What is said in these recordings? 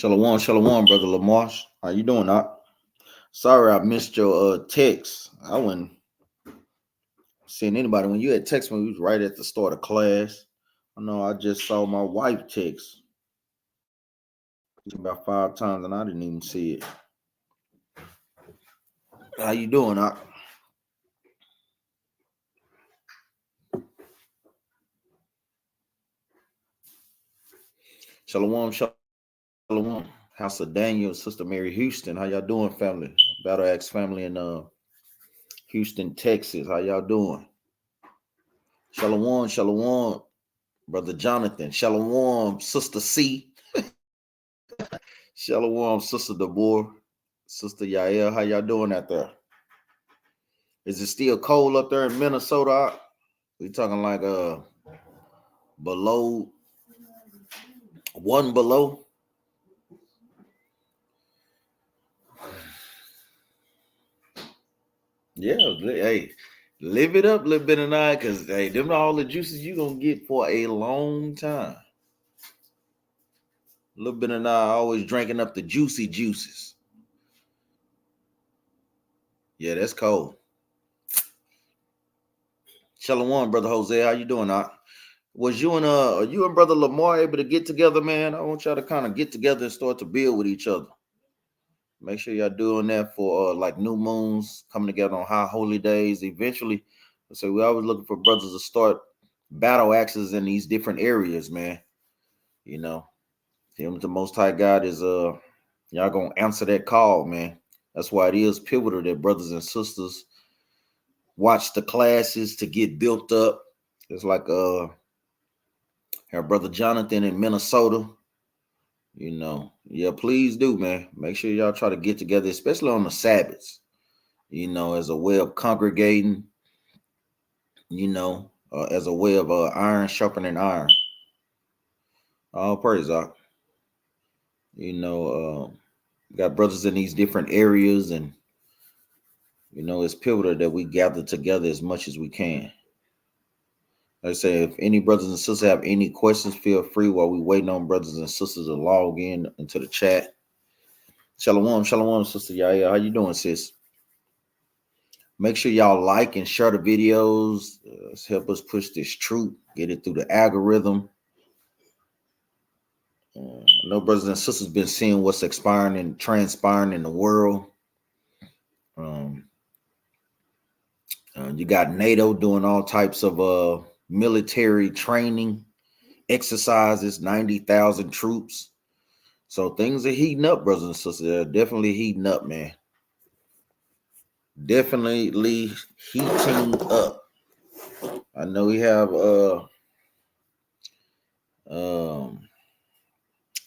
Shalom, shalom, brother Lamarsh. How you doing, Doc? Sorry I missed your text. I wasn't seeing anybody. When you had text me, we was right at the start of class. I know I just saw my wife text about 5 times and I didn't even see it. How you doing, Doc? Shalom, shalom. House of Daniel, Sister Mary Houston. How y'all doing, family? Battle Axe family in Houston, Texas. How y'all doing? Shalom, shalom, brother Jonathan. Shalom, Sister C. Shalom, Sister Deborah. Sister Yael. How y'all doing out there? Is it still cold up there in Minnesota? We talking like below one below? Yeah, hey, live it up a little bit tonight, cause hey, them all the juices you gonna get for a long time. A little bit of I always drinking up the juicy juices. Yeah, that's cold. Shalom, brother Jose. How you doing, Doc? Was you and brother Lamar able to get together, man? I want y'all to kind of get together and start to build with each other. Make sure y'all doing that for like new moons, coming together on high holy days. Eventually, so we always looking for brothers to start battle axes in these different areas, man. You know, him the Most High God is y'all gonna answer that call, man. That's why it is pivotal that brothers and sisters watch the classes to get built up. It's like our brother Jonathan in Minnesota. Yeah, please do, man. Make sure y'all try to get together, especially on the Sabbaths. As a way of congregating, as a way of iron sharpening iron. All praise, Doc. Got brothers in these different areas, and it's pivotal that we gather together as much as we can. Like I say, if any brothers and sisters have any questions, feel free while we waiting on brothers and sisters to log in into the chat. Shalom, shalom, Sister Yaya. How you doing, sis? Make sure y'all like and share the videos. Help us push this truth, get it through the algorithm. I know brothers and sisters been seeing what's expiring and transpiring in the world. You got NATO doing all types of military training exercises, 90,000 troops. So things are heating up, brothers and sisters. They're definitely heating up, man. Definitely heating up. I know we have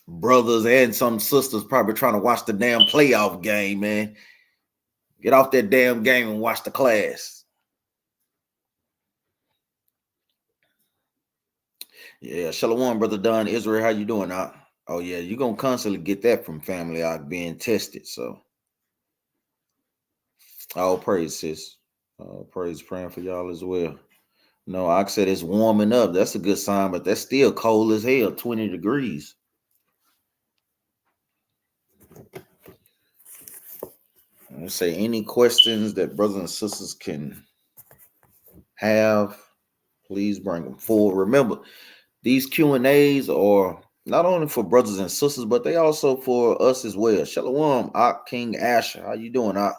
brothers and some sisters probably trying to watch the damn playoff game, man. Get off that damn game and watch the class. Yeah, shalom, brother Don Israel. How you doing, Doc? Oh yeah, you're gonna constantly get that from family out being tested. So all praise, sis. All praise, praying for y'all as well. No, I said it's warming up. That's a good sign, but that's still cold as hell, 20 degrees. I say any questions that brothers and sisters can have, please bring them forward. Remember, these Q&As are not only for brothers and sisters, but they also for us as well. Shalom, King Asher. How you doing, Ak?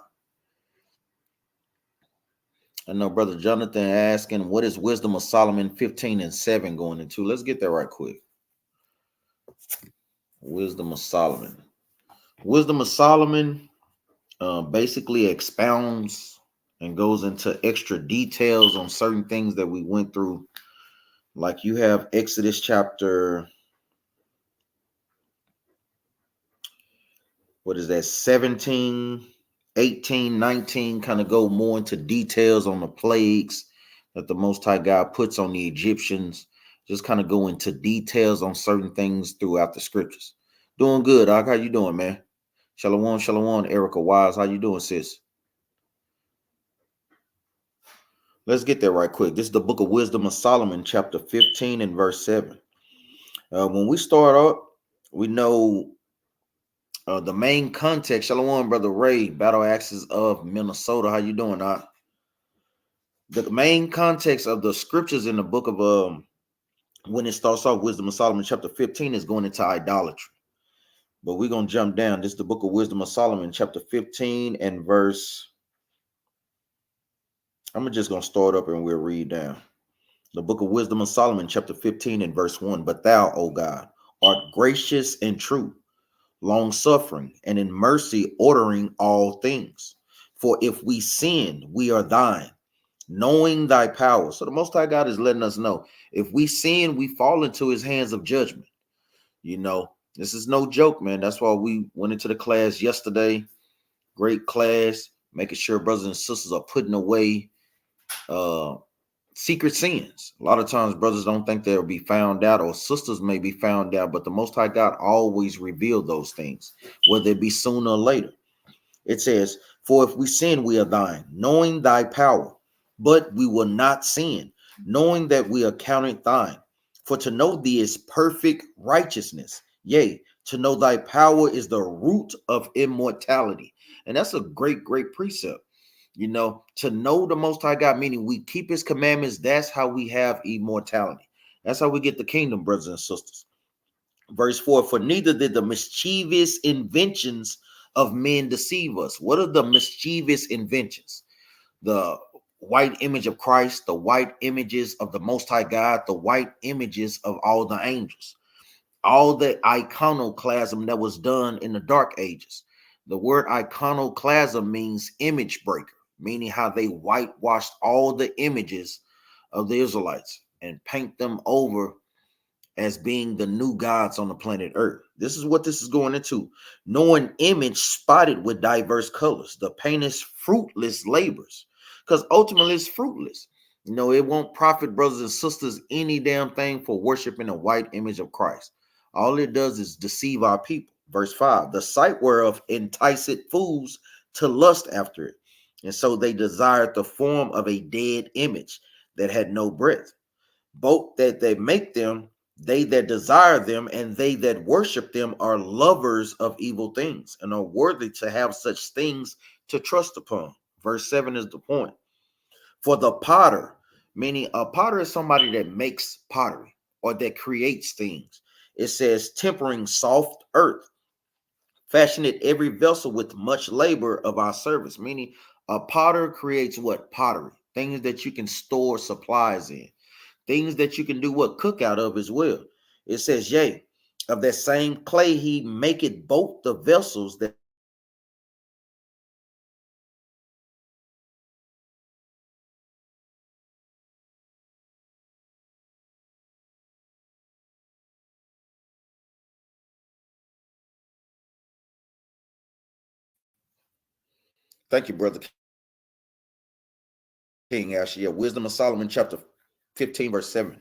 I know brother Jonathan asking, what is Wisdom of Solomon 15:7 going into? Let's get that right quick. Wisdom of Solomon. Wisdom of Solomon basically expounds and goes into extra details on certain things that we went through. Like you have Exodus chapter, what is that, 17, 18, 19, kind of go more into details on the plagues that the Most High God puts on the Egyptians. Just kind of go into details on certain things throughout the scriptures. Doing good, Doc. How you doing, man? Shalom, shalom, Erica Wise. How you doing, sis? Let's get there right quick. This is the book of Wisdom of Solomon, chapter 15 and verse 7. When we start up, we know The main context, Shalom, Brother Ray, Battle Axes of Minnesota. How you doing, Doc? The main context of the scriptures in the book of when it starts off, Wisdom of Solomon, chapter 15, is going into idolatry. But we're gonna jump down. This is the book of Wisdom of Solomon, chapter 15, and verse. I'm just gonna start up and we'll read down. The book of Wisdom of Solomon, chapter 15, and verse 1. But thou, O God, art gracious and true, long suffering, and in mercy ordering all things. For if we sin, we are thine, knowing thy power. So the Most High God is letting us know, if we sin, we fall into his hands of judgment. You know, this is no joke, man. That's why we went into the class yesterday. Great class, making sure brothers and sisters are putting away secret sins. A lot of times brothers don't think they'll be found out, or sisters may be found out, but the Most High God always revealed those things, whether it be sooner or later. It says, for if we sin, we are thine, knowing thy power, but we will not sin, knowing that we are counted thine. For to know thee is perfect righteousness. Yea, to know thy power is the root of immortality. And that's a great, great precept. You know, to know the Most High God, meaning we keep his commandments. That's how we have immortality. That's how we get the kingdom, brothers and sisters. Verse 4, for neither did the mischievous inventions of men deceive us. What are the mischievous inventions? The white image of Christ, the white images of the Most High God, the white images of all the angels, all the iconoclasm that was done in the dark ages. The word iconoclasm means image breaker, meaning how they whitewashed all the images of the Israelites and paint them over as being the new gods on the planet Earth. This is what this is going into. Know an image spotted with diverse colors. The paint is fruitless labors, because ultimately it's fruitless. You know, it won't profit brothers and sisters any damn thing for worshiping a white image of Christ. All it does is deceive our people. Verse 5, the sight whereof enticeth fools to lust after it. And so they desired the form of a dead image that had no breath. Both that they make them, they that desire them, and they that worship them are lovers of evil things and are worthy to have such things to trust upon. Verse 7 is the point. For the potter, meaning a potter is somebody that makes pottery or that creates things. It says, tempering soft earth, fashioned every vessel with much labor of our service. Meaning a potter creates what? Pottery, things that you can store supplies in, things that you can do what? Cook out of as well. It says, yea, of that same clay he maketh both the vessels that. Thank you, Brother King. Actually, yeah, Wisdom of Solomon, chapter 15, verse 7.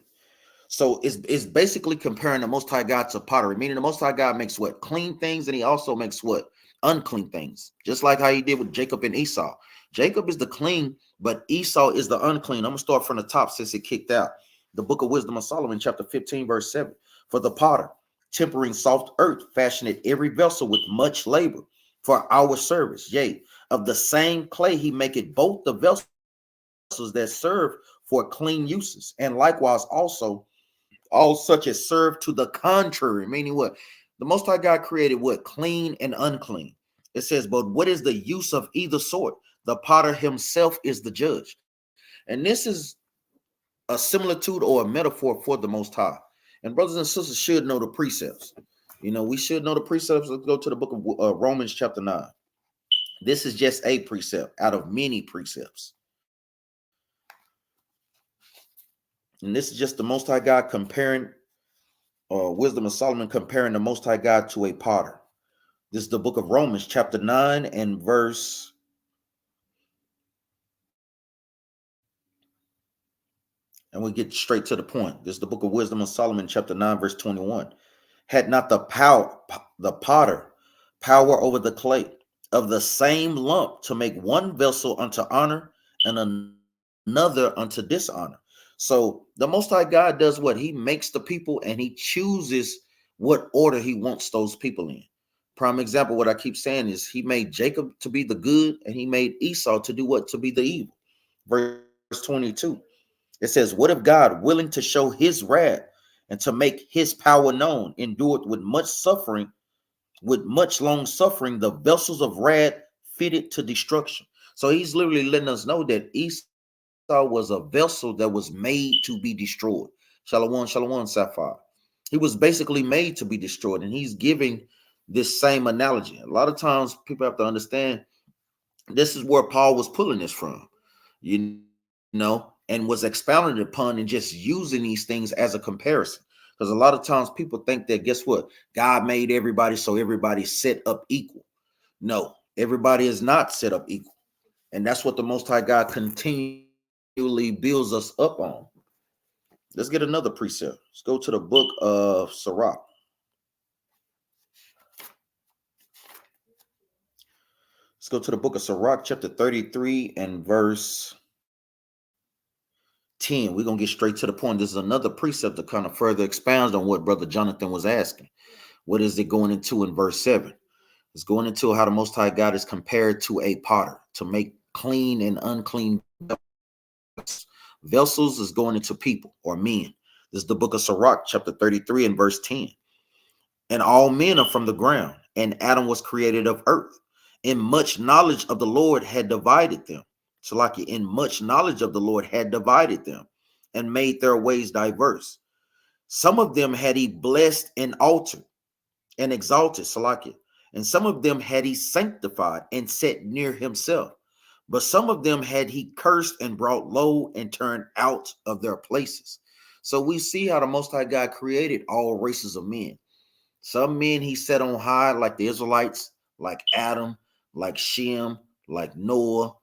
So it's basically comparing the Most High God to pottery, meaning the Most High God makes what? Clean things, and he also makes what? Unclean things. Just like how he did with Jacob and Esau. Jacob is the clean, but Esau is the unclean. I'm going to start from the top since it kicked out. The book of Wisdom of Solomon, chapter 15, verse 7. For the potter, tempering soft earth, fashioned every vessel with much labor for our service. Yea, of the same clay he maketh both the vessels that serve for clean uses, and likewise also all such as serve to the contrary, meaning what? The Most High God created what? Clean and unclean. It says, but what is the use of either sort? The potter himself is the judge. And this is a similitude or a metaphor for the Most High. And brothers and sisters should know the precepts. You know, we should know the precepts. Let's go to the book of Romans chapter 9. This is just a precept out of many precepts. And this is just the Most High God comparing Wisdom of Solomon, comparing the Most High God to a potter. This is the book of Romans, chapter 9 and verse. And we get straight to the point. This is the book of Wisdom of Solomon, chapter 9, verse 21. Had not the potter, power over the clay of the same lump to make one vessel unto honor and another unto dishonor. So the Most High God does what? He makes the people and he chooses what order he wants those people in. Prime example, what I keep saying is he made Jacob to be the good and he made Esau to do what? To be the evil. Verse 22. It says, what if God, willing to show his wrath and to make his power known, endured with much long suffering, the vessels of wrath fitted to destruction. So he's literally letting us know that Esau was a vessel that was made to be destroyed. Shalom, shalom, Sapphire. He was basically made to be destroyed, and he's giving this same analogy. A lot of times people have to understand this is where Paul was pulling this from, you know, and was expounded upon and just using these things as a comparison. Because a lot of times people think that, guess what? God made everybody so everybody's set up equal. No, everybody is not set up equal. And that's what the Most High God continually builds us up on. Let's get another precept. Let's go to the book of Sirach. Let's go to the book of Sirach, chapter 33 and verse 10. We're going to get straight to the point. This is another precept that kind of further expounds on what Brother Jonathan was asking. What is it going into in verse 7? It's going into how the Most High God is compared to a potter to make clean and unclean vessels. Vessels is going into people or men. This is the book of Sirach, chapter 33 and verse 10. And all men are from the ground, and Adam was created of earth. In much knowledge of the Lord had divided them. So like in much knowledge of the Lord had divided them and made their ways diverse. Some of them had he blessed and altered and exalted, Salakia. And some of them had he sanctified and set near himself. But some of them had he cursed and brought low and turned out of their places. So we see how the Most High God created all races of men. Some men he set on high, like the Israelites, like Adam, like Shem, like Noah,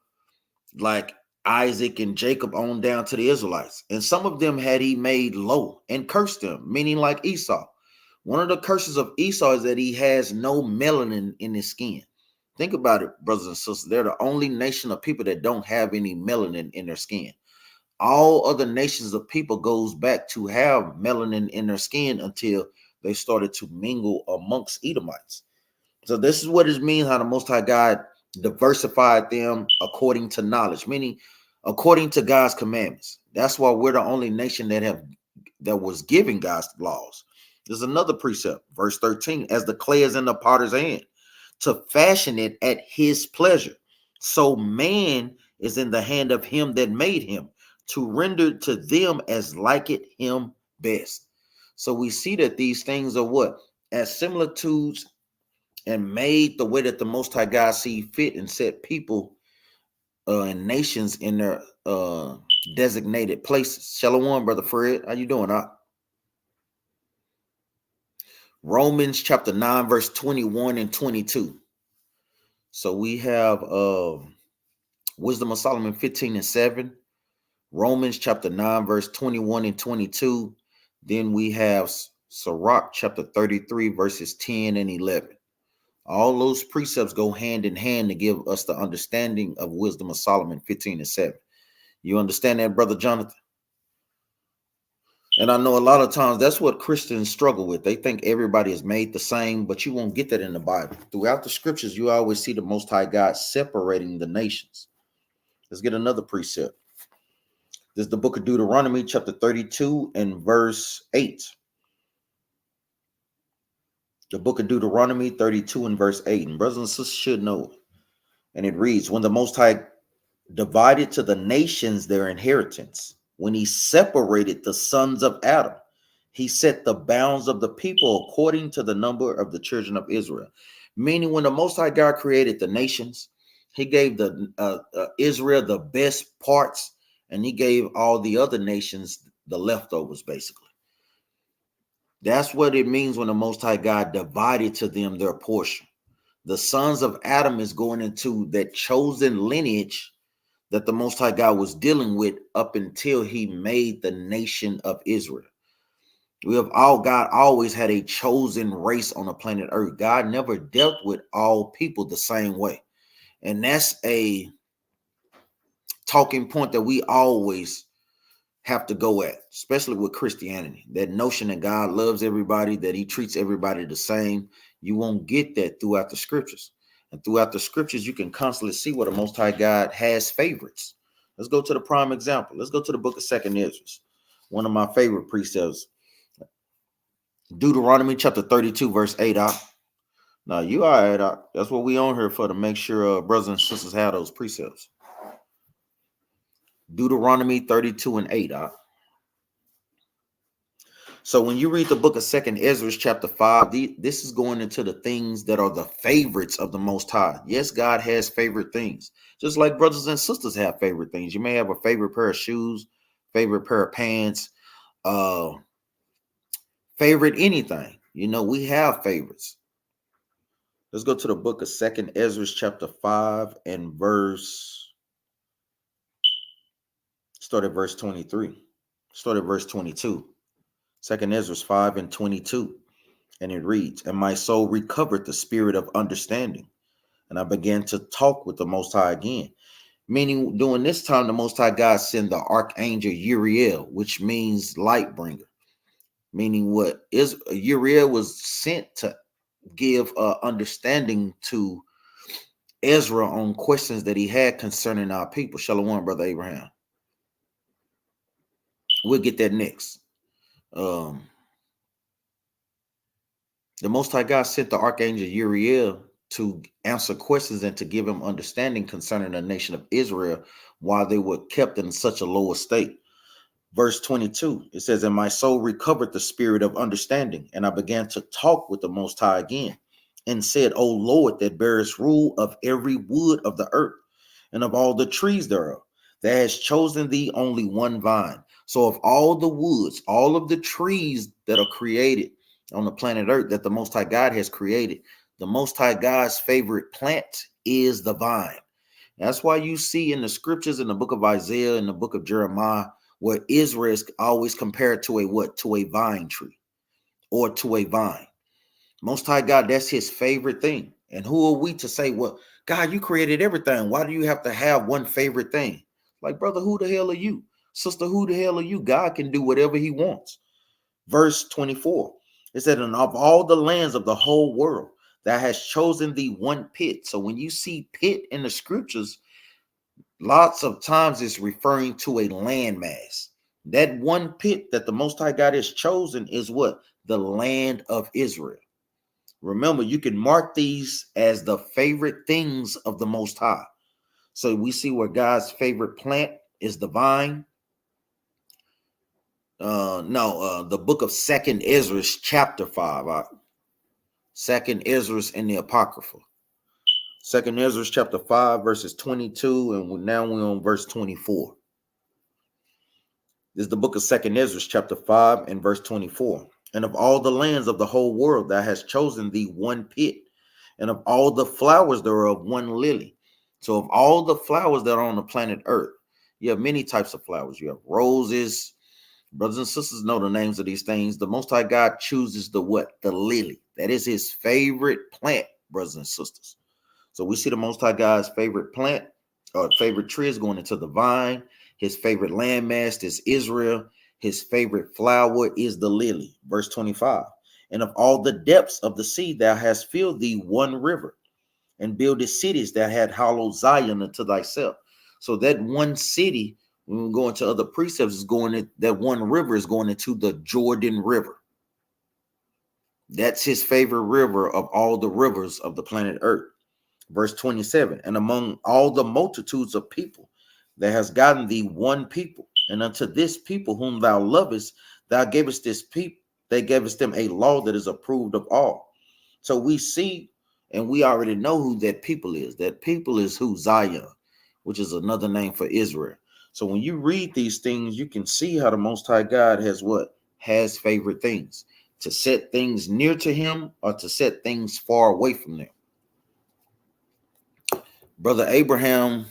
like Isaac and Jacob, on down to the Israelites. And some of them had he made low and cursed them, meaning like Esau. One of the curses of Esau is that he has no melanin in his skin. Think about it, brothers and sisters. They're the only nation of people that don't have any melanin in their skin. All other nations of people goes back to have melanin in their skin until they started to mingle amongst Edomites. So this is what it means how the Most High God diversified them according to knowledge, meaning according to God's commandments. That's why we're the only nation that was giving God's laws. There's another precept, verse 13, as the clay is in the potter's hand, to fashion it at his pleasure. So man is in the hand of him that made him, to render to them as like it him best. So we see that these things are what? As similitudes and made the way that the Most High God see fit and set people and nations in their designated places. Shalom, Brother Fred. How you doing, Romans chapter 9, verse 21 and 22. So we have Wisdom of Solomon 15 and 7. Romans chapter 9, verse 21 and 22. Then we have Sirach chapter 33, verses 10 and 11. All those precepts go hand in hand to give us the understanding of Wisdom of Solomon 15 and 7. You understand that, Brother Jonathan? And I know a lot of times that's what Christians struggle with. They think everybody is made the same, but you won't get that in the Bible. Throughout the scriptures, you always see the Most High God separating the nations. Let's get another precept. This is the book of Deuteronomy, chapter 32 and verse 8. The book of Deuteronomy 32 and verse 8. And brothers and sisters should know it. And it reads, when the Most High divided to the nations their inheritance, when he separated the sons of Adam, he set the bounds of the people according to the number of the children of Israel. Meaning when the Most High God created the nations, he gave the Israel the best parts, and he gave all the other nations the leftovers, basically. That's what it means when the Most High God divided to them their portion. The sons of Adam is going into that chosen lineage that the Most High God was dealing with up until he made the nation of Israel. God always had a chosen race on the planet Earth. God never dealt with all people the same way. And that's a talking point that we always have to go at, especially with Christianity. That notion that God loves everybody, that he treats everybody the same. You won't get that throughout the scriptures. And throughout the scriptures, you can constantly see where the Most High God has favorites. Let's go to the prime example. Let's go to the book of 2nd Ezra. One of my favorite precepts. Deuteronomy chapter 32, verse 8. Now, you all right. That's what we on here for, to make sure brothers and sisters have those precepts. Deuteronomy 32 and 8. So when you read the book of 2nd Ezra chapter 5, this is going into the things that are the favorites of the Most High. Yes, God has favorite things, just like brothers and sisters have favorite things. You may have a favorite pair of shoes, favorite pair of pants, favorite anything. You know, we have favorites. Let's go to the book of 2nd Ezra chapter 5 and start at verse 23. Start at verse 22. 2nd Ezra 5 and 22. And it reads, and my soul recovered the spirit of understanding. And I began to talk with the Most High again. Meaning during this time, the Most High God sent the archangel Uriel, which means light bringer. Meaning what is Uriel was sent to give understanding to Ezra on questions that he had concerning our people. Shalom, Brother Abraham. We'll get that next. The Most High God sent the archangel Uriel to answer questions and to give him understanding concerning the nation of Israel while they were kept in such a low estate. Verse 22, it says, and my soul recovered the spirit of understanding, and I began to talk with the Most High again, and said, O Lord, that bearest rule of every wood of the earth, and of all the trees thereof, that has chosen thee only one vine. So of all the woods, all of the trees that are created on the planet Earth that the Most High God has created, the Most High God's favorite plant is the vine. That's why you see in the scriptures in the book of Isaiah and the book of Jeremiah, where Israel is always compared to a what? To a vine tree or to a vine. Most High God, that's his favorite thing. And who are we to say, well, God, you created everything. Why do you have to have one favorite thing? Like, brother, who the hell are you? Sister, who the hell are you? God can do whatever he wants. Verse 24, it said, and of all the lands of the whole world, that has chosen thee one pit. So when you see pit in the scriptures, lots of times it's referring to a landmass. That one pit that the Most High God has chosen is what? The land of Israel. Remember, you can mark these as the favorite things of the Most High. So we see where God's favorite plant is the vine. The book of 2nd Ezra chapter 5. 2nd Ezra in the Apocrypha. 2nd Ezra chapter 5 verses 22, and now we're on verse 24. This is the book of 2nd Ezra chapter 5 and verse 24. And of all the lands of the whole world thou hast chosen thee one pit, and of all the flowers thereof one lily. So of all the flowers that are on the planet Earth, you have many types of flowers. You have roses. Brothers and sisters know the names of these things. The Most High God chooses the what? The lily. That is his favorite plant, brothers and sisters. So we see the Most High God's favorite plant or favorite tree is going into the vine. His favorite landmass is Israel. His favorite flower is the lily. Verse 25. And of all the depths of the sea, thou hast filled thee one river, and builded cities that had hallowed Zion unto thyself. So that one city, when we go into other precepts, is going in, that one river is going into the Jordan River. That's his favorite river of all the rivers of the planet Earth. Verse 27, and among all the multitudes of people, there has gotten thee one people, and unto this people whom thou lovest, thou gavest this people, they gavest them a law that is approved of all. So we see, and we already know who that people is. That people is who? Zion, which is another name for Israel. So when you read these things, you can see how the Most High God has what? Has favorite things. To set things near to him or to set things far away from them. Brother Abraham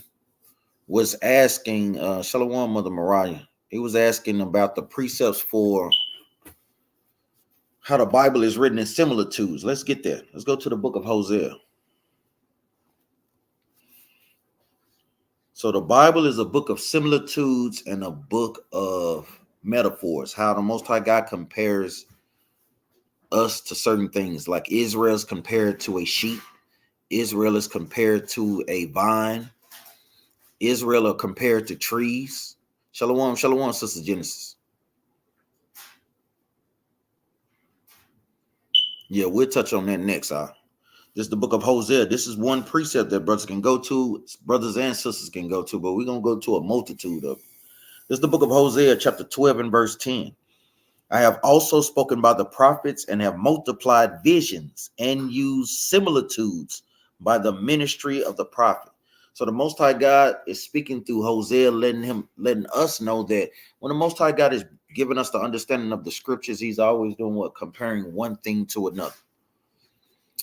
was asking, Shalom, Mother Mariah. He was asking about the precepts for how the Bible is written in similitudes. Let's get there. Let's go to the book of Hosea. So the Bible is a book of similitudes and a book of metaphors. How the Most High God compares us to certain things, like Israel is compared to a sheep. Israel is compared to a vine. Israel are compared to trees. Shalom, shalom, Sister Genesis. Yeah, we'll touch on that next. This is the book of Hosea. This is one precept that brothers can go to, brothers and sisters can go to, but we're going to go to a multitude of. This is the book of Hosea, chapter 12 and verse 10. I have also spoken by the prophets and have multiplied visions and used similitudes by the ministry of the prophet. So the Most High God is speaking through Hosea, letting us know that when the Most High God is giving us the understanding of the scriptures, he's always doing what? Comparing one thing to another.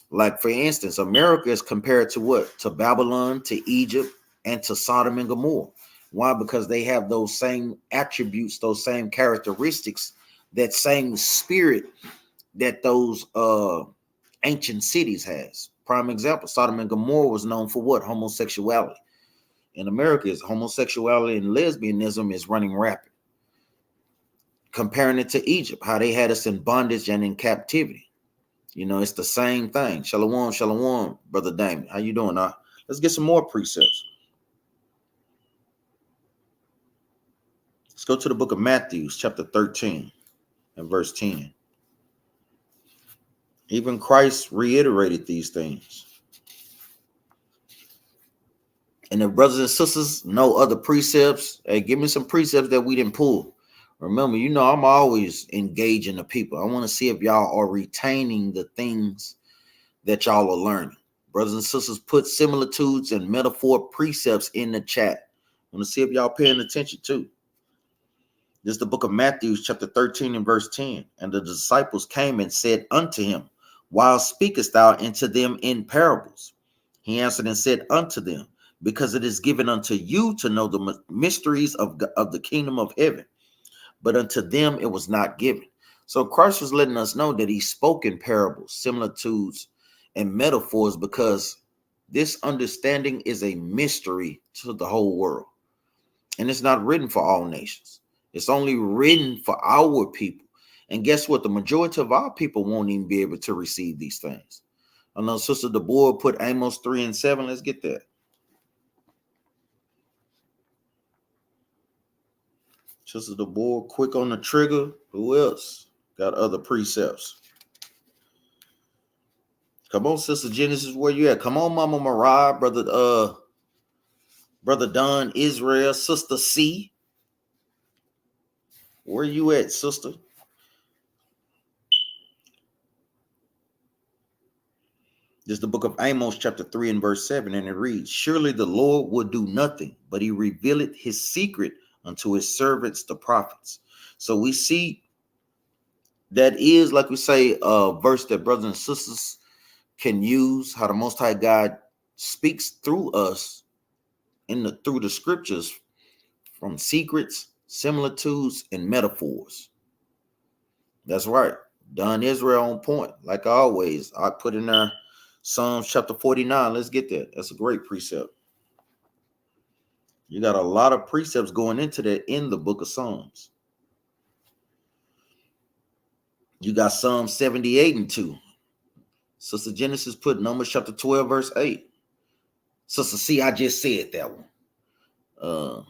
Like, for instance, America is compared to what? To Babylon, to Egypt, and to Sodom and Gomorrah. Why? Because they have those same attributes, those same characteristics, that same spirit that those ancient cities has. Prime example, Sodom and Gomorrah was known for what? Homosexuality. In America, is homosexuality and lesbianism is running rapid. Comparing it to Egypt, how they had us in bondage and in captivity. You know, it's the same thing. Shalom, shalom, Brother Damon. How you doing? Let's get some more precepts. Let's go to the book of Matthew, chapter 13 and verse 10. Even Christ reiterated these things. And if brothers and sisters know other precepts, hey, give me some precepts that we didn't pull. Remember, you know, I'm always engaging the people. I want to see if y'all are retaining the things that y'all are learning. Brothers and sisters, put similitudes and metaphor precepts in the chat. I want to see if y'all paying attention too. This is the book of Matthew, chapter 13 and verse 10. And the disciples came and said unto him, why speakest thou unto them in parables? He answered and said unto them, because it is given unto you to know the mysteries of the kingdom of heaven, but unto them it was not given. So Christ was letting us know that he spoke in parables, similitudes, and metaphors, because this understanding is a mystery to the whole world. And it's not written for all nations. It's only written for our people. And guess what? The majority of our people won't even be able to receive these things. I know Sister Deborah put Amos 3 and 7. Let's get that. Sister Deborah, quick on the trigger. Who else got other precepts? Come on, Sister Genesis, where you at? Come on, Mama Mariah, Brother Don Israel, Sister C. Where you at, sister? This is the book of Amos, chapter 3 and verse 7, and it reads, surely the Lord will do nothing, but he revealeth his secret unto his servants, the prophets. So we see that is, like we say, a verse that brothers and sisters can use, how the Most High God speaks through us through the scriptures, from secrets, similitudes, and metaphors. That's right. Done Israel on point. Like always, I put in there Psalms chapter 49. Let's get that. That's a great precept. You got a lot of precepts going into that in the book of Psalms. You got Psalm 78 and 2. Sister Genesis put Numbers chapter 12, verse 8. Sister C, I just said that one.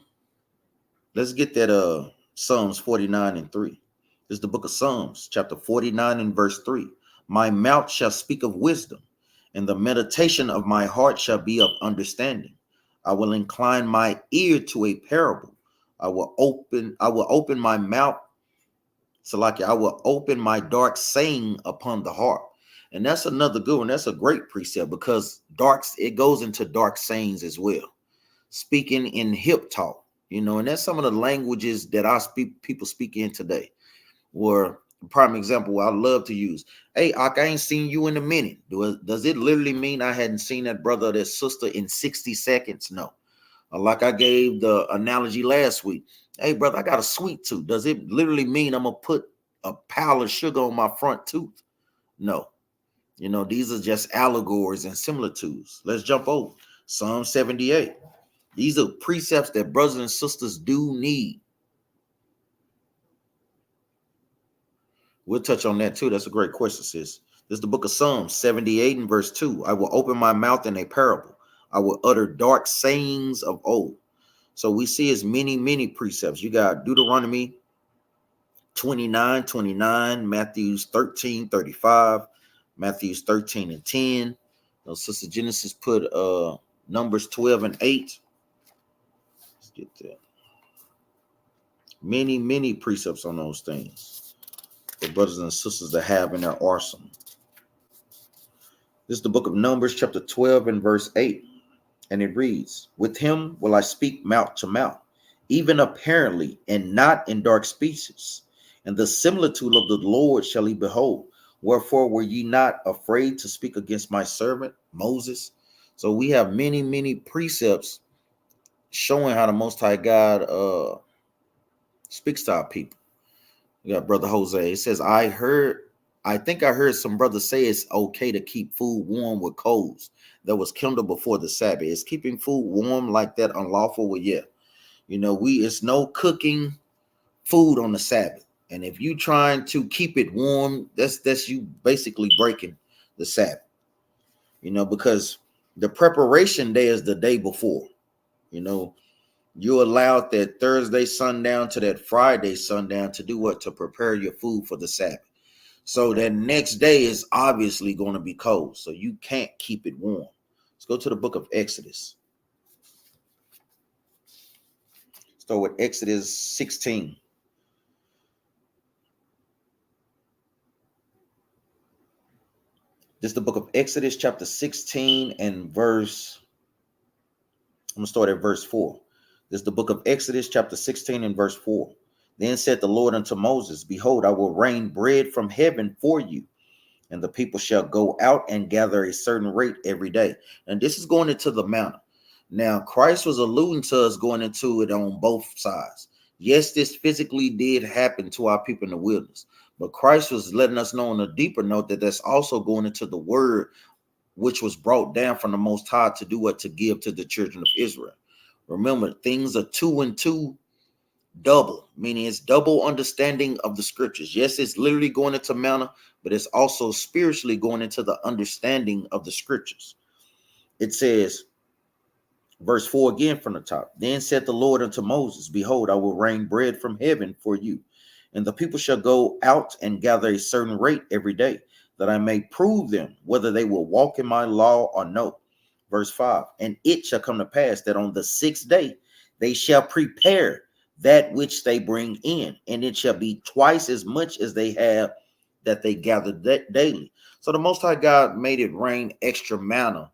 Let's get that Psalms 49 and 3. This is the book of Psalms, chapter 49 and verse 3. My mouth shall speak of wisdom, and the meditation of my heart shall be of understanding. I will incline my ear to a parable. I will open my mouth. So like I will open my dark saying upon the heart. And that's another good one. That's a great precept, because it goes into dark sayings as well. Speaking in hip talk, you know, and that's some of the languages that people speak in today. Or prime example I love to use. Hey, I ain't seen you in a minute. Does it literally mean I hadn't seen that brother or that sister in 60 seconds? No. Like I gave the analogy last week. Hey, brother, I got a sweet tooth. Does it literally mean I'm going to put a pile of sugar on my front tooth? No. You know, these are just allegories and similitudes. Let's jump over. Psalm 78. These are precepts that brothers and sisters do need. We'll touch on that too. That's a great question, sis. This is the book of Psalms 78 and verse 2. I will open my mouth in a parable. I will utter dark sayings of old. So we see as many precepts. You got Deuteronomy 29:29, Matthews 13:35, Matthews 13 and 10. Sister Genesis put Numbers 12 and 8. Let's get that. Many precepts on those things for brothers and sisters to have in their arsenal. This is the book of Numbers, chapter 12 and verse 8. And it reads, with him will I speak mouth to mouth, even apparently, and not in dark speeches. And the similitude of the Lord shall he behold. Wherefore were ye not afraid to speak against my servant Moses? So we have many precepts showing how the Most High God speaks to our people. We got Brother Jose. It says, I think I heard some brothers say it's okay to keep food warm with coals that was kindled before the Sabbath. Is keeping food warm like that unlawful? Well, yeah. It's no cooking food on the Sabbath. And if you trying to keep it warm, that's you basically breaking the Sabbath. Because the preparation day is the day before. You're allowed that Thursday sundown to that Friday sundown to do what? To prepare your food for the Sabbath. So that next day is obviously going to be cold. So you can't keep it warm. Let's go to the book of Exodus. Start with Exodus 16. This is the book of Exodus, chapter 16 and verse. I'm going to start at verse 4. This is the book of Exodus, chapter 16 and verse 4. Then said the Lord unto Moses, behold, I will rain bread from heaven for you, and the people shall go out and gather a certain rate every day. And this is going into the manna. Now, Christ was alluding to us going into it on both sides. Yes, this physically did happen to our people in the wilderness, but Christ was letting us know on a deeper note that that's also going into the word, which was brought down from the Most High to do what? To give to the children of Israel. Remember, things are 2 and 2 double, meaning it's double understanding of the scriptures. Yes, it's literally going into manna, but it's also spiritually going into the understanding of the scriptures. It says, verse 4 again from the top. Then said the Lord unto Moses, behold, I will rain bread from heaven for you, and the people shall go out and gather a certain rate every day, that I may prove them whether they will walk in my law or no. Verse 5, and it shall come to pass that on the 6th day they shall prepare that which they bring in, and it shall be twice as much as they have that they gather daily. So the Most High God made it rain extra manna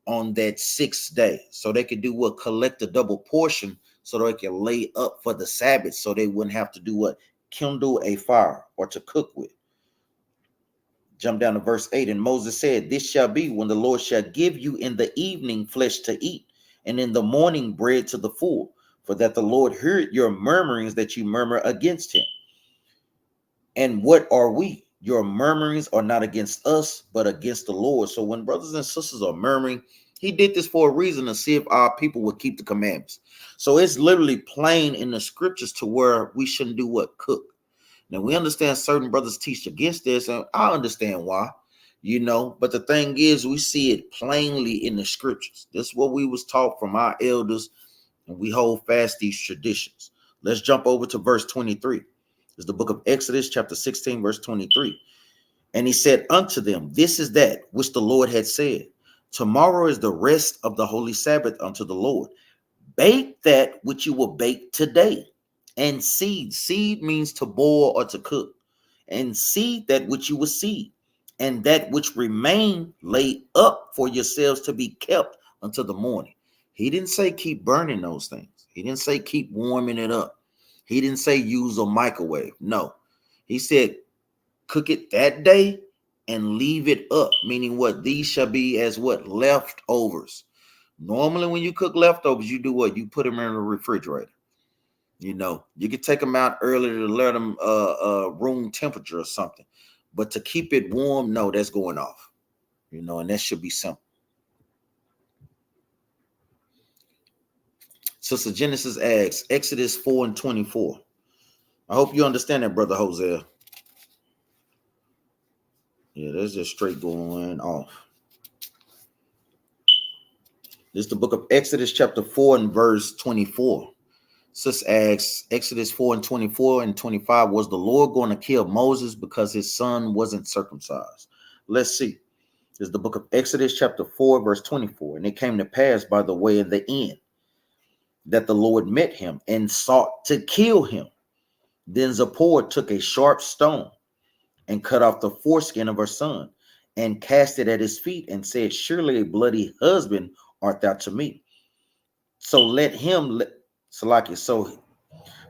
on that 6th day, so they could do what? Collect a double portion, so they can lay up for the Sabbath, so they wouldn't have to do what? Kindle a fire or to cook with. Jump down to verse 8. And Moses said, this shall be when the Lord shall give you in the evening flesh to eat, and in the morning bread to the full, for that the Lord heard your murmurings that you murmur against him. And what are we? Your murmurings are not against us, but against the Lord. So when brothers and sisters are murmuring, he did this for a reason, to see if our people would keep the commandments. So it's literally plain in the scriptures to where we shouldn't do what? Cook. Now, we understand certain brothers teach against this, and I understand why, but the thing is, we see it plainly in the scriptures. This is what we was taught from our elders, and we hold fast these traditions. Let's jump over to verse 23. It's the book of Exodus, chapter 16, verse 23. And he said unto them, this is that which the Lord had said. Tomorrow is the rest of the holy Sabbath unto the Lord. Bake that which you will bake today. And seed means to boil or to cook, and seed that which you will seed, and that which remain lay up for yourselves to be kept until the morning. He didn't say keep burning those things. He didn't say keep warming it up. He didn't say use a microwave. No, he said cook it that day and leave it up, meaning what? These shall be as what? Leftovers. Normally when you cook leftovers, you do what? You put them in the refrigerator. You could take them out earlier to let them room temperature or something. But to keep it warm, no, that's going off. And that should be simple. Sister Genesis asks, Exodus 4 and 24. I hope you understand that, Brother Hosea. Yeah, that's just straight going off. This is the book of Exodus chapter 4 and verse 24. Sis asks, Exodus 4 and 24 and 25, was the Lord going to kill Moses because his son wasn't circumcised? Let's see. This is the book of Exodus chapter 4 verse 24. And it came to pass by the way of the end that the Lord met him and sought to kill him. Then Zipporah took a sharp stone and cut off the foreskin of her son and cast it at his feet and said, surely a bloody husband art thou to me. So let him, Salakia,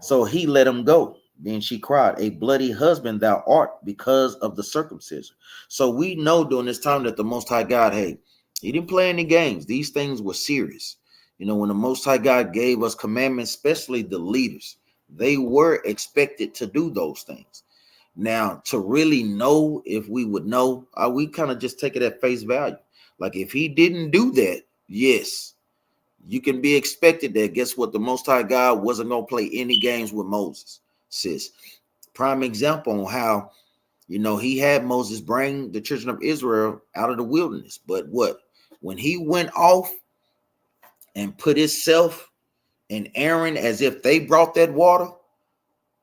so he let him go. Then she cried, a bloody husband thou art because of the circumcision. So we know during this time that the Most High God, hey, he didn't play any games. These things were serious. You know, when the Most High God gave us commandments, especially the leaders, they were expected to do those things. Now, to really know if we would know, we kind of just take it at face value. Like if he didn't do that, yes, you can be expected that. Guess what? The Most High God wasn't going to play any games with Moses, sis. Prime example on how, you know, he had Moses bring the children of Israel out of the wilderness. But what? When he went off and put himself and Aaron as if they brought that water,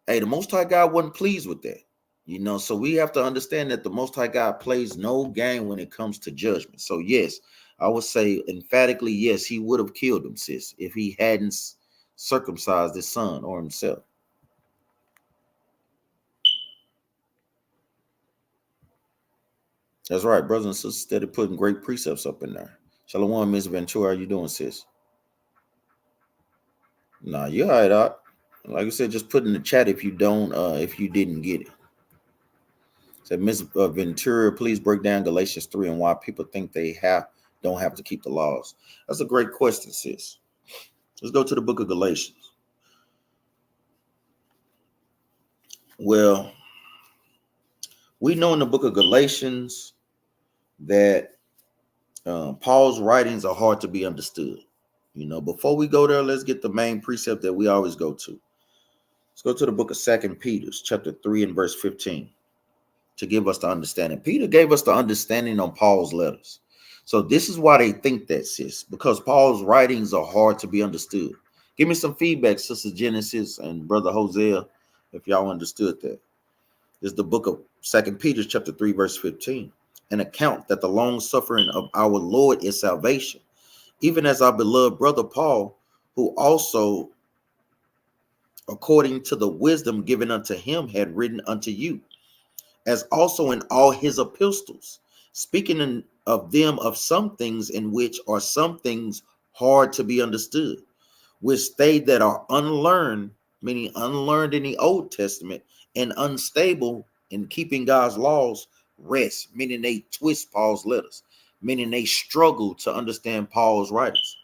hey, the Most High God wasn't pleased with that. You know, so we have to understand that the Most High God plays no game when it comes to judgment. So yes, I would say emphatically, yes, he would have killed him, sis, if he hadn't circumcised his son or himself. That's right, brothers and sisters, steady putting great precepts up in there. Shalom, Miss Ventura, how you doing, sis? Nah, you're all right, Doc. Like I said, just put in the chat if you don't, if you didn't get it. Said Ms. Ventura, please break down Galatians 3 and why people think they don't have to keep the laws. That's a great question, sis. Let's go to the book of Galatians. Well, we know in the book of Galatians that Paul's writings are hard to be understood. You know, before we go there, let's get the main precept that we always go to. Let's go to the book of 2 Peter, chapter 3 and verse 15. To give us the understanding. Peter gave us the understanding on Paul's letters. So this is why they think that, sis, because Paul's writings are hard to be understood. Give me some feedback, Sister Genesis and Brother Hosea, if y'all understood that. This is the book of 2 Peter chapter 3, verse 15. An account that the long suffering of our Lord is salvation, even as our beloved brother Paul, who also, according to the wisdom given unto him, had written unto you, as also in all his epistles, speaking of them of some things in which are some things hard to be understood, which they that are unlearned, meaning unlearned in the Old Testament, and unstable in keeping God's laws, rest, meaning they twist Paul's letters, meaning they struggle to understand Paul's writings,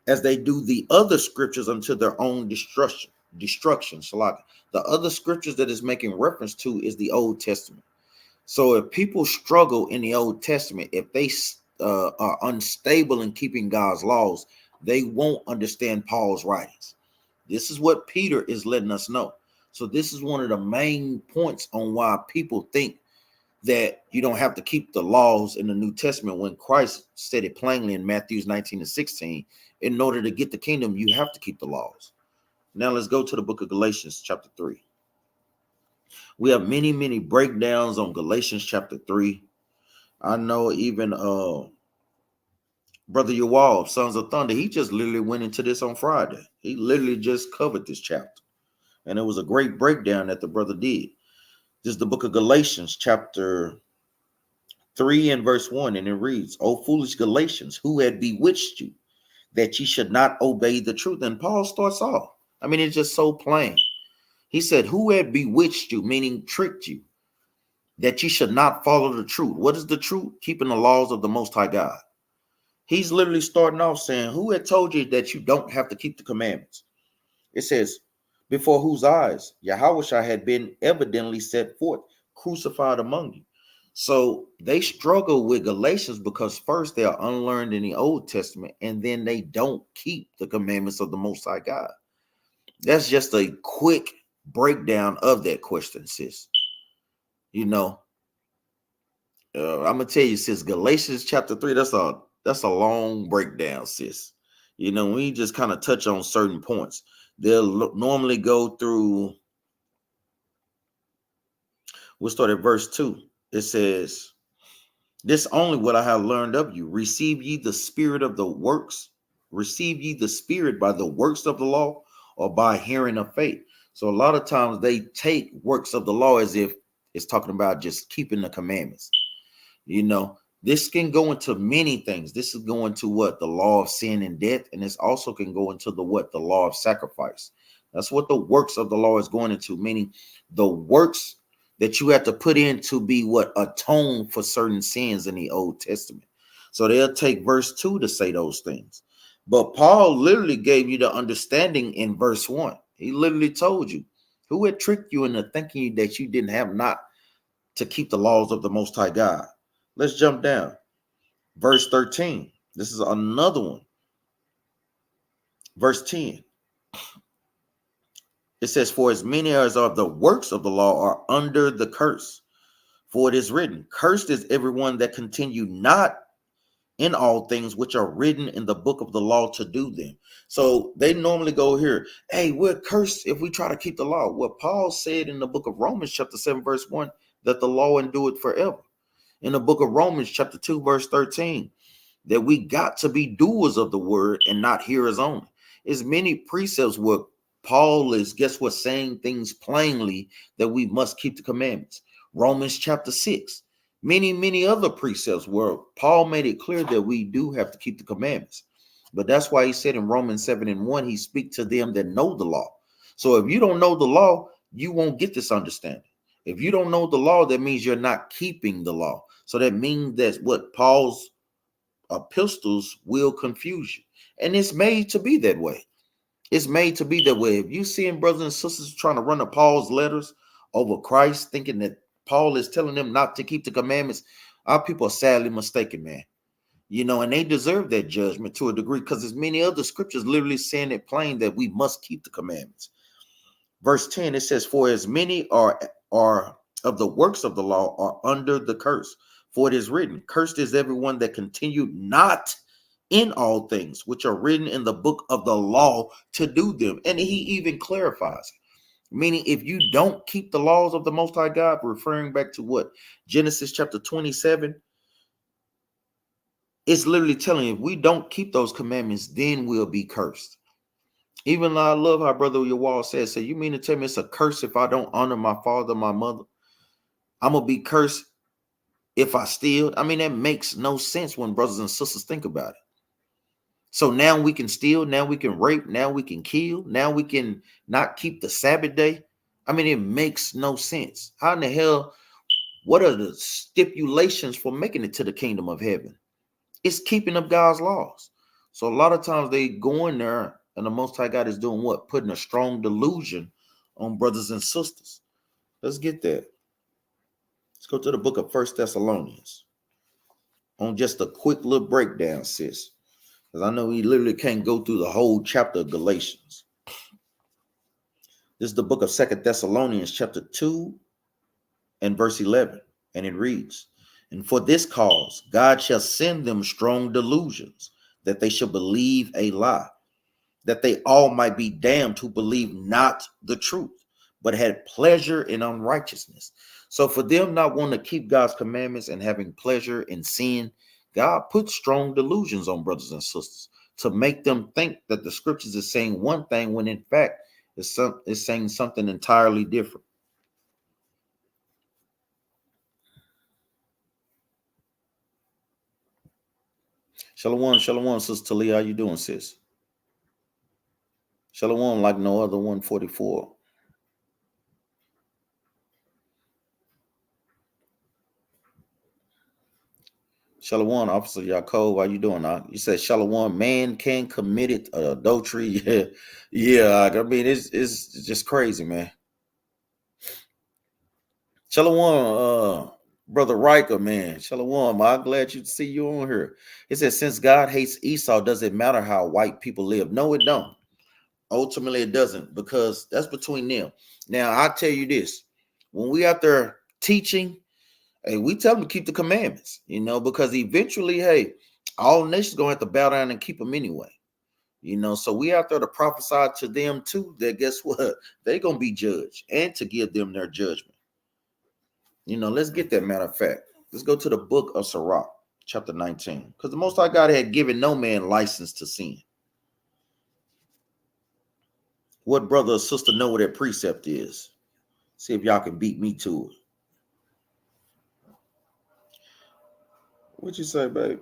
as they do the other scriptures unto their own destruction. Shalaka. The other scriptures that is making reference to is the Old Testament. So if people struggle in the Old Testament, if they are unstable in keeping God's laws, they won't understand Paul's writings. This is what Peter is letting us know. So this is one of the main points on why people think that you don't have to keep the laws in the New Testament when Christ said it plainly in Matthew 19 and 16. In order to get the kingdom, you have to keep the laws. Now let's go to the book of Galatians chapter 3. We have many breakdowns on Galatians chapter 3. I know even Brother Yawal, Sons of Thunder, he just literally went into this on Friday. He literally just covered this chapter. And it was a great breakdown that the brother did. This is the book of Galatians chapter 3 and verse 1. And it reads, O foolish Galatians, who had bewitched you, that ye should not obey the truth. And Paul starts off. I mean, it's just so plain. He said, who had bewitched you, meaning tricked you, that you should not follow the truth. What is the truth? Keeping the laws of the Most High God. He's literally starting off saying, who had told you that you don't have to keep the commandments? It says, before whose eyes Yahushua had been evidently set forth, crucified among you. So they struggle with Galatians because first they are unlearned in the Old Testament, and then they don't keep the commandments of the Most High God. That's just a quick breakdown of that question, sis. You know, I'm gonna tell you, sis, Galatians chapter 3, that's a long breakdown, sis. You know, we just kind of touch on certain points. They'll normally go through. We'll start at verse 2. It says, "This only what I have learned of you. Receive ye the spirit of the works, receive ye the spirit by the works of the law, or by hearing of faith." So a lot of times they take works of the law as if it's talking about just keeping the commandments. You know, this can go into many things. This is going to what? The law of sin and death, and this also can go into the what? The law of sacrifice. That's what the works of the law is going into, meaning the works that you have to put in to be what? Atone for certain sins in the Old Testament. So they'll take verse 2 to say those things. But Paul literally gave you the understanding in verse 1. He literally told you who had tricked you into thinking that you didn't have not to keep the laws of the Most High God. Let's jump down. Verse 13. This is another one. Verse 10. It says, "For as many as are the works of the law are under the curse. For it is written, cursed is everyone that continue not in all things which are written in the book of the law to do them." So they normally go here, hey, we're cursed if we try to keep the law. What Paul said in the book of Romans chapter 7, verse 1, that the law endureth forever. In the book of Romans chapter 2, verse 13, that we got to be doers of the word and not hearers only. There's many precepts where Paul is, guess what, saying things plainly that we must keep the commandments. Romans chapter 6, many other precepts where Paul made it clear that we do have to keep the commandments. But that's why he said in Romans 7 and 1, he speak to them that know the law. So if you don't know the law, you won't get this understanding. If you don't know the law, that means you're not keeping the law. So that means that what Paul's epistles will confuse you. And it's made to be that way. It's made to be that way. If you seeing brothers and sisters trying to run to Paul's letters over Christ, thinking that Paul is telling them not to keep the commandments, our people are sadly mistaken, man. You know, and they deserve that judgment to a degree because there's many other scriptures literally saying it plain that we must keep the commandments. Verse 10, it says, "For as many are of the works of the law are under the curse. For it is written, cursed is everyone that continued not in all things which are written in the book of the law to do them." And he even clarifies, meaning if you don't keep the laws of the Most High God, referring back to what? Genesis chapter 27, it's literally telling you if we don't keep those commandments, then we'll be cursed. Even though I love how Brother Yawal says, so you mean to tell me it's a curse if I don't honor my father, my mother? I'm going to be cursed if I steal? I mean, that makes no sense when brothers and sisters think about it. So now we can steal, now we can rape, now we can kill, now we can not keep the Sabbath day. I mean, it makes no sense. How in the hell, what are the stipulations for making it to the kingdom of heaven? It's keeping up God's laws. So a lot of times they go in there and the Most High God is doing what? Putting a strong delusion on brothers and sisters. Let's get that. Let's go to the book of 1 Thessalonians on just a quick little breakdown, sis. Because I know we literally can't go through the whole chapter of Galatians. This is the book of 2 Thessalonians chapter 2 and verse 11. And it reads, "And for this cause God shall send them strong delusions, that they shall believe a lie, that they all might be damned who believe not the truth, but had pleasure in unrighteousness." So for them not wanting to keep God's commandments and having pleasure in sin, God put strong delusions on brothers and sisters to make them think that the scriptures is saying one thing when in fact it's saying something entirely different. Shalom, shalom, Sister Talia. How you doing, sis? Shalom like no other 144. Shalom, Officer Yaakov. How you doing? You said Shalom, man can commit it adultery. Yeah, yeah. I mean, it's just crazy, man. Shalom, Brother Riker, man. Shalom. I'm glad to see you on here. It says, since God hates Esau, does it matter how white people live? No, it don't. Ultimately, it doesn't, because that's between them. Now, I'll tell you this. When we out there teaching, hey, we tell them to keep the commandments, because eventually, hey, all nations going to have to bow down and keep them anyway. So we out there to prophesy to them too, that guess what? They're going to be judged, and to give them their judgment. Let's get that. Matter of fact, let's go to the book of Sirach, chapter 19, because the Most High God had given no man license to sin. What brother or sister know what that precept is? See if y'all can beat me to it. What you say, babe?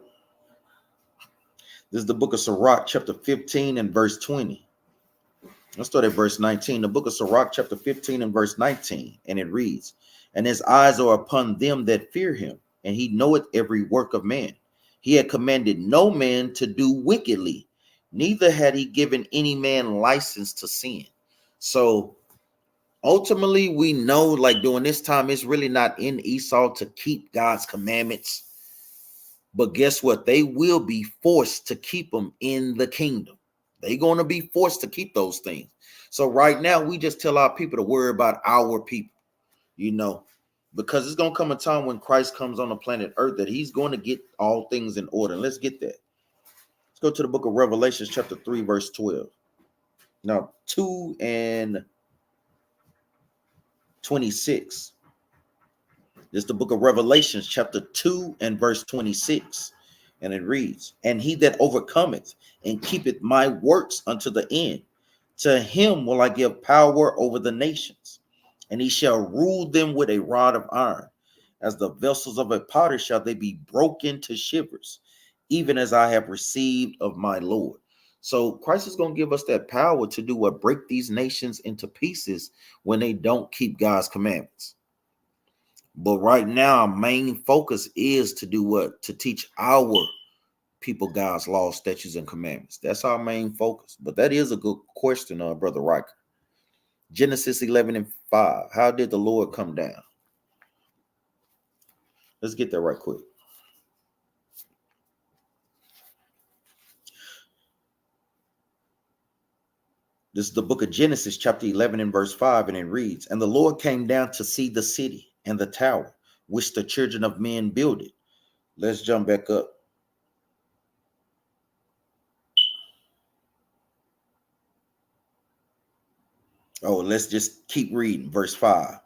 This is the book of Sirach, chapter 15 and verse 20. Let's start at verse 19. The book of Sirach, chapter 15 and verse 19. And it reads, and his eyes are upon them that fear him, and he knoweth every work of man. He had commanded no man to do wickedly, neither had he given any man license to sin. So ultimately, we know, like during this time, it's really not in Esau to keep God's commandments. But guess what? They will be forced to keep them in the kingdom. They're going to be forced to keep those things. So right now, we just tell our people to worry about our people, because it's going to come a time when Christ comes on the planet Earth that he's going to get all things in order. And let's get that. Let's go to the book of Revelation, chapter 3, verse 12. Now, 2 and 26. This is the book of Revelations, chapter 2 and verse 26. And it reads, and he that overcometh and keepeth my works unto the end, to him will I give power over the nations, and he shall rule them with a rod of iron. As the vessels of a potter shall they be broken to shivers, even as I have received of my Lord. So Christ is going to give us that power to do what? Break these nations into pieces when they don't keep God's commandments. But right now, our main focus is to do what? To teach our people God's laws, statutes, and commandments. That's our main focus. But that is a good question, Brother Riker. Genesis 11 and 5. How did the Lord come down? Let's get that right quick. This is the book of Genesis, chapter 11 and verse 5, and it reads, and the Lord came down to see the city and the tower, which the children of men builded. Let's jump back up. Oh, let's just keep reading. Verse 5.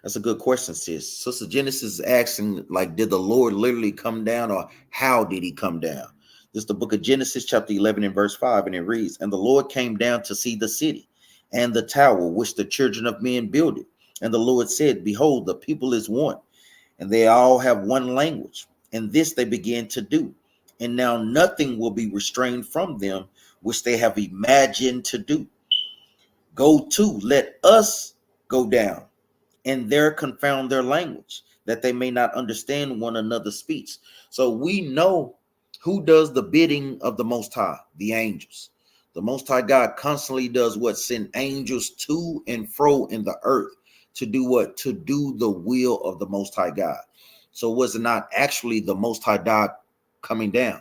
That's a good question, sis. Sister Genesis is asking, like, did the Lord literally come down, or how did he come down? This is the book of Genesis, chapter 11 and verse 5, and it reads, and the Lord came down to see the city and the tower, which the children of men builded. And the Lord said, behold, the people is one, and they all have one language. And this they began to do. And now nothing will be restrained from them, which they have imagined to do. Go to, let us go down, and there confound their language, that they may not understand one another's speech. So we know who does the bidding of the Most High, the angels. The Most High God constantly does what? Send angels to and fro in the earth to do what? To do the will of the Most High God. So was it not actually the Most High God coming down?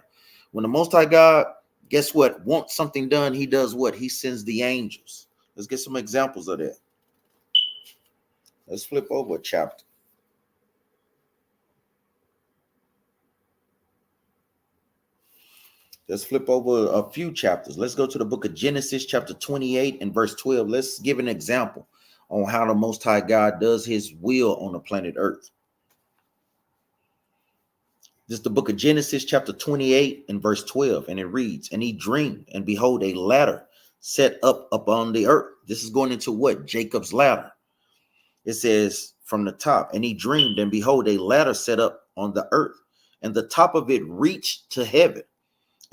When the Most High God, guess what, wants something done, he does what? He sends the angels. Let's get some examples of that. Let's flip over a chapter. Let's flip over a few chapters. Let's go to the book of Genesis, chapter 28 and verse 12. Let's give an example on how the Most High God does his will on the planet Earth. This is the book of Genesis, chapter 28 and verse 12. And it reads, and he dreamed, and behold, a ladder set up upon the earth. This is going into what? Jacob's ladder. It says from the top, and he dreamed, and behold, a ladder set up on the earth, and the top of it reached to heaven.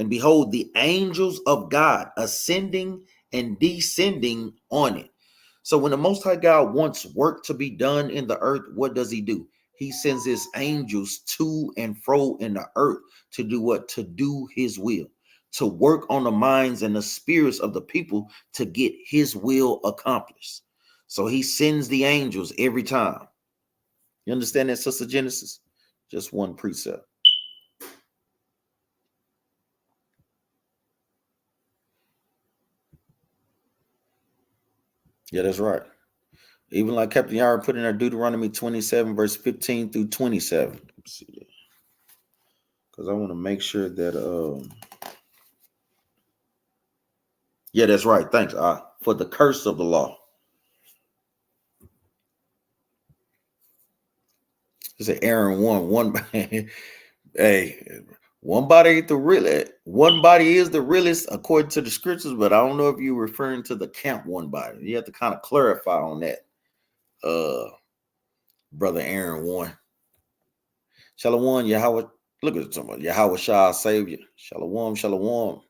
And behold, the angels of God ascending and descending on it. So when the Most High God wants work to be done in the earth, what does he do? He sends his angels to and fro in the earth to do what? To do his will, to work on the minds and the spirits of the people to get his will accomplished. So he sends the angels every time. You understand that, Sister Genesis? Just one precept. Yeah, that's right. Even like Captain Yara put in there, Deuteronomy 27, verse 15 through 27. Let's see. Because I want to make sure that yeah, that's right. Thanks. For the curse of the law. It's an Aaron one. Hey, one body ain't the real. One body is the realest according to the scriptures, but I don't know if you're referring to the camp one body. You have to kind of clarify on that, brother Aaron one. Shalom, Yahweh. Look at somebody. Yahweh Shah Savior. Shalom, shalom.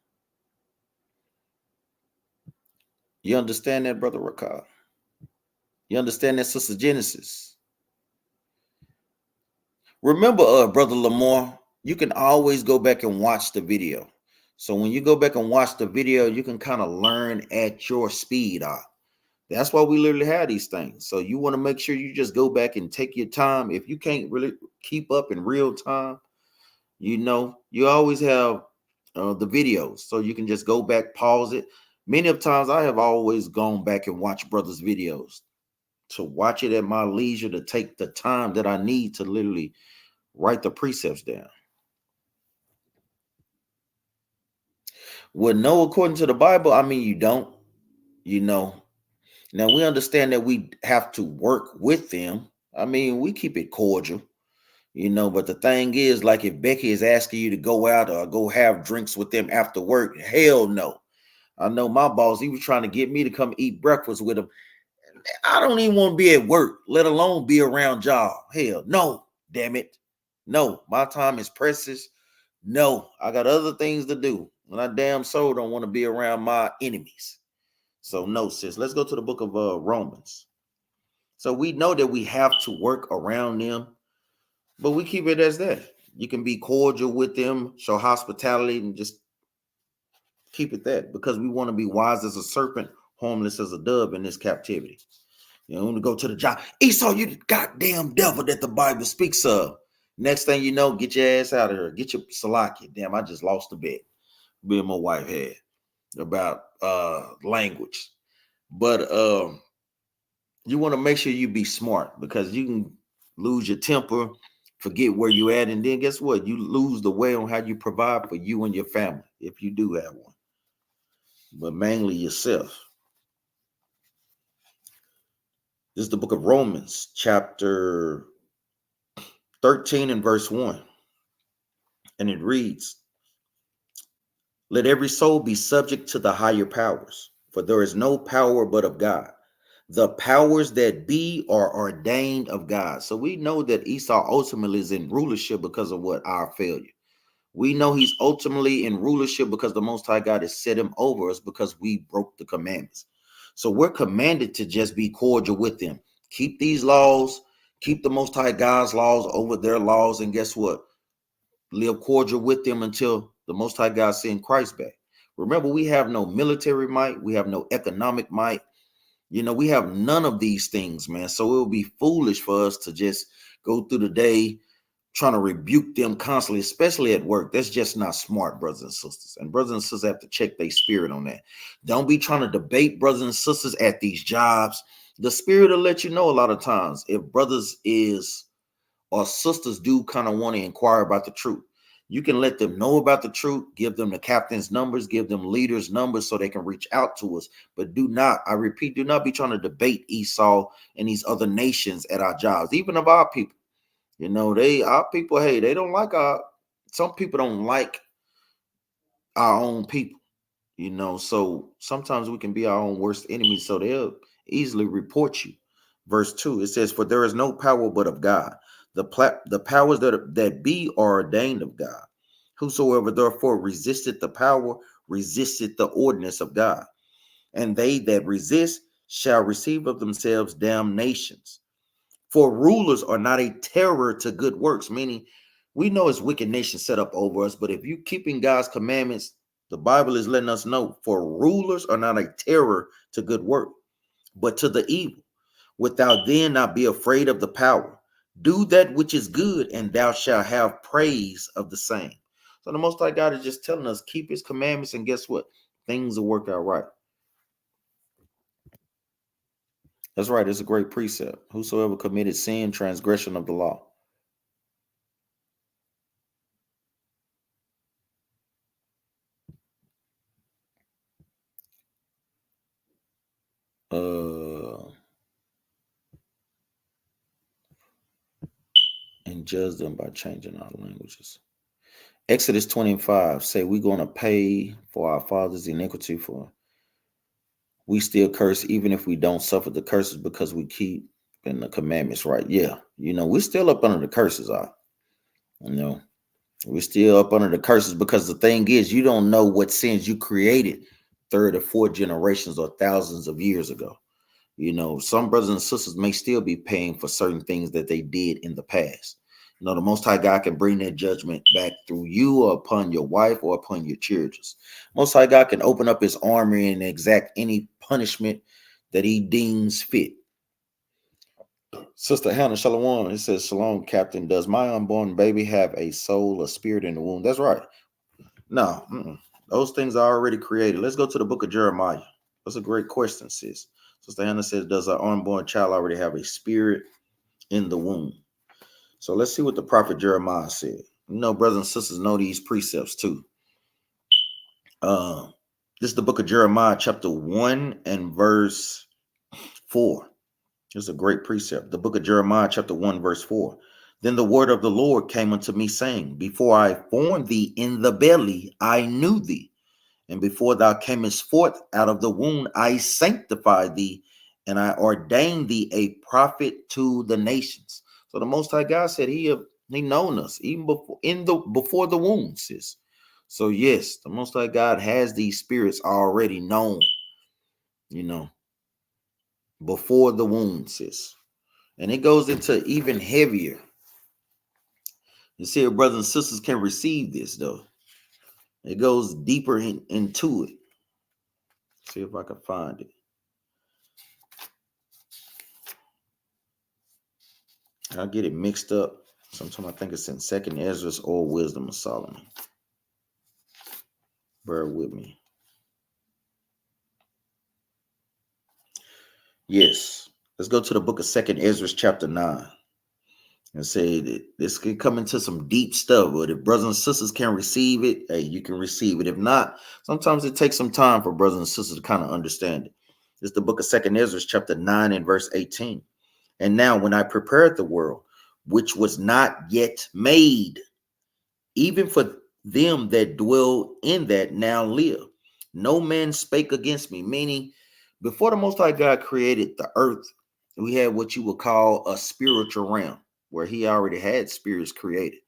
You understand that, brother Rakah? You understand that, Sister Genesis? Remember, brother Lamar, you can always go back and watch the video. So when you go back and watch the video, you can kind of learn at your speed. That's why we literally have these things. So you want to make sure you just go back and take your time. If you can't really keep up in real time, you always have the videos. So you can just go back, pause it. Many of times I have always gone back and watched brothers' videos to watch it at my leisure, to take the time that I need to literally write the precepts down. Well, no, according to the Bible, I mean, you don't, Now we understand that we have to work with them. I mean, we keep it cordial, but the thing is, like if Becky is asking you to go out or go have drinks with them after work, hell no. I know my boss, he was trying to get me to come eat breakfast with him. I don't even want to be at work, let alone be around y'all. Hell no, damn it. No, my time is precious. No, I got other things to do. And I damn so don't want to be around my enemies. So no, sis. Let's go to the book of Romans. So we know that we have to work around them, but we keep it as that. You can be cordial with them, show hospitality, and just keep it that, because we want to be wise as a serpent, harmless as a dove in this captivity. When we go to the job, Esau, you the goddamn devil that the Bible speaks of. Next thing you know, get your ass out of here. Get your salaki. Damn, I just lost the bet. Me and my wife had about language. But you want to make sure you be smart, because you can lose your temper, forget where you at, and then guess what? You lose the way on how you provide for you and your family, if you do have one, but mainly yourself. This is the book of Romans, chapter 13 and verse 1. And it reads, "Let every soul be subject to the higher powers, for there is no power but of God. The powers that be are ordained of God." So we know that Esau ultimately is in rulership because of what? Our failure. We know he's ultimately in rulership because the Most High God has set him over us because we broke the commandments. So we're commanded to just be cordial with them. Keep these laws, keep the Most High God's laws over their laws, and guess what? Live cordial with them until the Most High God send Christ back. Remember, we have no military might. We have no economic might. We have none of these things, man. So it would be foolish for us to just go through the day trying to rebuke them constantly, especially at work. That's just not smart, brothers and sisters. And brothers and sisters have to check their spirit on that. Don't be trying to debate brothers and sisters at these jobs. The spirit will let you know a lot of times if brothers or sisters do kind of want to inquire about the truth. You can let them know about the truth, give them the captain's numbers, give them leaders' numbers so they can reach out to us. But do not, I repeat, do not be trying to debate Esau and these other nations at our jobs, even of our people. Our people, hey, they don't like some people don't like our own people, so sometimes we can be our own worst enemies, so they'll easily report you. Verse 2, it says, "For there is no power but of God. The powers that be are ordained of God. Whosoever therefore resisted the power, resisted the ordinance of God. And they that resist shall receive of themselves damnations. For rulers are not a terror to good works," meaning we know it's wicked nations set up over us, but if you keeping God's commandments, the Bible is letting us know, for rulers are not a terror to good work, but to the evil. Without then not be afraid of the power, Do that which is good, and thou shalt have praise of the same. So the Most High God is just telling us, keep his commandments, and guess what? Things will work out right. That's right. It's a great precept. Whosoever committed sin, transgression of the law. And judge them by changing our languages. Exodus 25 say we're going to pay for our father's iniquity, for we still curse even if we don't suffer the curses because we keep in the commandments, right? Yeah, we're still up under the curses. We're still up under the curses because the thing is, you don't know what sins you created third or fourth generations or thousands of years ago. Some brothers and sisters may still be paying for certain things that they did in the past. The Most High God can bring that judgment back through you or upon your wife or upon your children. Most High God can open up his armory and exact any punishment that he deems fit. Sister Hannah Shalom, it says, Shalom, Captain. Does my unborn baby have a soul, a spirit in the womb? That's right. No, those things are already created. Let's go to the book of Jeremiah. That's a great question, sis. Sister Hannah says, does our unborn child already have a spirit in the womb? So let's see what the prophet Jeremiah said. Brothers and sisters know these precepts too. This is the book of Jeremiah, chapter 1 and verse 4. It's a great precept. The book of Jeremiah, chapter 1, verse 4. Then the word of the Lord came unto me, saying, Before I formed thee in the belly, I knew thee. And before thou camest forth out of the womb, I sanctified thee, and I ordained thee a prophet to the nations. So the Most High God said he known us even before the womb, sis. So yes, the Most High God has these spirits already known, before the womb, sis. And it goes into even heavier. You see, brothers and sisters can receive this though. It goes deeper into it. See if I can find it. I get it mixed up. Sometimes I think it's in 2nd Ezra or Wisdom of Solomon. Bear with me. Yes. Let's go to the book of 2nd Ezra, chapter 9. And say that this could come into some deep stuff. But if brothers and sisters can receive it, hey, you can receive it. If not, sometimes it takes some time for brothers and sisters to kind of understand it. It's the book of 2nd Ezra, chapter 9 and verse 18. And now when I prepared the world, which was not yet made, even for them that dwell in that now live, no man spake against me. Meaning, before the Most High God created the earth, we had what you would call a spiritual realm, where he already had spirits created.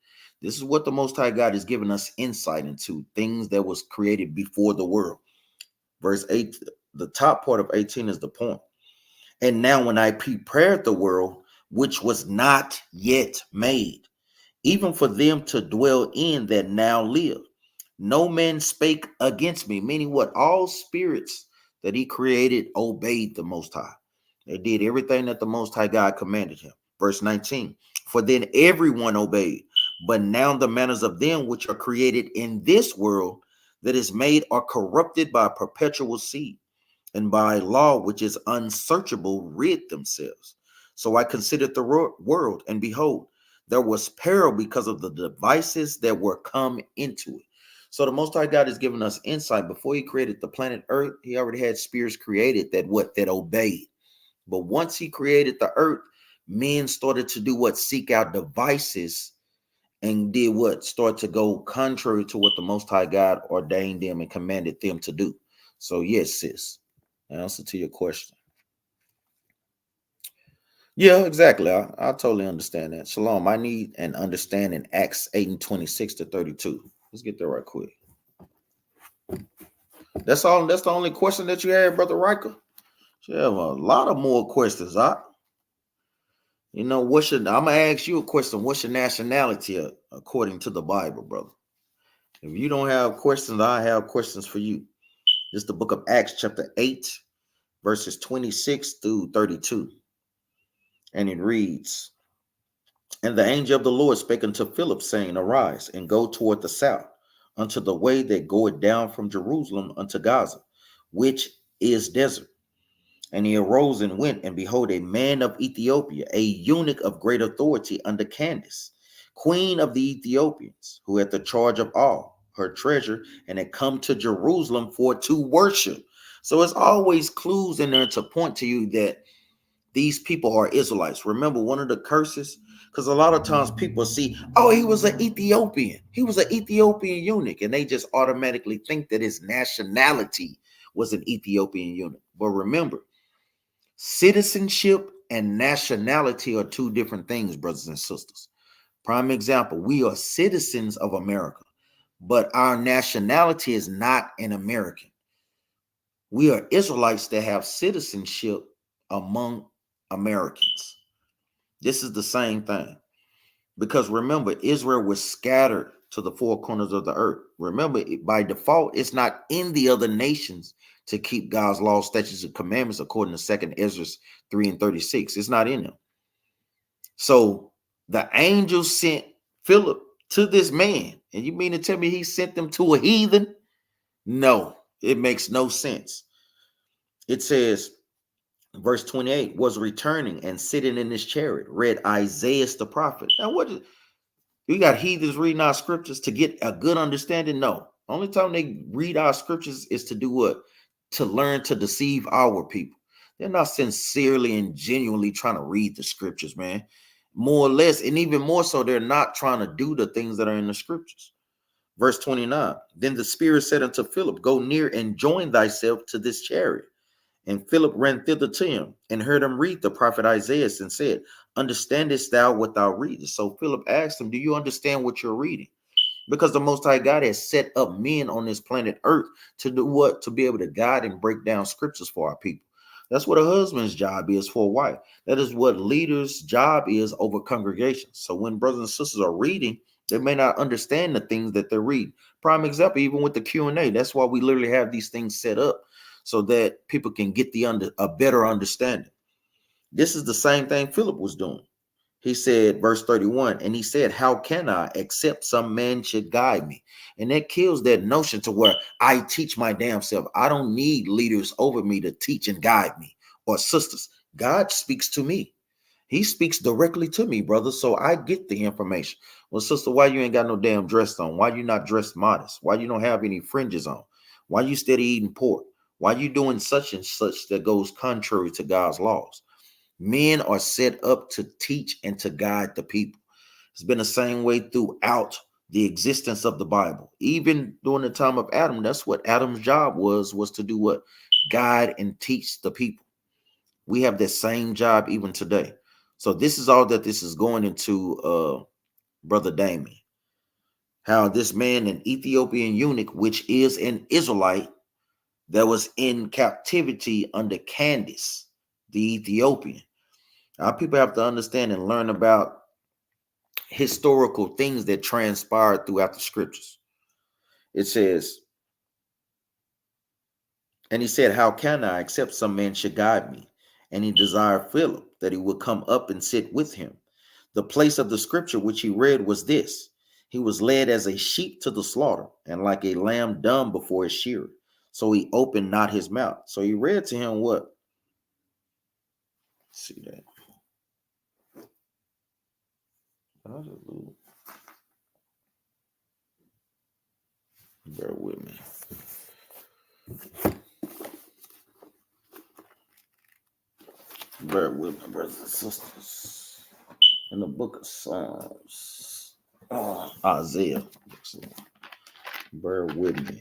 This is what the Most High God is giving us insight into, things that was created before the world. Verse 8, the top part of 18 is the point. And now when I prepared the world, which was not yet made, even for them to dwell in that now live, no man spake against me. Meaning what? All spirits that he created obeyed the Most High. They did everything that the Most High God commanded him. Verse 19, for then everyone obeyed. But now the manners of them which are created in this world that is made are corrupted by perpetual seed, and by law which is unsearchable rid themselves. So I considered the world, and behold, there was peril because of the devices that were come into it. So the Most High God is giving us insight. Before he created the planet Earth, he already had spirits created that obeyed. But once he created the earth, men started to do what? Seek out devices, and did what? Start to go contrary to what the Most High God ordained them and commanded them to do. So yes, sis, answer to your question. Yeah, exactly. I totally understand that. Shalom. I need an understanding Acts 8 and 26 to 32. Let's get there right quick. That's all. That's the only question that you had, Brother Riker. You have a lot of more questions. I'm gonna ask you a question. What's your nationality according to the Bible, brother? If you don't have questions, I have questions for you. This is the book of Acts, chapter 8, verses 26 through 32. And it reads, And the angel of the Lord spake unto Philip, saying, Arise, and go toward the south, unto the way that goeth down from Jerusalem unto Gaza, which is desert. And he arose and went, and behold, a man of Ethiopia, a eunuch of great authority under Candace, queen of the Ethiopians, who had the charge of all her treasure, and had come to Jerusalem for to worship. So it's always clues in there to point to you that these people are Israelites. Remember, one of the curses, because a lot of times people see, oh, he was an Ethiopian. He was an Ethiopian eunuch, and they just automatically think that his nationality was an Ethiopian eunuch. But remember, citizenship and nationality are two different things, brothers and sisters. Prime example, we are citizens of America, but our nationality is not an American. We are Israelites that have citizenship among Americans. This is the same thing. Because remember, Israel was scattered to the four corners of the earth. Remember, by default, it's not in the other nations to keep God's laws, statutes, and commandments according to 2nd Ezra 3 and 36. It's not in them. So the angel sent Philip to this man. And you mean to tell me he sent them to a heathen? No, it makes no sense. It says, verse 28, was returning and sitting in his chariot, read Isaiah the prophet. Now, what is, we got heathens reading our scriptures to get a good understanding? No. Only time they read our scriptures is to do what? To learn to deceive our people. They're not sincerely and genuinely trying to read the scriptures, man. More or less, and even more so, they're not trying to do the things that are in the scriptures. Verse 29, then the Spirit said unto Philip, go near and join thyself to this chariot. And Philip ran thither to him and heard him read the prophet Isaiah and said, understandest thou what thou readest? So Philip asked him, do you understand what you're reading? Because the Most High God has set up men on this planet Earth to do what? To be able to guide and break down scriptures for our people. That's what a husband's job is for a wife. That is what leaders' job is over congregations. So when brothers and sisters are reading, they may not understand the things that they're reading. Prime example, even with the Q&A, that's why we literally have these things set up so that people can get a better understanding. This is the same thing Philip was doing. He said, verse 31, and he said, how can I except some man should guide me? And that kills that notion to where I teach my damn self. I don't need leaders over me to teach and guide me, or sisters. God speaks to me. He speaks directly to me, brother. So I get the information. Well, sister, why you ain't got no damn dress on? Why you not dressed modest? Why you don't have any fringes on? Why you steady eating pork? Why you doing such and such that goes contrary to God's laws? Men are set up to teach and to guide the people. It's been the same way throughout the existence of the Bible. Even during the time of Adam, that's what Adam's job was to do what? Guide and teach the people. We have that same job even today. So this is all that this is going into, Brother Damien. How this man, an Ethiopian eunuch, which is an Israelite, that was in captivity under Candace, the Ethiopian. Our people have to understand and learn about historical things that transpired throughout the scriptures. It says, and he said, how can I except some man should guide me? And he desired Philip that he would come up and sit with him. The place of the scripture which he read was this: he was led as a sheep to the slaughter, and like a lamb dumb before his shearer. So he opened not his mouth. So he read to him what? Let's see that. Bear with me. Bear with me, brothers and sisters. In the book of Psalms, Isaiah. Bear with me.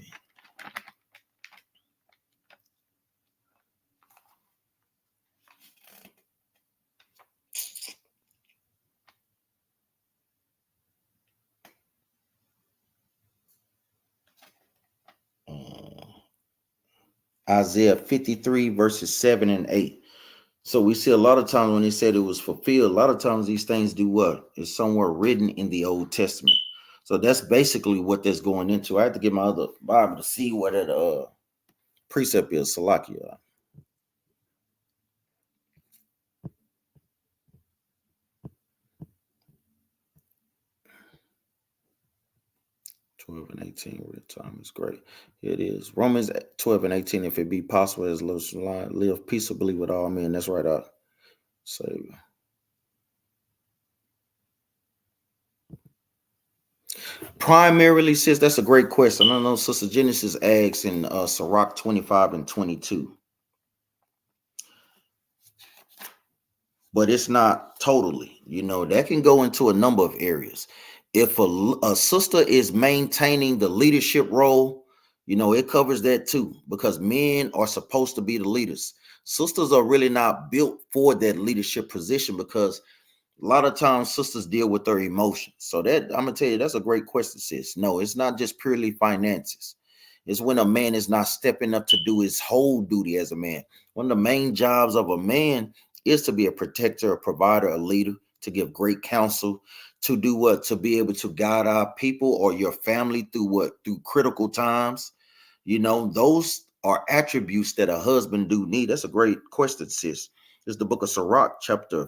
Isaiah 53 verses 7 and 8. So we see a lot of times when he said it was fulfilled, a lot of times these things do what? It's somewhere written in the Old Testament. So that's basically what that's going into. I have to get my other Bible to see what that precept is. Salakia. 12 and 18, real time is great. Here it is. Romans 12 and 18, if it be possible, as live peaceably with all men. That's right out. Savior. Primarily, sis, that's a great question. I know Sister Genesis asks in Sirach 25 and 22. But it's not totally, that can go into a number of areas. If a sister is maintaining the leadership role, it covers that too, because men are supposed to be the leaders. Sisters are really not built for that leadership position because a lot of times sisters deal with their emotions. So that I'm gonna tell you, that's a great question, sis. No, it's not just purely finances. It's when a man is not stepping up to do his whole duty as a man. One of the main jobs of a man is to be a protector, a provider, a leader, to give great counsel, to do what? To be able to guide our people or your family through what? Through critical times. Those are attributes that a husband do need. That's a great question, sis. It's the book of Sirach, chapter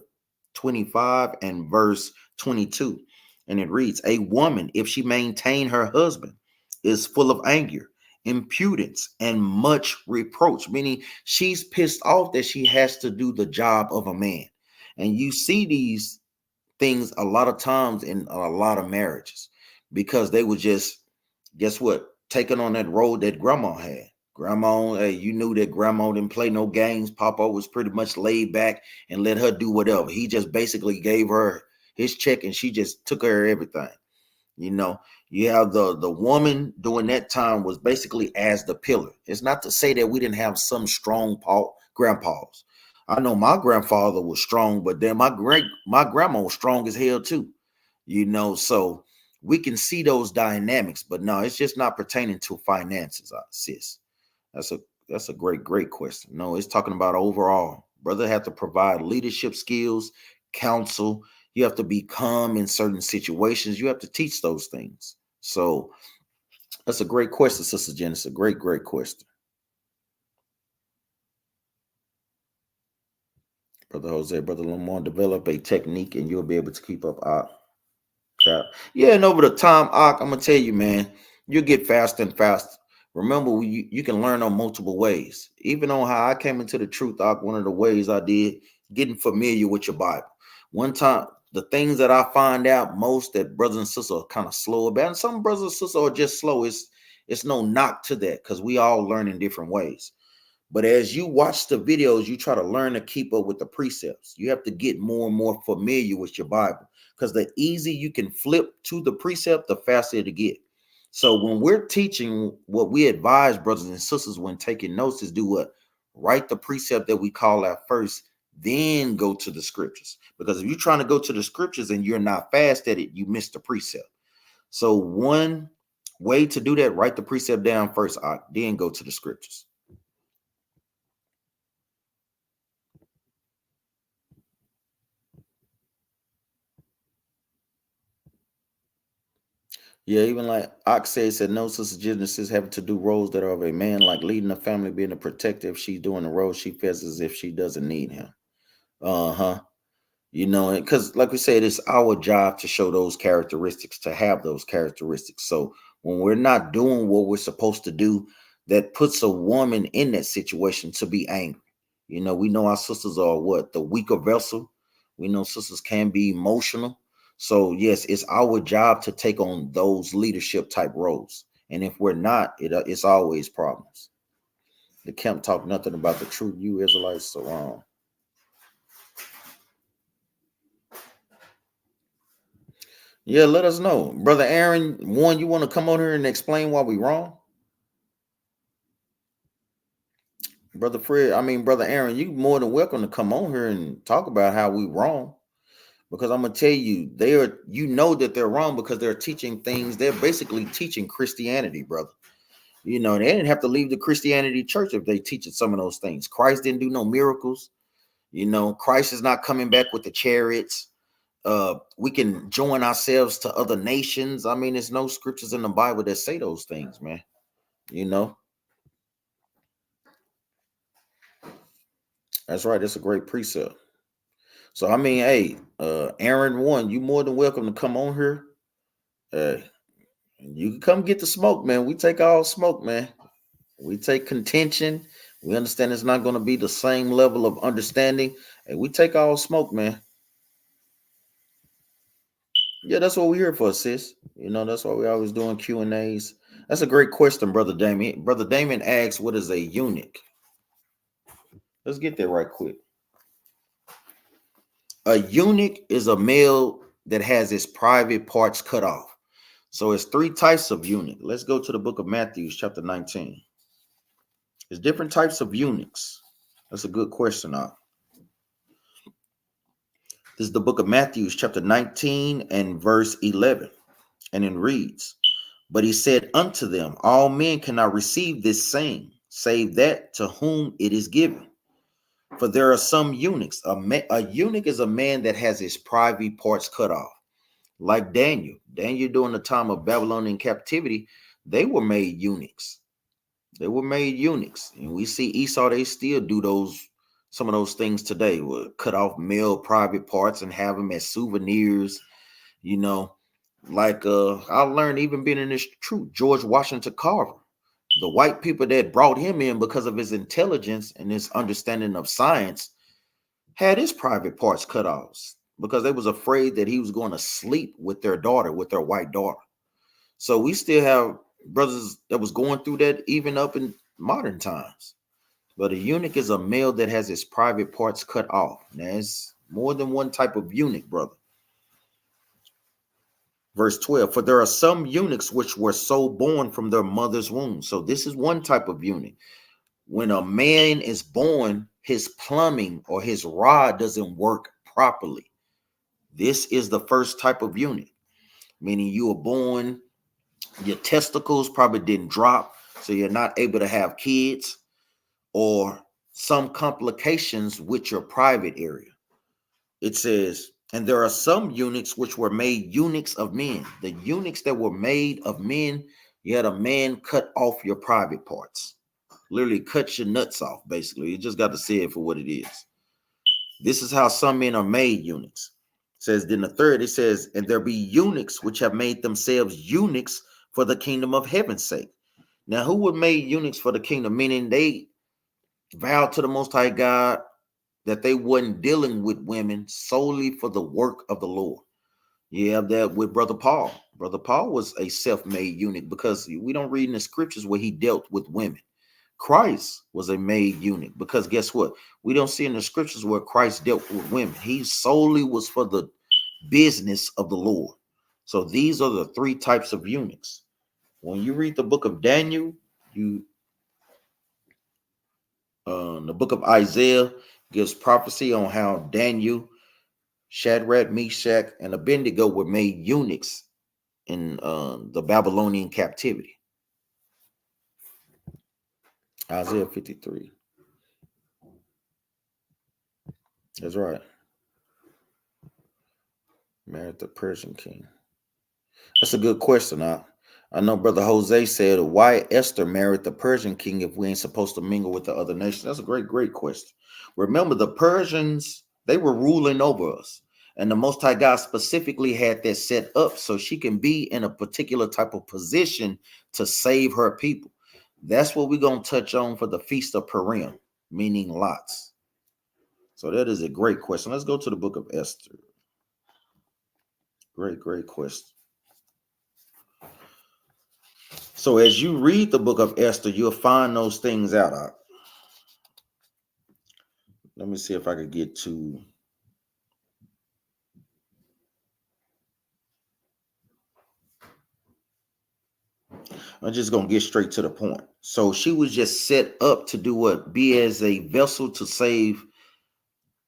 25 and verse 22. And it reads, a woman, if she maintain her husband, is full of anger, impudence, and much reproach, meaning she's pissed off that she has to do the job of a man. And you see these things a lot of times in a lot of marriages because they were just, guess what, taking on that role that grandma had. Grandma, hey, you knew that grandma didn't play no games. Papa was pretty much laid back and let her do whatever. He just basically gave her his check and she just took care of everything. You have the woman during that time was basically as the pillar. It's not to say that we didn't have some strong grandpas. I know my grandfather was strong, but then my grandma was strong as hell too. So we can see those dynamics, but no, it's just not pertaining to finances, sis. That's a great question. No, it's talking about overall. Brother have to provide leadership skills, counsel. You have to be calm in certain situations. You have to teach those things. So that's a great question, Sister Genesis. A great question. Brother Jose, Brother Lamar, develop a technique and you'll be able to keep up. Cap. Yeah, and over the time, I'm gonna tell you, man, you'll get faster and faster. Remember, you can learn on multiple ways. Even on how I came into the truth, one of the ways I did getting familiar with your Bible. One time, the things that I find out most that brothers and sisters are kind of slow about, and some brothers and sisters are just slow. It's no knock to that because we all learn in different ways. But as you watch the videos, you try to learn to keep up with the precepts. You have to get more and more familiar with your Bible because the easy you can flip to the precept, the faster to get. So when we're teaching, what we advise brothers and sisters when taking notes is do what? Write the precept that we call out first, then go to the scriptures. Because if you're trying to go to the scriptures and you're not fast at it, you miss the precept. So one way to do that, write the precept down first, then go to the scriptures. Yeah, even like Ox said no sister Genesis having to do roles that are of a man, like leading a family, being a protector. If she's doing the role, she feels as if she doesn't need him. Uh-huh. Because like we said, it's our job to show those characteristics, to have those characteristics. So when we're not doing what we're supposed to do, that puts a woman in that situation to be angry. We know our sisters are what? The weaker vessel. We know sisters can be emotional. So yes, it's our job to take on those leadership type roles. And if we're not, it's always problems. The camp talk nothing about the truth. You Israelites so wrong. Yeah, let us know. Brother Aaron, one, you want to come on here and explain why we wrong? Brother Fred, Brother Aaron, you more than welcome to come on here and talk about how we wrong. Because I'm gonna tell you, that they're wrong because they're teaching things, they're basically teaching Christianity, brother. They didn't have to leave the Christianity church if they teach some of those things. Christ didn't do no miracles. Christ is not coming back with the chariots. We can join ourselves to other nations. There's no scriptures in the Bible that say those things, man. You know, that's right. That's a great precept. So hey, Aaron, one, you more than welcome to come on here. Uh, You can come get the smoke, man. We take all smoke, man. We take contention. We understand it's not going to be the same level of understanding. And we take all smoke, man. Yeah, that's what we're here for, sis. That's why we always doing Q&As. That's a great question, Brother Damien. Brother Damien asks, what is a eunuch? Let's get there right quick. A eunuch is a male that has his private parts cut off. So it's three types of eunuch. Let's go to the book of Matthew, chapter 19. There's different types of eunuchs. That's a good question. This is the book of Matthew, chapter 19 and verse 11. And it reads, but he said unto them, all men cannot receive this saying, save that to whom it is given. For there are some eunuchs. A eunuch is a man that has his private parts cut off. Like Daniel. Daniel during the time of Babylonian captivity, they were made eunuchs. They were made eunuchs. And we see Esau, they still do some of those things today. Will cut off male private parts and have them as souvenirs, like I learned even being in this truth, George Washington Carver. The white people that brought him in because of his intelligence and his understanding of science had his private parts cut off because they was afraid that he was going to sleep with their daughter, with their white daughter. So we still have brothers that was going through that even up in modern times. But a eunuch is a male that has his private parts cut off. Now, it's more than one type of eunuch, brother. Verse 12, for there are some eunuchs which were so born from their mother's womb. So this is one type of eunuch. When a man is born, his plumbing or his rod doesn't work properly. This is the first type of eunuch, meaning you were born, your testicles probably didn't drop, so you're not able to have kids, or some complications with your private area. It says, and there are some eunuchs which were made eunuchs of men. The eunuchs that were made of men, you had a man cut off your private parts. Literally cut your nuts off, basically. You just got to see it for what it is. This is how some men are made eunuchs. It says, then the third, it says, and there be eunuchs which have made themselves eunuchs for the kingdom of heaven's sake. Now, who were made eunuchs for the kingdom? Meaning they vowed to the Most High God that they wasn't dealing with women solely for the work of the Lord. You have that with Brother Paul. Brother Paul was a self-made eunuch because we don't read in the scriptures where he dealt with women. Christ was a made eunuch because guess what? We don't see in the scriptures where Christ dealt with women. He solely was for the business of the Lord. So these are the three types of eunuchs. When you read the book of Daniel, the book of Isaiah gives prophecy on how Daniel, Shadrach, Meshach, and Abednego were made eunuchs in the Babylonian captivity. Isaiah 53. That's right. Married the Persian king. That's a good question. I know Brother Jose said, why Esther married the Persian king if we ain't supposed to mingle with the other nations? That's a great question. Remember, the Persians, they were ruling over us. And the Most High God specifically had that set up so she can be in a particular type of position to save her people. That's what we're going to touch on for the Feast of Purim, meaning lots. So that is a great question. Let's go to the book of Esther. Great question. So as you read the book of Esther, you'll find those things out. Let me see if I could get to... I'm just going to get straight to the point. So she was just set up to do what? Be as a vessel to save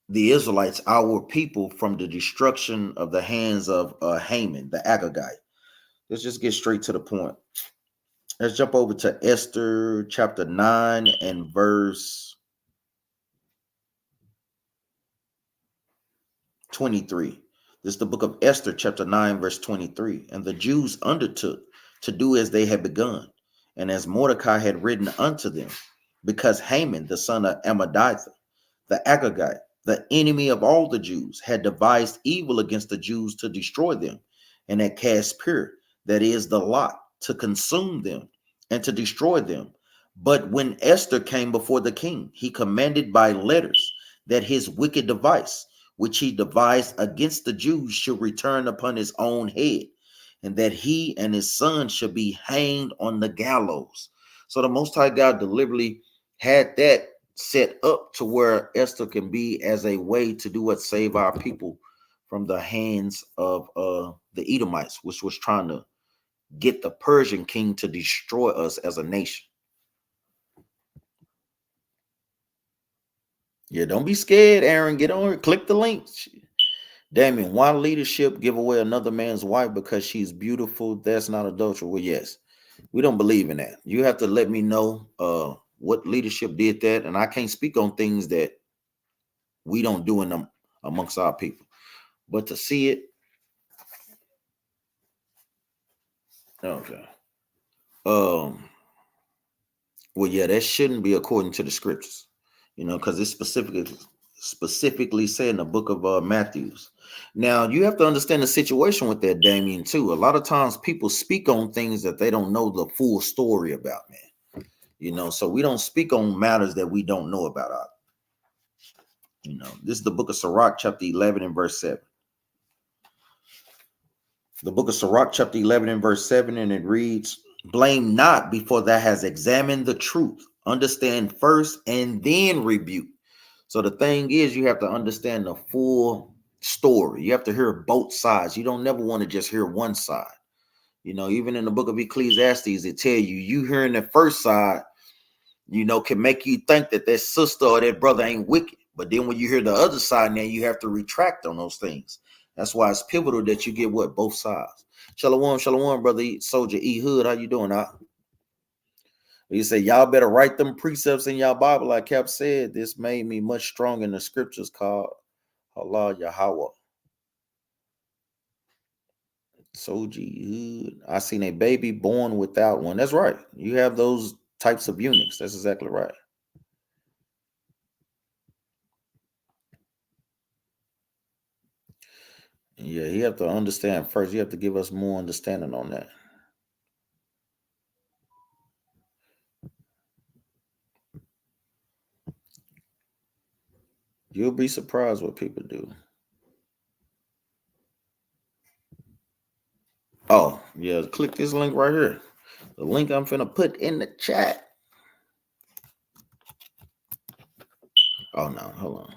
the Israelites, our people, from the destruction of the hands of Haman, the Agagite. Let's just get straight to the point. Let's jump over to Esther chapter 9 and verse 23. This is the book of Esther chapter 9 verse 23. And the Jews undertook to do as they had begun, and as Mordecai had written unto them, because Haman, the son of Hammedatha, the Agagite, the enemy of all the Jews, had devised evil against the Jews to destroy them, and had cast Pur, that is the lot, to consume them and to destroy them. But when Esther came before the king, he commanded by letters that his wicked device, which he devised against the Jews, should return upon his own head, and that he and his son should be hanged on the gallows. So the Most High God deliberately had that set up to where Esther can be as a way to do what? Save our people from the hands of the Edomites, which was trying to get the Persian king to destroy us as a nation. Yeah, don't be scared, Aaron. Get on it. Click the link. Damien, why leadership give away another man's wife because she's beautiful? That's not adultery. Well, yes, we don't believe in that. You have to let me know what leadership did that, and I can't speak on things that we don't do in them amongst our people. But to see it, okay. Well, yeah, that shouldn't be according to the scriptures, because it's specifically said in the book of Matthews. Now, you have to understand the situation with that, Damien, too. A lot of times people speak on things that they don't know the full story about, man. So we don't speak on matters that we don't know about. This is the book of Sirach, chapter 11 and verse 7. The book of Sirach, chapter 11 and verse 7, and it reads, blame not before thou hast examined the truth. Understand first and then rebuke. So the thing is, you have to understand the full story. You have to hear both sides. You don't never want to just hear one side. Even in the book of Ecclesiastes, it tell you hearing the first side, can make you think that that sister or that brother ain't wicked. But then when you hear the other side, now you have to retract on those things. That's why it's pivotal that you get what? Both sides. Shalom, shalom, brother Soldier E Hood. How you doing? You say, y'all better write them precepts in y'all Bible. Like Cap said, this made me much stronger in the scriptures called Allah Yahweh. Soldier Hood. I seen a baby born without one. That's right. You have those types of eunuchs. That's exactly right. Yeah, you have to understand first. You have to give us more understanding on that. You'll be surprised what people do. Oh, yeah. Click this link right here. The link I'm finna put in the chat. Oh, no. Hold on.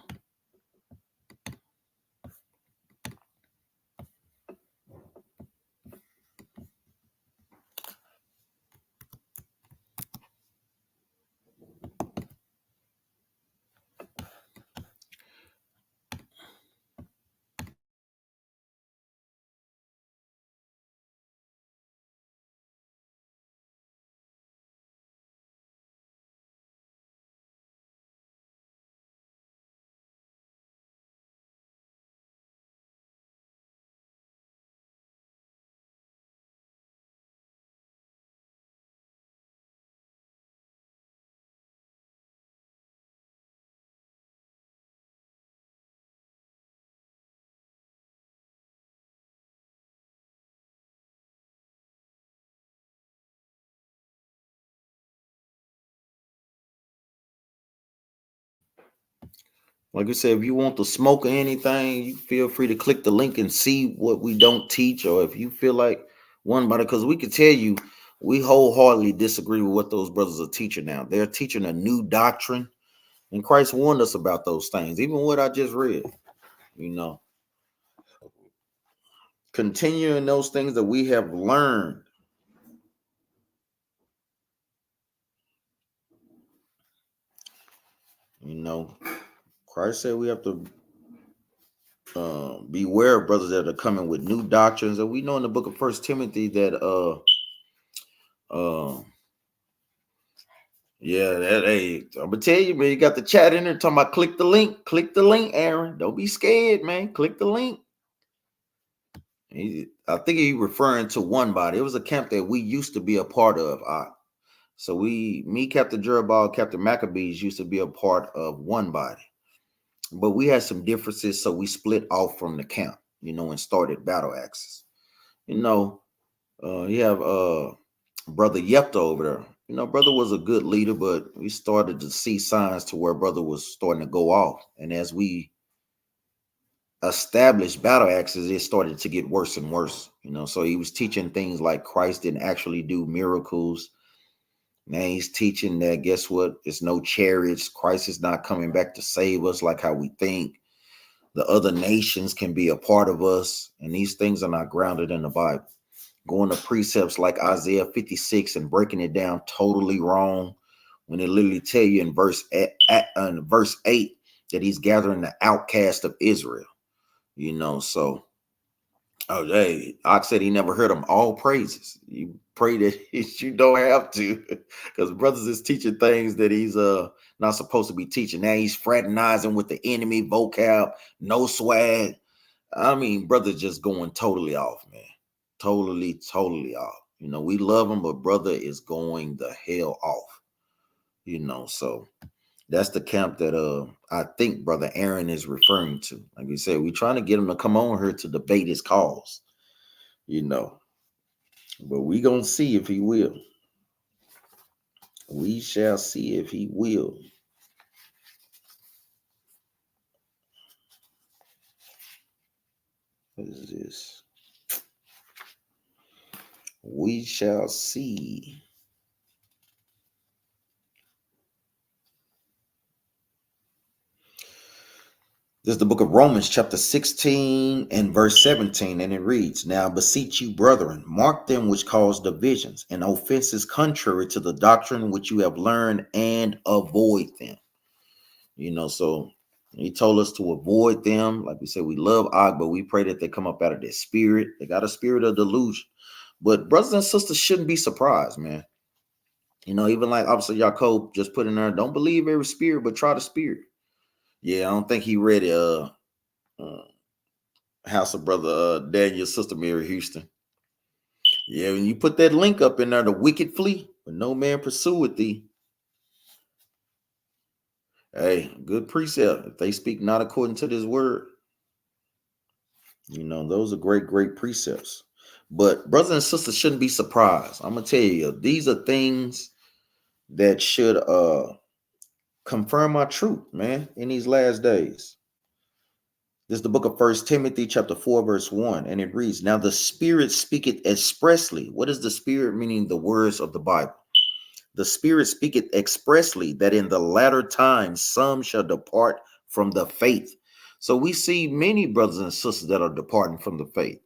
Like I said, if you want the smoke or anything, you feel free to click the link and see what we don't teach, or if you feel like one body, because we can tell you we wholeheartedly disagree with what those brothers are teaching now. They're teaching a new doctrine, and Christ warned us about those things, even what I just read. Continuing those things that we have learned. Christ said we have to beware of brothers that are coming with new doctrines, and we know in the book of First Timothy that hey, I'm gonna tell you, man, you got the chat in there talking about click the link, Aaron. Don't be scared, man. Click the link. I think he referring to One Body. It was a camp that we used to be a part of. So me, Captain Jerubal, Captain Maccabees used to be a part of One Body, but we had some differences, so we split off from the camp, and started Battle Axis. You have Brother Yepta over there. You know, brother was a good leader, but we started to see signs to where brother was starting to go off. And as we established battle axes, it started to get worse and worse. You know, so he was teaching things like Christ didn't actually do miracles. Now he's teaching that, guess what? It's no chariots. Christ is not coming back to save us like how we think. The other nations can be a part of us. And these things are not grounded in the Bible. Going to precepts like Isaiah 56 and breaking it down totally wrong when it literally tell you in verse 8 that he's gathering the outcast of Israel. You know, so hey, Ox said he never heard them. All praises. You pray that you don't have to, because brothers is teaching things that he's not supposed to be teaching. Now he's fraternizing with the enemy, vocab, no swag. I mean, brother's just going totally off, man. Totally off. You know, we love him, but brother is going the hell off. You know, so that's the camp that I think Brother Aaron is referring to. Like we said, we're trying to get him to come on here to debate his cause, you know. But we gonna see if he will. We shall see if he will. What is this? We shall see. This is the book of Romans, chapter 16 and verse 17, and it reads, Now beseech you, brethren, mark them which cause divisions and offenses contrary to the doctrine which you have learned, and avoid them. You know, so he told us to avoid them. Like we said, we love Og, but we pray that they come up out of their spirit. They got a spirit of delusion. But brothers and sisters shouldn't be surprised, man. You know, even like Officer Jacob just put in there, don't believe every spirit, but try the spirit. Yeah, I don't think he read House of Brother Daniel's sister Mary Houston. Yeah, when you put that link up in there, the wicked flee, but no man pursueth thee. Hey, good precept. If they speak not according to this word, you know, those are great precepts. But brothers and sisters shouldn't be surprised. I'm gonna tell you, these are things that should confirm our truth, man, in these last days. This is the book of First Timothy, chapter 4, verse 1, and it reads, Now the Spirit speaketh expressly. What is the Spirit? Meaning the words of the Bible. The Spirit speaketh expressly that in the latter times some shall depart from the faith. So we see many brothers and sisters that are departing from the faith,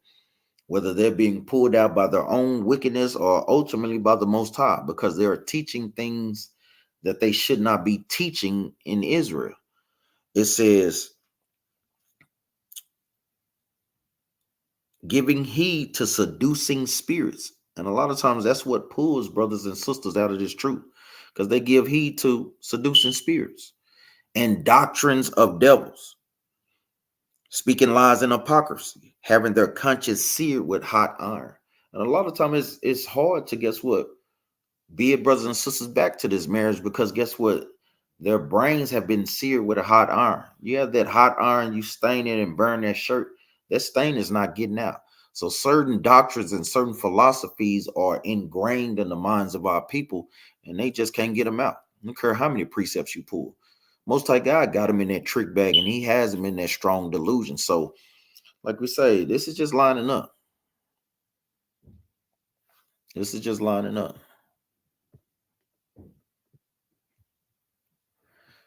whether they're being pulled out by their own wickedness or ultimately by the Most High, because they are teaching things that they should not be teaching in Israel. It says, giving heed to seducing spirits. And a lot of times that's what pulls brothers and sisters out of this truth, because they give heed to seducing spirits and doctrines of devils, speaking lies and hypocrisy, having their conscience seared with hot iron. And a lot of times it's hard to, guess what, be it brothers and sisters back to this marriage, because guess what? Their brains have been seared with a hot iron. You have that hot iron, you stain it and burn that shirt. That stain is not getting out. So certain doctrines and certain philosophies are ingrained in the minds of our people, and they just can't get them out. I don't care how many precepts you pull. Most High God got him in that trick bag, and he has him in that strong delusion. So, like we say, this is just lining up. This is just lining up.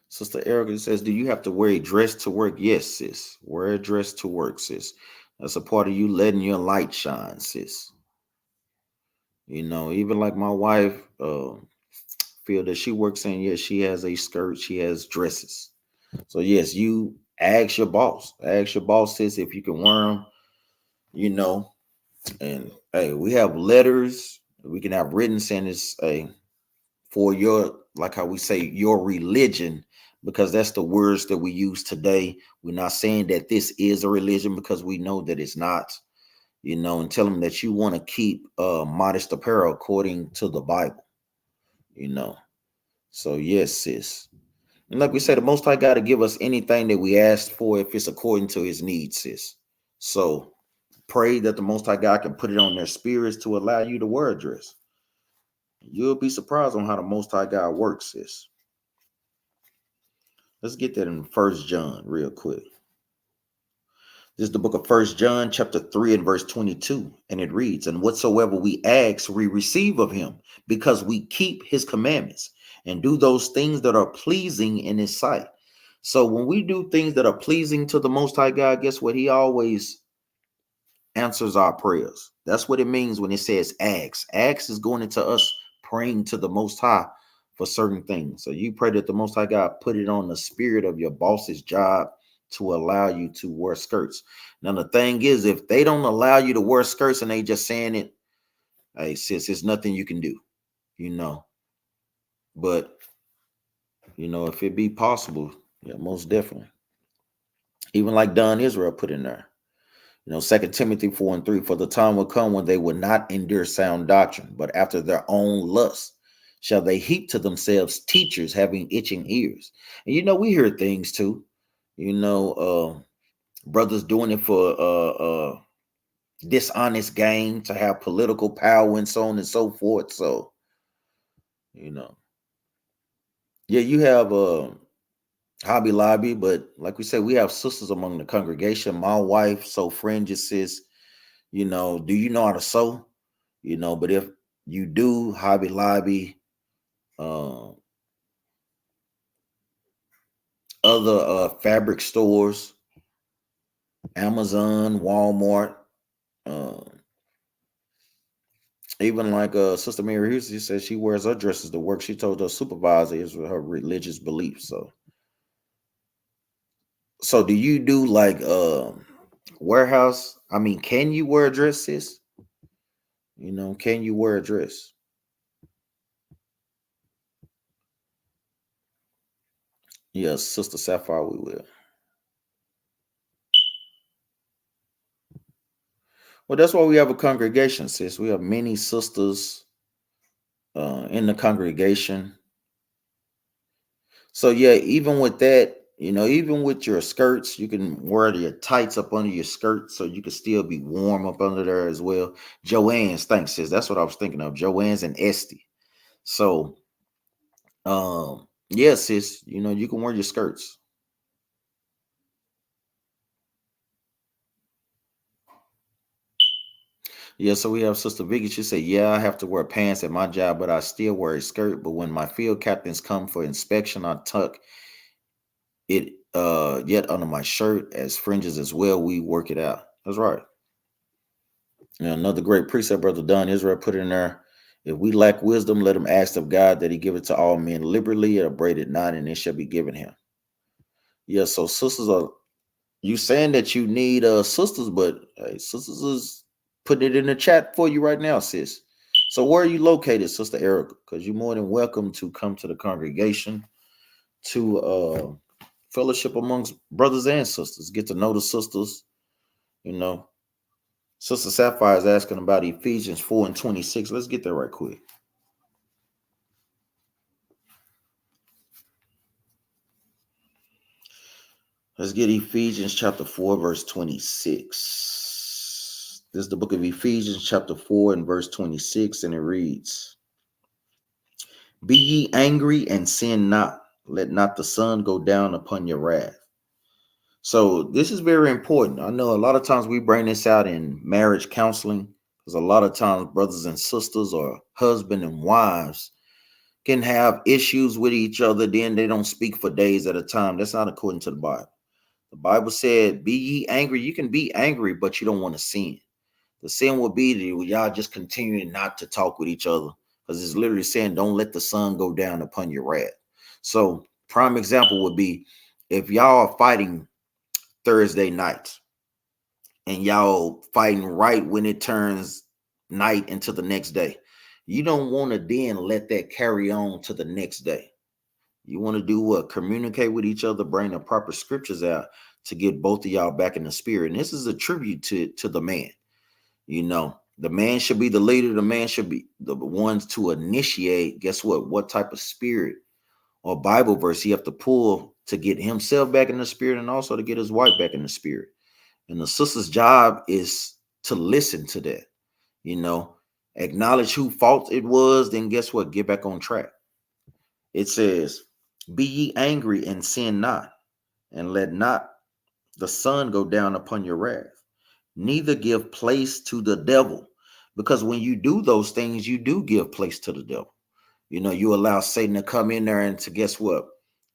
Sister Erica says, do you have to wear a dress to work? Yes, sis. Wear a dress to work, sis. That's a part of you letting your light shine, sis. You know, even like my wife, feel that she works in, yes, she has a skirt, she has dresses. So yes, you ask your boss. Ask your boss, sis, if you can wear them, you know. And hey, we have letters. We can have written saying it's for your, like how we say, your religion, because that's the words that we use today. We're not saying that this is a religion, because we know that it's not, you know, and tell them that you want to keep modest apparel according to the Bible, you know. So yes, sis. And like we said, the Most High got to give us anything that we asked for if it's according to his needs, sis. So pray that the Most High God can put it on their spirits to allow you to wear a dress. You'll be surprised on how the Most High God works, sis. Let's get that in First John real quick. This is the book of First John, chapter 3 and verse 22. And it reads, and whatsoever we ask, we receive of him, because we keep his commandments and do those things that are pleasing in his sight. So when we do things that are pleasing to the Most High God, guess what? He always answers our prayers. That's what it means when it says ask. Ask is going into us praying to the Most High for certain things. So you pray that the Most High God put it on the spirit of your boss's job to allow you to wear skirts. Now, the thing is, if they don't allow you to wear skirts and they just saying it, hey, sis, it's nothing you can do, you know. But, you know, if it be possible, yeah, most definitely. Even like Don Israel put in there. You know, 2 Timothy 4 and 3, for the time will come when they will not endure sound doctrine, but after their own lust shall they heap to themselves teachers having itching ears. And, you know, we hear things too, you know, brothers doing it for dishonest gain, to have political power and so on and so forth. So, you know, yeah, you have Hobby Lobby, but like we said, we have sisters among the congregation. My wife, so friend just says, you know, do you know how to sew? You know, but if you do, Hobby Lobby, uh, other fabric stores, Amazon, Walmart, uh, even like Sister Mary Hughes, she says she wears her dresses to work. She told her supervisor is her religious beliefs. So do you do like warehouse? I mean, can you wear a dress, sis? You know, can you wear a dress? Yes, Sister Sapphire, we will. Well, that's why we have a congregation, sis. We have many sisters in the congregation. So yeah, even with that, you know, even with your skirts, you can wear your tights up under your skirt so you can still be warm up under there as well. Joanne's, thanks, sis. That's what I was thinking of. Joanne's and Esty. So yes, sis, you know, you can wear your skirts. Yeah, so we have Sister Vicky. She said, yeah, I have to wear pants at my job, but I still wear a skirt. But when my field captains come for inspection, I tuck it yet under my shirt as fringes as well. We work it out. That's right. And another great precept, Brother Don Israel put in there. If we lack wisdom, let him ask of God that he give it to all men liberally, and upbraid it not, and it shall be given him. Yeah, so sisters are, you saying that you need sisters, but hey, sisters is putting it in the chat for you right now, sis. So where are you located, Sister Erica? Because you're more than welcome to come to the congregation to fellowship amongst brothers and sisters. Get to know the sisters, you know. Sister Sapphire is asking about Ephesians 4 and 26. Let's get there right quick. Let's get Ephesians chapter 4, verse 26. This is the book of Ephesians chapter 4 and verse 26, and it reads, be ye angry and sin not. Let not the sun go down upon your wrath. So this is very important. I know a lot of times we bring this out in marriage counseling, because a lot of times brothers and sisters or husband and wives can have issues with each other. Then they don't speak for days at a time. That's not according to the Bible. The Bible said, be ye angry. You can be angry, but you don't want to sin. The sin would be that y'all just continuing not to talk with each other, because it's literally saying, don't let the sun go down upon your wrath. So prime example would be if y'all are fighting Thursday nights and y'all fighting right when it turns night into the next day. You don't want to then let that carry on to the next day. You want to do what? Communicate with each other, bring the proper scriptures out to get both of y'all back in the spirit. And this is a tribute to the man. You know, the man should be the leader. The man should be the ones to initiate. Guess what? What type of spirit or Bible verse he have to pull to get himself back in the spirit, and also to get his wife back in the spirit. And the sister's job is to listen to that, you know. Acknowledge who fault it was, then guess what? Get back on track. It says, be ye angry and sin not, and let not the sun go down upon your wrath. Neither give place to the devil. Because when you do those things, you do give place to the devil. You allow Satan to come in there and to guess what?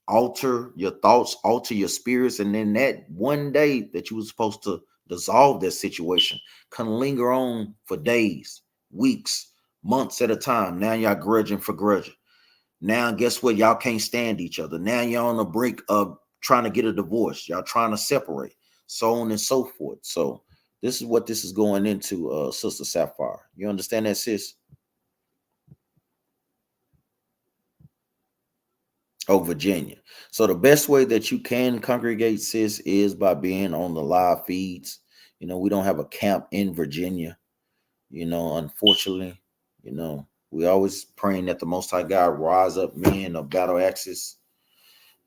Alter your thoughts, alter your spirits. And then that one day that you were supposed to dissolve that situation can linger on for days, weeks, months at a time. Now y'all grudging for grudging. Now, guess what? Y'all can't stand each other. Now you're on the brink of trying to get a divorce. Y'all trying to separate, so on and so forth. So this is what this is going into, Sister Sapphire. You understand that, sis? Oh, Virginia. So the best way that you can congregate, sis, is by being on the live feeds. We don't have a camp in Virginia. Unfortunately, we always praying that the Most High God rise up men of battle axes,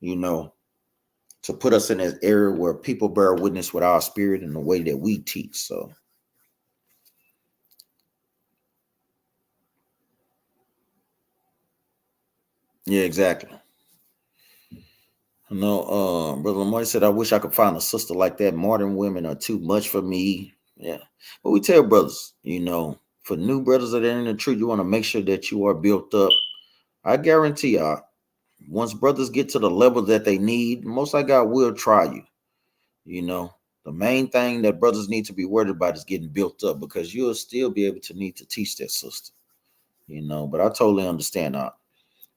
to put us in an area where people bear witness with our spirit and the way that we teach. So, yeah, exactly. Brother Lamar said, I wish I could find a sister like that. Modern women are too much for me. Yeah. But we tell brothers, for new brothers that are in the truth, you want to make sure that you are built up. I guarantee you, once brothers get to the level that they need, most High God will try you. The main thing that brothers need to be worried about is getting built up, because you'll still be able to need to teach that sister. But I totally understand that.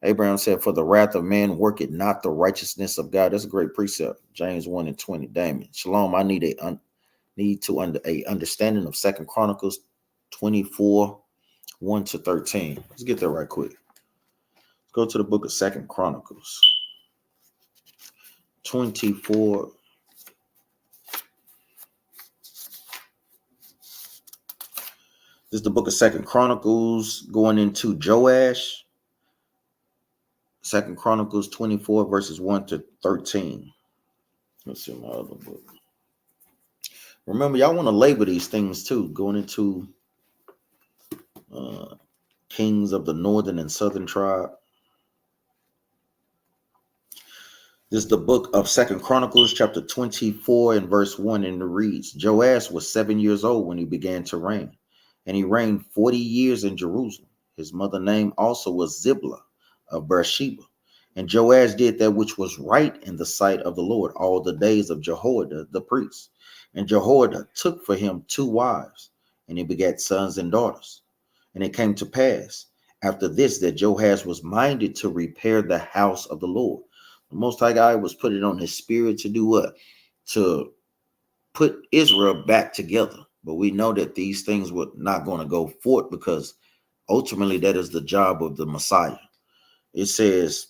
Abraham said, for the wrath of man worketh not the righteousness of God. That's a great precept. James 1:20. Damien. Shalom. I need a understanding of 2 Chronicles 24, 1-13. Let's get there right quick. Let's go to the book of 2 Chronicles 24. This is the book of 2 Chronicles going into Joash. 2 Chronicles 24, verses 1-13. Let's see my other book. Remember, y'all want to label these things too, going into kings of the northern and southern tribe. This is the book of 2 Chronicles, chapter 24 and verse 1, and it reads, Joash was 7 years old when he began to reign, and he reigned 40 years in Jerusalem. His mother name also was Ziblah of Beersheba. And Joash did that which was right in the sight of the Lord all the days of Jehoiada the priest. And Jehoiada took for him 2 wives, and he begat sons and daughters. And it came to pass after this that Joash was minded to repair the house of the Lord. The Most High God was put it on his spirit to do what? To put Israel back together. But we know that these things were not going to go forth, because ultimately that is the job of the Messiah. It says,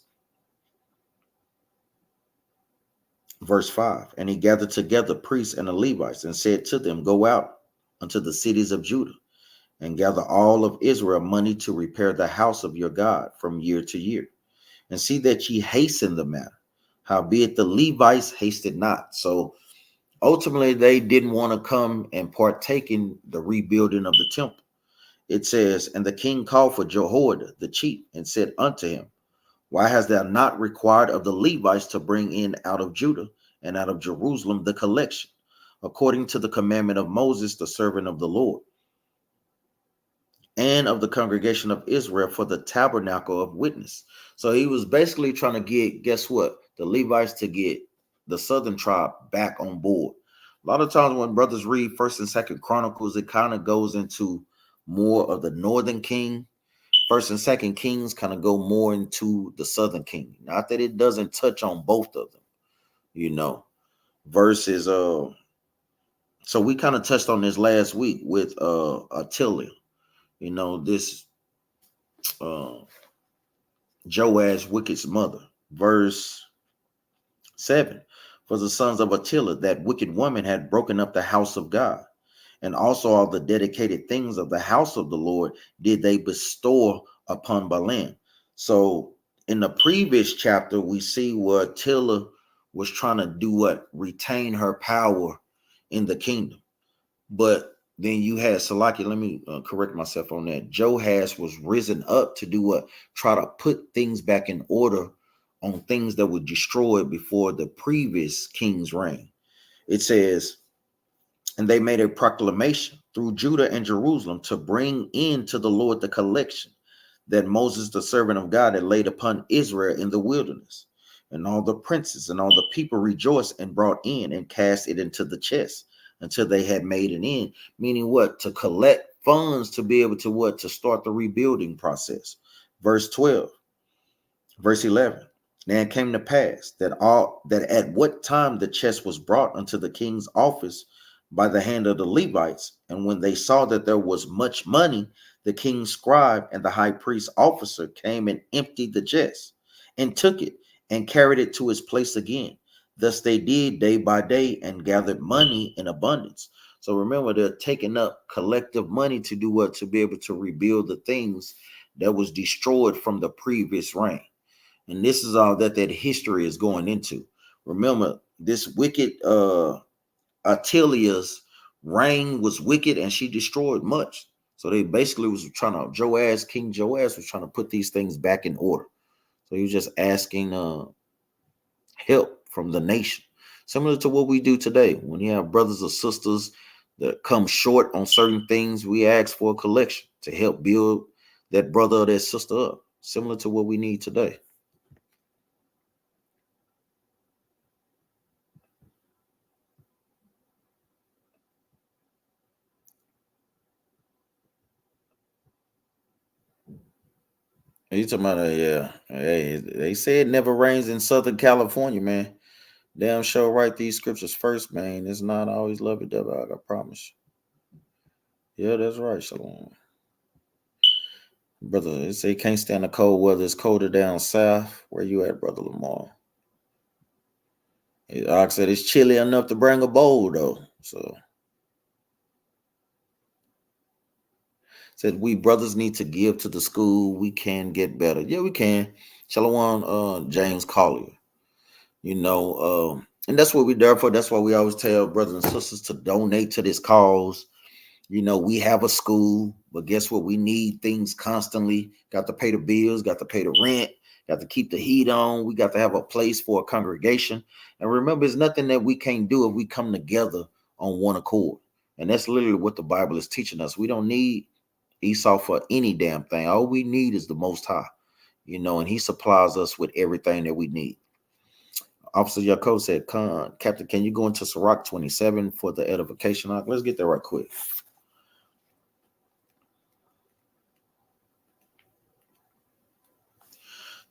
verse 5, and he gathered together priests and the Levites and said to them, go out unto the cities of Judah and gather all of Israel money to repair the house of your God from year to year, and see that ye hasten the matter. Howbeit the Levites hasted not. So ultimately they didn't want to come and partake in the rebuilding of the temple. It says, and the king called for Jehoiada the chief and said unto him, why hast thou not required of the Levites to bring in out of Judah and out of Jerusalem the collection, according to the commandment of Moses, the servant of the Lord, and of the congregation of Israel for the tabernacle of witness? So he was basically trying to get, guess what? The Levites to get the southern tribe back on board. A lot of times when brothers read 1st and 2nd Chronicles, it kind of goes into more of the northern king. 1st and 2nd Kings kind of go more into the southern kingdom. Not that it doesn't touch on both of them, verses. So we kind of touched on this last week with Attila. This Joash wicked's mother. Verse 7. For the sons of Attila, that wicked woman had broken up the house of God, and also all the dedicated things of the house of the Lord did they bestow upon Baalim. So in the previous chapter, we see where Attila was trying to do what? Retain her power in the kingdom. But Then you had Salaki. Let me correct myself on that. Joash was risen up to do what? Try to put things back in order on things that were destroyed before the previous king's reign. It says, and they made a proclamation through Judah and Jerusalem to bring in to the Lord the collection that Moses, the servant of God, had laid upon Israel in the wilderness. And all the princes and all the people rejoiced and brought in and cast it into the chest until they had made an end. Meaning what? To collect funds to be able to what? To start the rebuilding process. Verse 12, verse 11. Now it came to pass that at what time the chest was brought unto the king's office by the hand of the Levites, and when they saw that there was much money, the king's scribe and the high priest officer came and emptied the chest and took it and carried it to its place again. Thus they did day by day and gathered money in abundance. So remember, they're taking up collective money to do what? To be able to rebuild the things that was destroyed from the previous reign. And this is all that history is going into. Remember, this wicked Attilia's reign was wicked, and she destroyed much. So they basically was trying to King Joash was trying to put these things back in order. So he was just asking help from the nation, similar to what we do today. When you have brothers or sisters that come short on certain things, we ask for a collection to help build that brother or that sister up, similar to what we need today. You talking about yeah? Hey, they say it never rains in Southern California, man. Damn sure write these scriptures first, man. It's not always lovey dovey, I promise. Yeah, that's right, Shalom. Brother, they say can't stand the cold weather. It's colder down south. Where you at, Brother Lamar? Like I said, it's chilly enough to bring a bowl, though. So said we brothers need to give to the school. We can get better. Yeah, we can. Shalom, James Collier. And that's what we're there for. That's why we always tell brothers and sisters to donate to this cause. We have a school, but guess what? We need things constantly. Got to pay the bills, got to pay the rent, got to keep the heat on. We got to have a place for a congregation. And remember, it's nothing that we can't do if we come together on one accord. And that's literally what the Bible is teaching us. We don't need Esau for any damn thing. All we need is the Most High, and he supplies us with everything that we need. Officer Yaakov said, Captain, can you go into Sirach 27 for the edification? Let's get there right quick.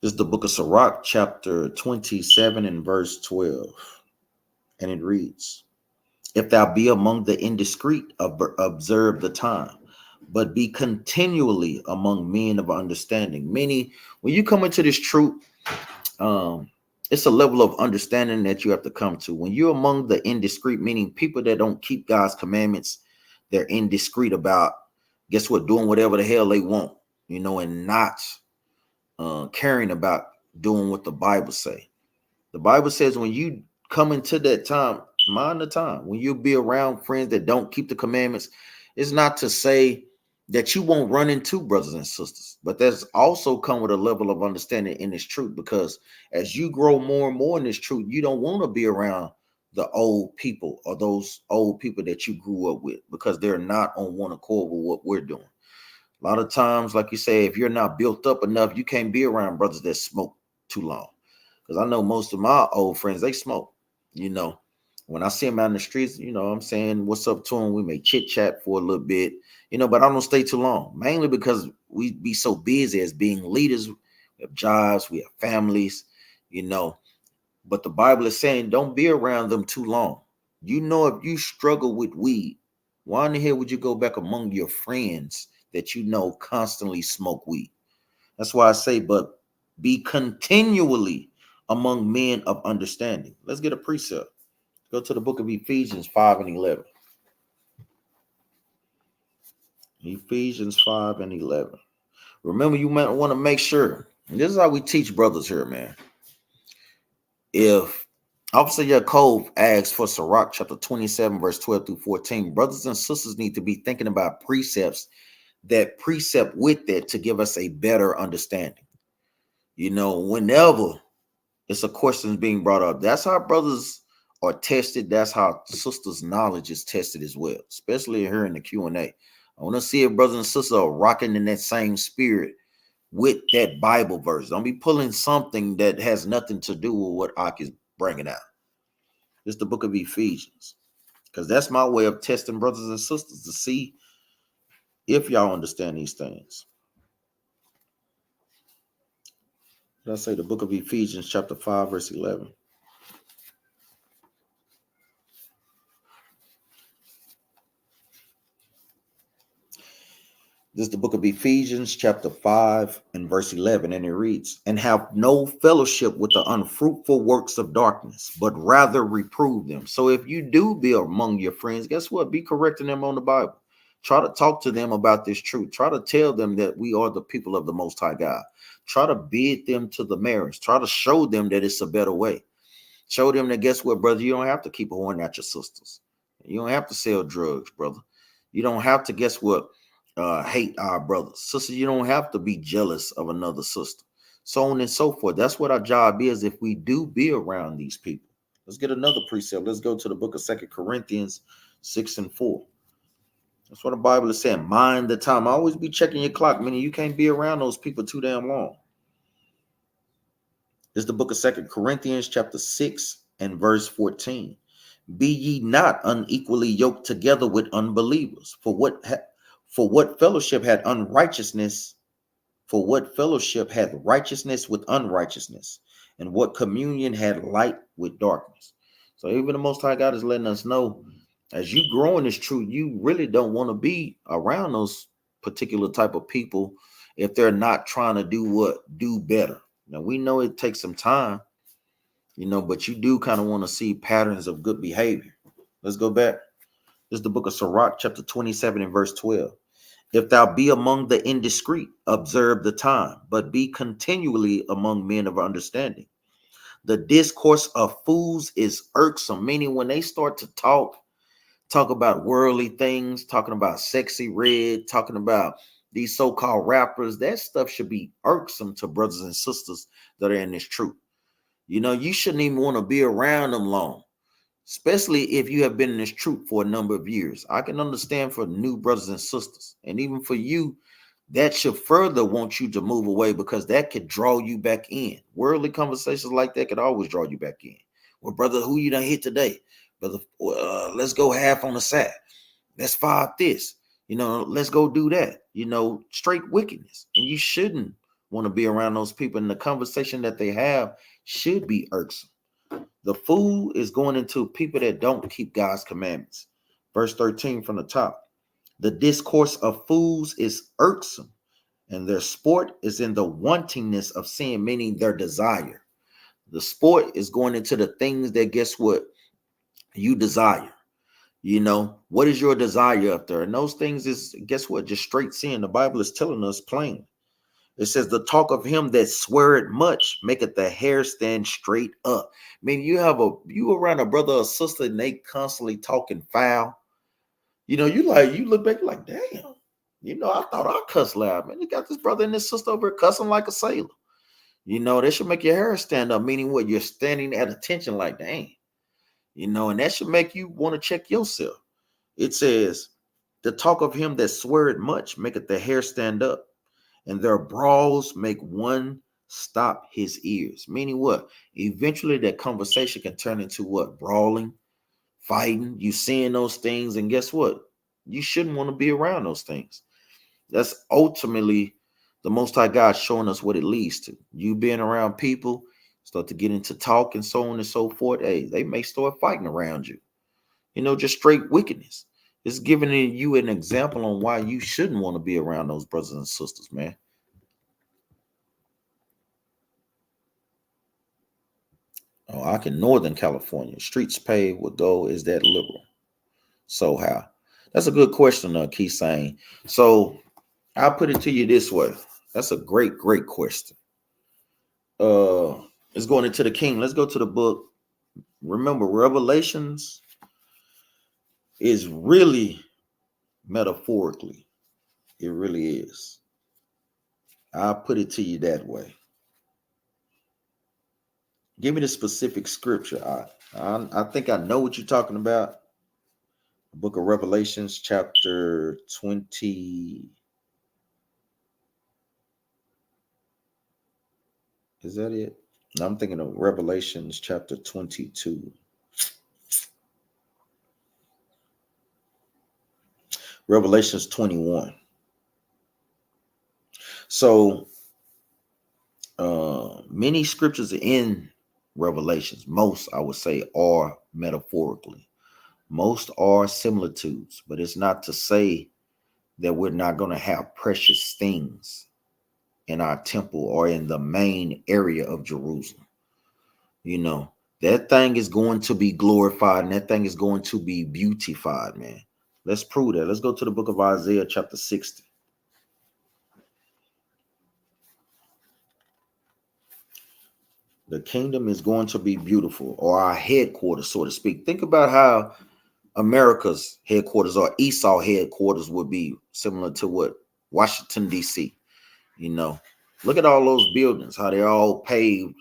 This is the book of Sirach, chapter 27 and verse 12. And it reads, if thou be among the indiscreet, observe the time, but be continually among men of understanding. Meaning, when you come into this truth, it's a level of understanding that you have to come to. When you're among the indiscreet, meaning people that don't keep God's commandments, they're indiscreet about, guess what, doing whatever the hell they want, and not caring about doing what the Bible say. The Bible says when you come into that time, mind the time, when you'll be around friends that don't keep the commandments, it's not to say that you won't run into brothers and sisters, but there's also come with a level of understanding in this truth, because as you grow more and more in this truth, you don't want to be around the old people or those old people that you grew up with, because they're not on one accord with what we're doing. A lot of times, like you say, if you're not built up enough, you can't be around brothers that smoke too long. Because I know most of my old friends, they smoke. When I see them out in the streets, I'm saying what's up to them. We may chit chat for a little bit, but I don't stay too long, mainly because we be so busy as being leaders. We have jobs, we have families, but the Bible is saying don't be around them too long. If you struggle with weed, why in the hell would you go back among your friends that constantly smoke weed? That's why I say, but be continually among men of understanding. Let's get a precept. Go to the book of Ephesians 5 and 11. Ephesians 5 and 11. Remember, you might want to make sure, and this is how we teach brothers here, man. If Officer Yaakov asks for Sirach chapter 27, verse 12 through 14. Brothers and sisters need to be thinking about precepts that precept with that to give us a better understanding. You know, whenever it's a question being brought up, that's how brothers are tested. That's how sisters' knowledge is tested as well, especially here in the Q&A. I want to see if brothers and sisters are rocking in that same spirit with that Bible verse. Don't be pulling something that has nothing to do with what Ak is bringing out. It's the book of Ephesians, because that's my way of testing brothers and sisters to see if y'all understand these things. Let's say the book of Ephesians chapter 5, verse 11. This is the book of Ephesians chapter 5 and verse 11, and it reads, and have no fellowship with the unfruitful works of darkness, but rather reprove them. So if you do be among your friends, guess what? Be correcting them on the Bible. Try to talk to them about this truth. Try to tell them that we are the people of the Most High God. Try to bid them to the marriage. Try to show them that it's a better way. Show them that, guess what, brother? You don't have to keep a horn at your sisters. You don't have to sell drugs, brother. You don't have to, guess what, hate our brothers. Sister, you don't have to be jealous of another sister. So on and so forth. That's what our job is if we do be around these people. Let's get another precept. Let's go to the book of 2 Corinthians 6 and 4. That's what the Bible is saying. Mind the time. Always be checking your clock, meaning you can't be around those people too damn long. This is the book of 2 Corinthians chapter 6 and verse 14. Be ye not unequally yoked together with unbelievers. For what fellowship had unrighteousness? For what fellowship had righteousness with unrighteousness? And what communion had light with darkness? So even the Most High God is letting us know, as you grow in this truth, you really don't want to be around those particular type of people if they're not trying to do better. Now we know it takes some time, but you do kind of want to see patterns of good behavior. Let's go back. This is the book of Sirach, chapter 27 and verse 12. If thou be among the indiscreet, observe the time, but be continually among men of understanding. The discourse of fools is irksome, meaning when they start to talk about worldly things, talking about Sexy Red, talking about these so-called rappers, that stuff should be irksome to brothers and sisters that are in this truth. You shouldn't even want to be around them long, especially if you have been in this truth for a number of years. I can understand for new brothers and sisters, and even for you, that should further want you to move away, because that could draw you back in. Worldly conversations like that could always draw you back in. Well, brother, who you done hit today? Brother, let's go half on the side. Let's fire this. Let's go do that. Straight wickedness. And you shouldn't want to be around those people. And the conversation that they have should be irksome. The fool is going into people that don't keep God's commandments. Verse 13 from the top. The discourse of fools is irksome, and their sport is in the wantingness of sin, meaning their desire. The sport is going into the things that, guess what, you desire. What is your desire up there? And those things is, guess what, just straight sin. The Bible is telling us plain. It says, the talk of him that sweareth much maketh the hair stand straight up. I mean, you around a brother or sister and they constantly talking foul. You look back like, damn, I thought I cussed loud. Man, you got this brother and this sister over here cussing like a sailor. That should make your hair stand up, meaning what, you're standing at attention like, dang. And that should make you want to check yourself. It says, the talk of him that sweareth much maketh the hair stand up, and their brawls make one stop his ears. Meaning what? Eventually that conversation can turn into what? Brawling, fighting. You seeing those things, and guess what? You shouldn't want to be around those things. That's ultimately the Most High God showing us what it leads to. You being around people, start to get into talk and so on and so forth. Hey, they may start fighting around you. Just straight wickedness. It's giving you an example on why you shouldn't want to be around those brothers and sisters, man. Oh, I can Northern California. Streets paved with gold. Is that liberal? So how? That's a good question, Keith saying. So I'll put it to you this way. That's a great, great question. It's going into the king. Let's go to the book remember, Revelations is really metaphorically. It really is. I'll put it to you that way. Give me the specific scripture. I think I know what you're talking about. The book of Revelations, chapter 20. Is that it? No, I'm thinking of Revelations, chapter 22. Revelations 21. So many scriptures in Revelations, most I would say are metaphorically. Most are similitudes, but it's not to say that we're not going to have precious things in our temple or in the main area of Jerusalem. You know, that thing is going to be glorified and that thing is going to be beautified, man. Let's prove that. Let's go to the book of Isaiah, chapter 60. The kingdom is going to be beautiful, or our headquarters, so to speak. Think about how America's headquarters or Esau headquarters would be similar to what Washington, D.C. You know, look at all those buildings, how they're all paved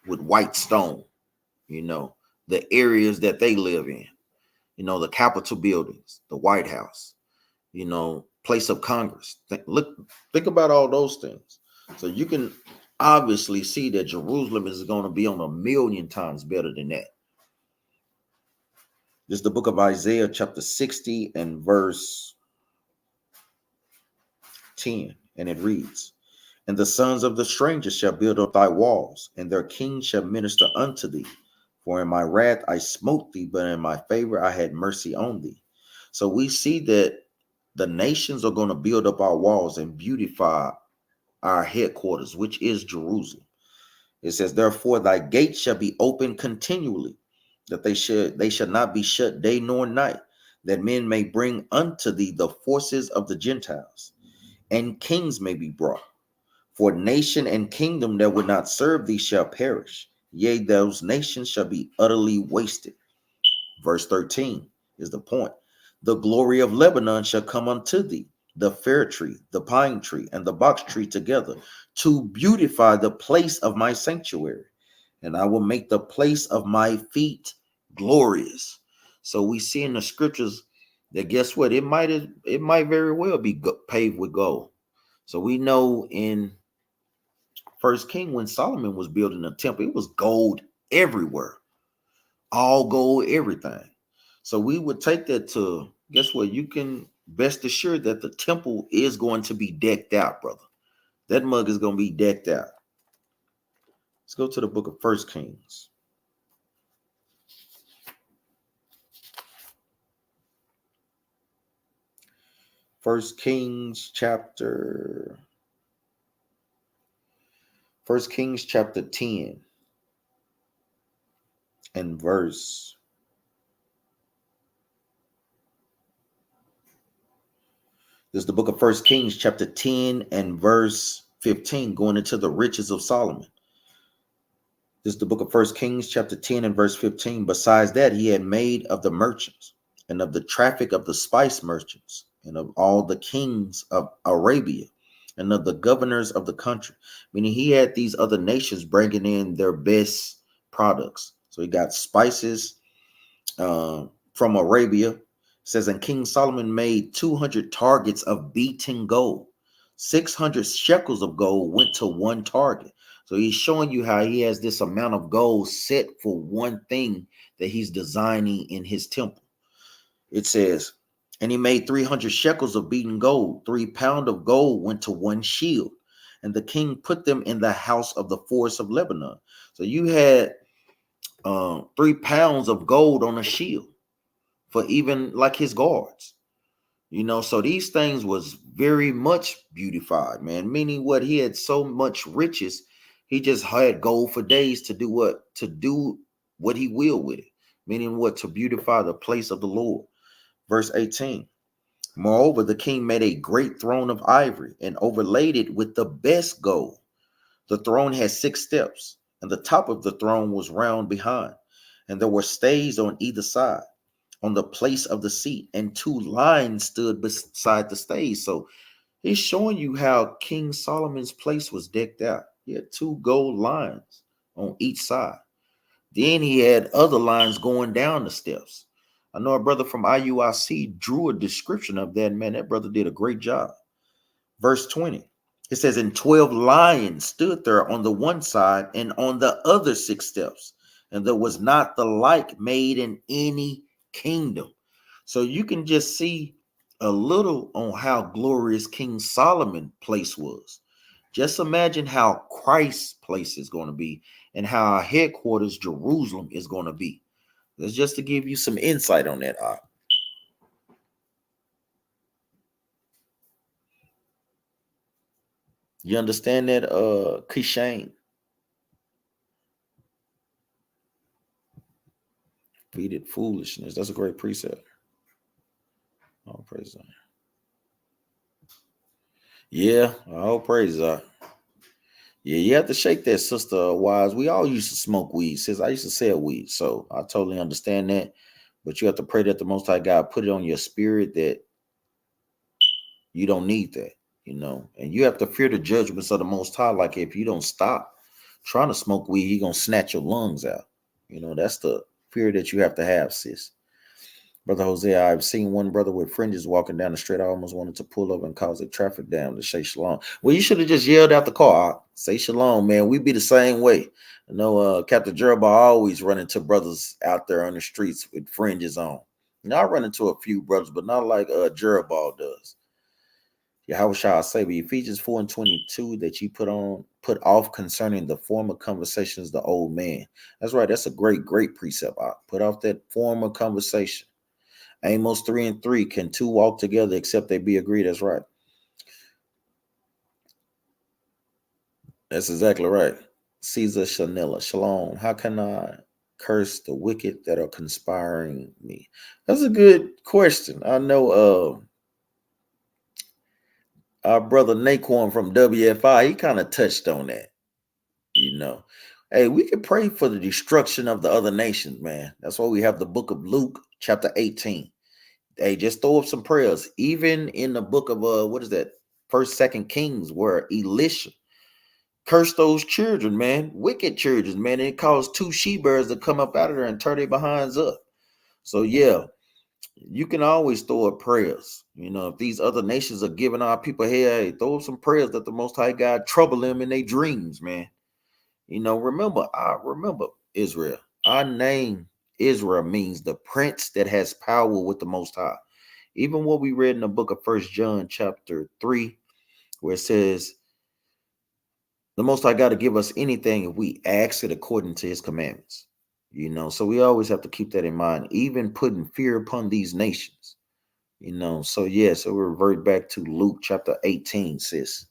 with white stone, you know, the areas that they live in, you know, the Capitol buildings, the White House, you know, place of Congress. Think about all those things. So you can obviously see that Jerusalem is going to be on 1,000,000 times better than that. This is the book of Isaiah, chapter 60 and verse 10, and it reads, "And the sons of the strangers shall build up thy walls, and their kings shall minister unto thee. For in my wrath I smote thee, but in my favor I had mercy on thee." So we see that the nations are going to build up our walls and beautify our headquarters, which is Jerusalem. It says, "Therefore thy gates shall be open continually, that they shall not be shut day nor night, that men may bring unto thee the forces of the Gentiles, and kings may be brought. For nation and kingdom that would not serve thee shall perish. Yea, those nations shall be utterly wasted." Verse 13 is the point. "The glory of Lebanon shall come unto thee, the fir tree, the pine tree, and the box tree together, to beautify the place of my sanctuary. And I will make the place of my feet glorious." So we see in the scriptures that guess what? It might very well be paved with gold. So we know in First King, when Solomon was building a temple, it was gold everywhere, all gold, everything. So we would take that to guess what? You can best assured that the temple is going to be decked out, brother. That mug is going to be decked out. Let's go to the book of First Kings. First Kings chapter 10 and verse. This is the book of First Kings chapter 10 and verse 15, going into the riches of Solomon. This is the book of First Kings chapter 10 and verse 15. "Besides that, he had made of the merchants and of the traffic of the spice merchants and of all the kings of Arabia and of the governors of the country." Meaning he had these other nations bringing in their best products. So he got spices from Arabia. It says, "And King Solomon made 200 targets of beaten gold. 600 shekels of gold went to one target." So he's showing you how he has this amount of gold set for one thing that he's designing in his temple. It says, "And he made 300 shekels of beaten gold. 3 pounds of gold went to one shield. And the king put them in the house of the forest of Lebanon." So you had 3 pounds of gold on a shield for even like his guards. You know, so these things was very much beautified, man. Meaning what? He had so much riches, he just had gold for days to do what? To do what he will with it. Meaning what? To beautify the place of the Lord. Verse 18. "Moreover, the king made a great throne of ivory and overlaid it with the best gold. The throne had 6 steps, and the top of the throne was round behind. And there were stays on either side on the place of the seat, and 2 lions stood beside the stays. So he's showing you how King Solomon's place was decked out. He had 2 gold lions on each side. Then he had other lines going down the steps. I know a brother from IUIC drew a description of that. Man, that brother did a great job. Verse 20, it says, and 12 lions stood there on the one side and on the other 6 steps. And there was not the like made in any kingdom. So you can just see a little on how glorious King Solomon's place was. Just imagine how Christ's place is going to be and how our headquarters, Jerusalem, is going to be. That's just to give you some insight on that. You understand that, Kishane? Defeated foolishness. That's a great precept. Oh, praise God. Yeah, all praise God. Yeah, you have to shake that, Sister Wise. We all used to smoke weed. Sis, I used to sell weed, so I totally understand that. But you have to pray that the Most High God put it on your spirit that you don't need that, and you have to fear the judgments of the Most High. Like if you don't stop trying to smoke weed, He gonna snatch your lungs out. That's the fear that you have to have, sis. Brother Jose, I've seen one brother with fringes walking down the street. I almost wanted to pull up and cause the traffic down to say shalom. Well, you should have just yelled out the car. Say shalom, man. We be the same way. I know Captain Jeroboam always run into brothers out there on the streets with fringes on. I run into a few brothers, but not like Jeroboam does. How shall I say, Ephesians 4:22 that you put off concerning the former conversations, the old man. That's right. That's a great precept. I put off that former conversation. Amos 3:3, can 2 walk together except they be agreed? That's right. That's exactly right. Caesar Chanella, shalom. How can I curse the wicked that are conspiring me? That's a good question. I know our brother Naquan from WFI, he kind of touched on that. Hey, we can pray for the destruction of the other nations, man. That's why we have the book of Luke, chapter 18. Hey, just throw up some prayers. Even in the book of what is that? 1st, 2nd Kings, where Elisha cursed those children, man, wicked children, man. And it caused 2 she-bears to come up out of there and turn their behinds up. So yeah, you can always throw up prayers. If these other nations are giving our people here, hey, throw up some prayers that the Most High God trouble them in their dreams, man. Remember Israel. Our name Israel means the prince that has power with the Most High. Even what we read in the book of 1 John chapter 3, where it says, the Most High got to give us anything if we ask it according to His commandments. So we always have to keep that in mind, even putting fear upon these nations. So yeah, so we revert back to Luke chapter 18, sis,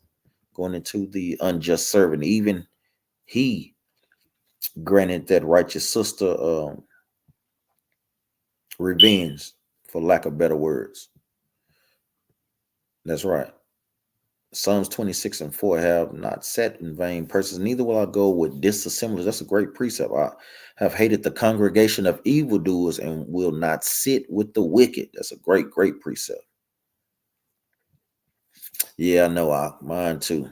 going into the unjust servant. Even he granted that righteous sister revenge, for lack of better words. That's right. Psalms 26:4, have not sat in vain persons, neither will I go with disassemblers. That's a great precept. I have hated the congregation of evildoers and will not sit with the wicked. That's a great precept. Yeah, I know. Mine too.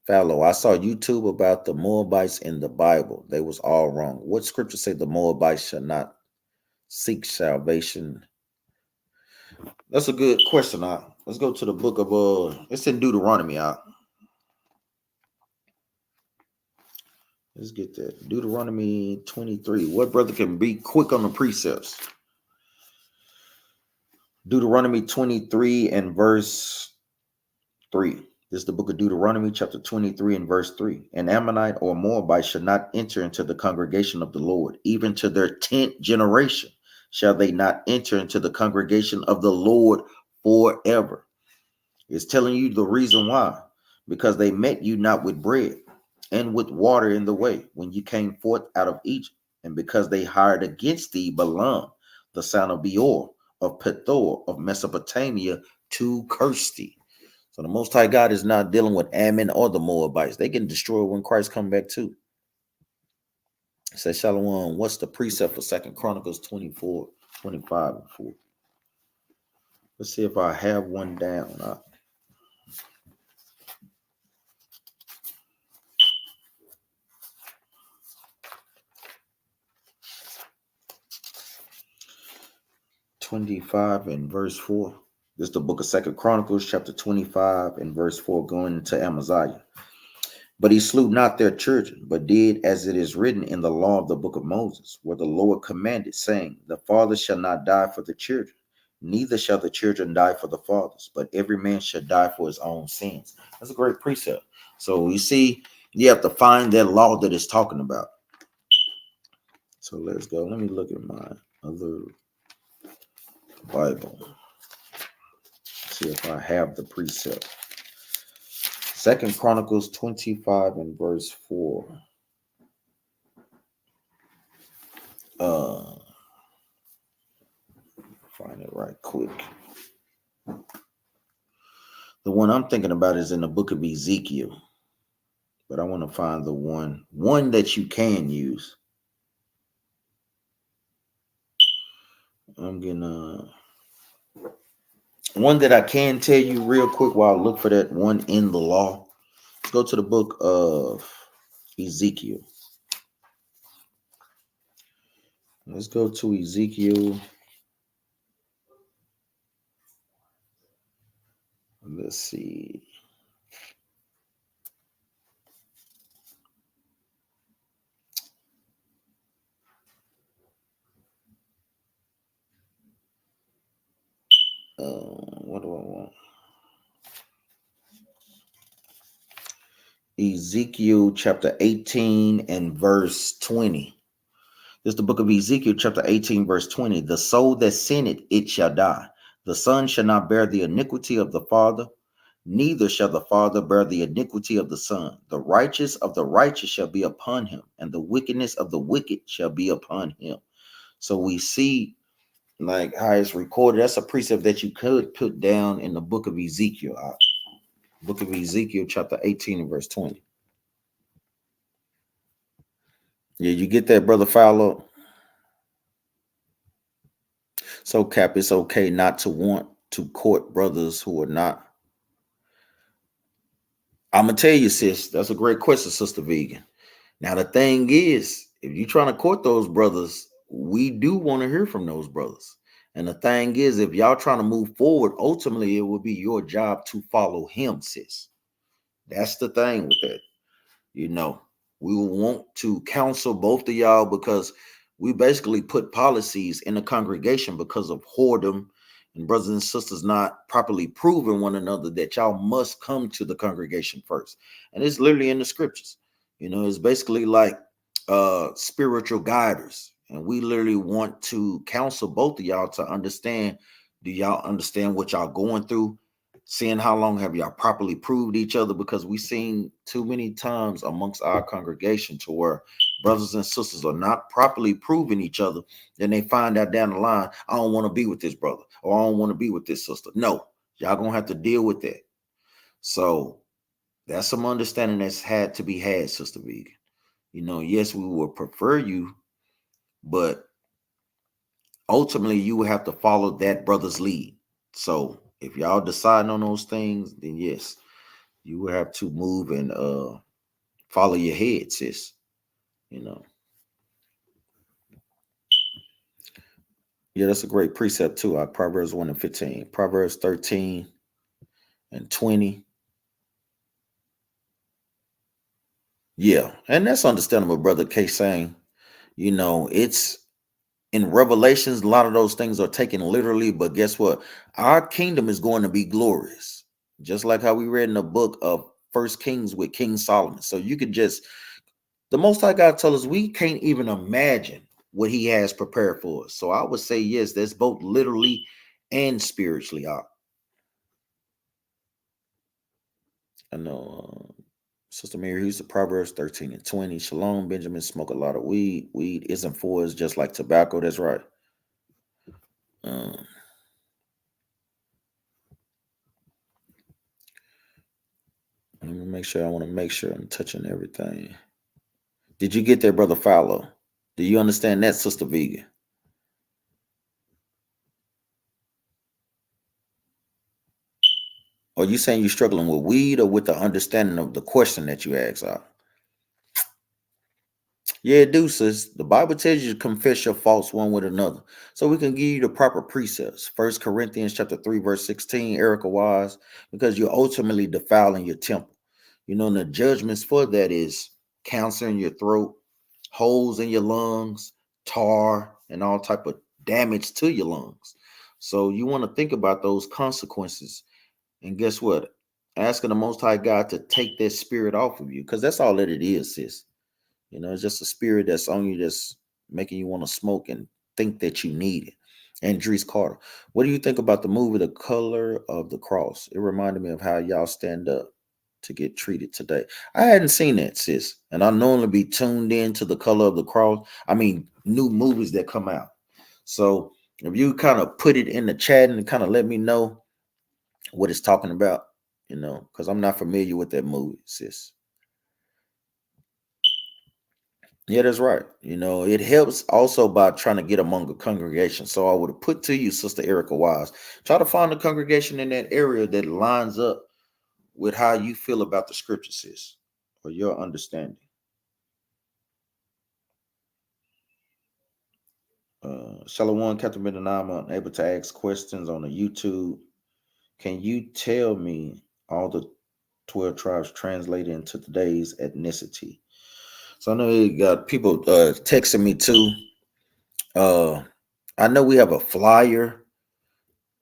Fallow, I saw YouTube about the Moabites in the Bible. They was all wrong. What scripture say the Moabites shall not seek salvation? That's a good question. Let's go to the book of it's in Deuteronomy. Let's get that. Deuteronomy 23. What brother can be quick on the precepts? Deuteronomy 23 and verse 3. This is the book of Deuteronomy, chapter 23 and verse 3. An Ammonite or Moabite should not enter into the congregation of the Lord, even to their 10th generation shall they not enter into the congregation of the Lord forever. It's telling you the reason why. Because they met you not with bread and with water in the way when you came forth out of Egypt, and because they hired against thee Balaam, the son of Beor, of Pethor, of Mesopotamia, to curse thee. So the Most High God is not dealing with Ammon or the Moabites. They can destroy when Christ come back too. It says, Shalom, what's the precept for Second Chronicles 24, 25, and 4? Let's see if I have one down. 25 and verse 4. This is the book of Second Chronicles, chapter 25 and verse 4, going into Amaziah. But he slew not their children, but did as it is written in the law of the book of Moses, where the Lord commanded, saying, the father shall not die for the children, neither shall the children die for the fathers, but every man shall die for his own sins. That's a great precept. So you see, you have to find that law that it's talking about. So let's go. Let me look at my other Bible. See if I have the precept. Second Chronicles 25 and verse 4. Find it right quick. The one I'm thinking about is in the book of Ezekiel, but I want to find the one that you can use. I'm gonna one that I can tell you real quick while I look for that one in the law. Let's go to the book of Ezekiel. Let's go to Ezekiel. Let's see. What do I want? Ezekiel chapter 18 and verse 20. This is the book of Ezekiel chapter 18 verse 20. The soul that sinneth, it shall die. The son shall not bear the iniquity of the father, neither shall the father bear the iniquity of the son. The righteous of the righteous shall be upon him, and the wickedness of the wicked shall be upon him. So we see like how it's recorded. That's a precept that you could put down in the book of Ezekiel. Book of Ezekiel chapter 18 and verse 20. Yeah, you get that, Brother Fowler? So, Cap, it's okay not to want to court brothers who are not. I'm going to tell you, sis, that's a great question, Sister Vegan. Now, the thing is, if you're trying to court those brothers, we do want to hear from those brothers. And the thing is, if y'all trying to move forward, ultimately, it will be your job to follow him, sis. That's the thing with that. You know, we will want to counsel both of y'all because we basically put policies in the congregation because of whoredom and brothers and sisters not properly proving one another that y'all must come to the congregation first. And it's literally in the scriptures. You know, it's basically like spiritual guiders. And we literally want to counsel both of y'all to understand. Do y'all understand what y'all going through? Seeing how long have y'all properly proved each other, because we've seen too many times amongst our congregation to where brothers and sisters are not properly proving each other. Then they find out down the line, I don't want to be with this brother, or I don't want to be with this sister. No, y'all gonna have to deal with that. So that's some understanding that's had to be had, Sister Vegan. You know, yes, we would prefer you, but ultimately you will have to follow that brother's lead. So if y'all deciding on those things, then yes, you will have to move and follow your head, sis. You know. Yeah, that's a great precept too. Proverbs 1 and 15. Proverbs 13 and 20. Yeah, and that's understandable, Brother K saying, you know, it's in Revelations, a lot of those things are taken literally, but guess what? Our kingdom is going to be glorious. Just like how we read in the book of First Kings with King Solomon. So you could just, the Most High God tell us we can't even imagine what he has prepared for us. So I would say, yes, that's both literally and spiritually. I know Sister Mary, he's the Proverbs 13 and 20. Shalom, Benjamin, smoke a lot of weed. Weed isn't for us, just like tobacco. That's right. Let me make sure. I want to make sure I'm touching everything. Did you get there, Brother Fowler? Do you understand that, Sister Vegan? Or you saying you're struggling with weed or with the understanding of the question that you asked out? Yeah, it do, sis. The Bible tells you to confess your faults one with another. So we can give you the proper precepts. First Corinthians chapter 3, verse 16, Erica Wise, because you're ultimately defiling your temple. You know, and the judgments for that is cancer in your throat, holes in your lungs, tar, and all type of damage to your lungs. So you want to think about those consequences. And guess what? Asking the Most High God to take that spirit off of you, because that's all that it is, sis. You know, it's just a spirit that's on you that's making you want to smoke and think that you need it. Andres Carter, what do you think about the movie The Color of the Cross? It reminded me of how y'all stand up to get treated today. I hadn't seen that, sis. And I normally be tuned in to The Color of the Cross. I mean, new movies that come out. So if you kind of put it in the chat and kind of let me know what it's talking about, you know, because I'm not familiar with that movie, sis. Yeah, that's right. You know, it helps also by trying to get among a congregation. So I would have put to you, Sister Erica Wise, try to find a congregation in that area that lines up with how you feel about the scriptures, sis, or your understanding. Shalom, Captain Benanama, unable to ask questions on the YouTube. Can you tell me all the 12 tribes translated into today's ethnicity? So I know you got people texting me too. I know we have a flyer.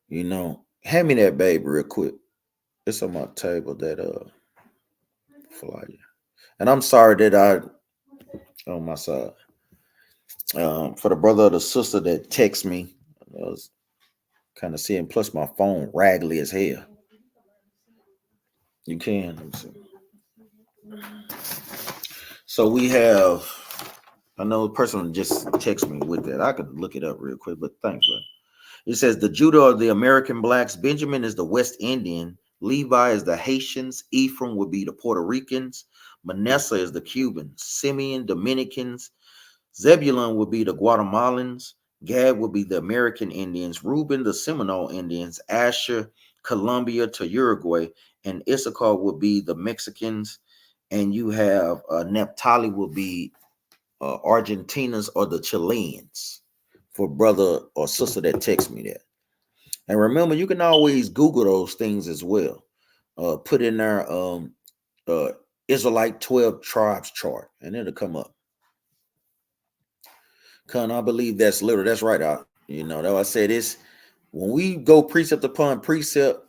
You know, hand me that baby real quick. It's on my table, that flyer. And I'm sorry that I on my side. For the brother or the sister that text me, I was kind of seeing. Plus, my phone raggedy as hell. You can. Let me see. So we have. I know a person just text me with that. I could look it up real quick, but thanks, man. It says the Judah are the American blacks. Benjamin is the West Indian. Levi is the Haitians. Ephraim would be the Puerto Ricans. Manasseh is the Cubans. Simeon, Dominicans. Zebulun would be the Guatemalans. Gad would be the American Indians. Reuben, the Seminole Indians. Asher, Colombia to Uruguay. And Issachar would be the Mexicans. And you have Naphtali would be Argentinas or the Chileans, for brother or sister that text me that. And remember, you can always Google those things as well. Put in there uh Israelite 12 tribes chart, and it'll come up. I believe that's literal. That's right. You know, that I said this when we go precept upon precept,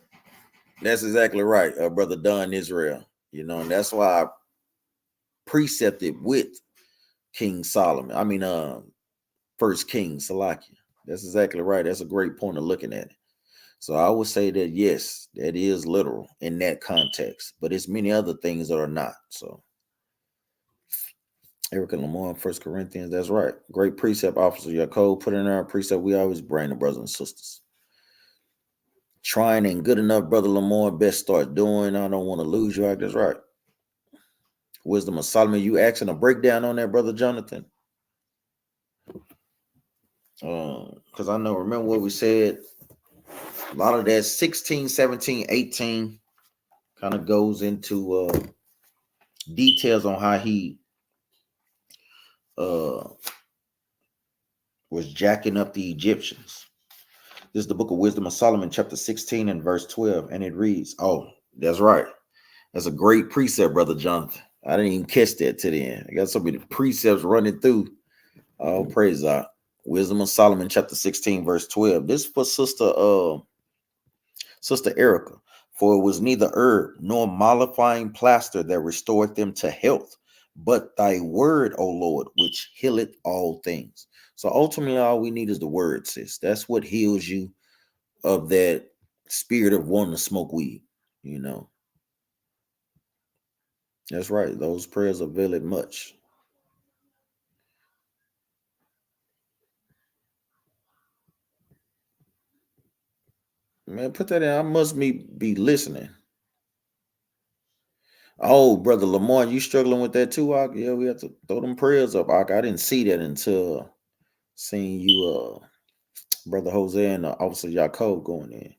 that's exactly right, brother Don Israel. You know, and that's why I precepted with King Solomon. I mean, First King Salakia. That's exactly right. That's a great point of looking at it. So I would say that yes, that is literal in that context, but it's many other things that are not. So Erica Lamar, First Corinthians, that's right. Great precept, Officer Yaakov. Put in our precept. We always bring the brothers and sisters. Trying ain't good enough, Brother Lamar. Best start doing. I don't want to lose you. That's right. Wisdom of Solomon. You asking a breakdown on that, Brother Jonathan? Because I know, remember what we said? A lot of that 16, 17, 18 kind of goes into details on how he was jacking up the Egyptians. This is the book of Wisdom of Solomon, chapter 16 and verse 12. And it reads, oh, that's right. That's a great precept, Brother Jonathan. I didn't even catch that to the end. I got so many precepts running through. Oh, praise God. Wisdom of Solomon, chapter 16, verse 12. This for Sister Erica. For it was neither herb nor mollifying plaster that restored them to health, but thy word, O Lord, which healeth all things. So ultimately, all we need is the word, sis. That's what heals you of that spirit of wanting to smoke weed. You know, that's right. Those prayers avail it much. Man, put that in. I must be listening. Oh, brother Lamar, you struggling with that too, Ak? Yeah, we have to throw them prayers up, Ak. I didn't see that until seeing you, brother Jose and Officer Jacob going in.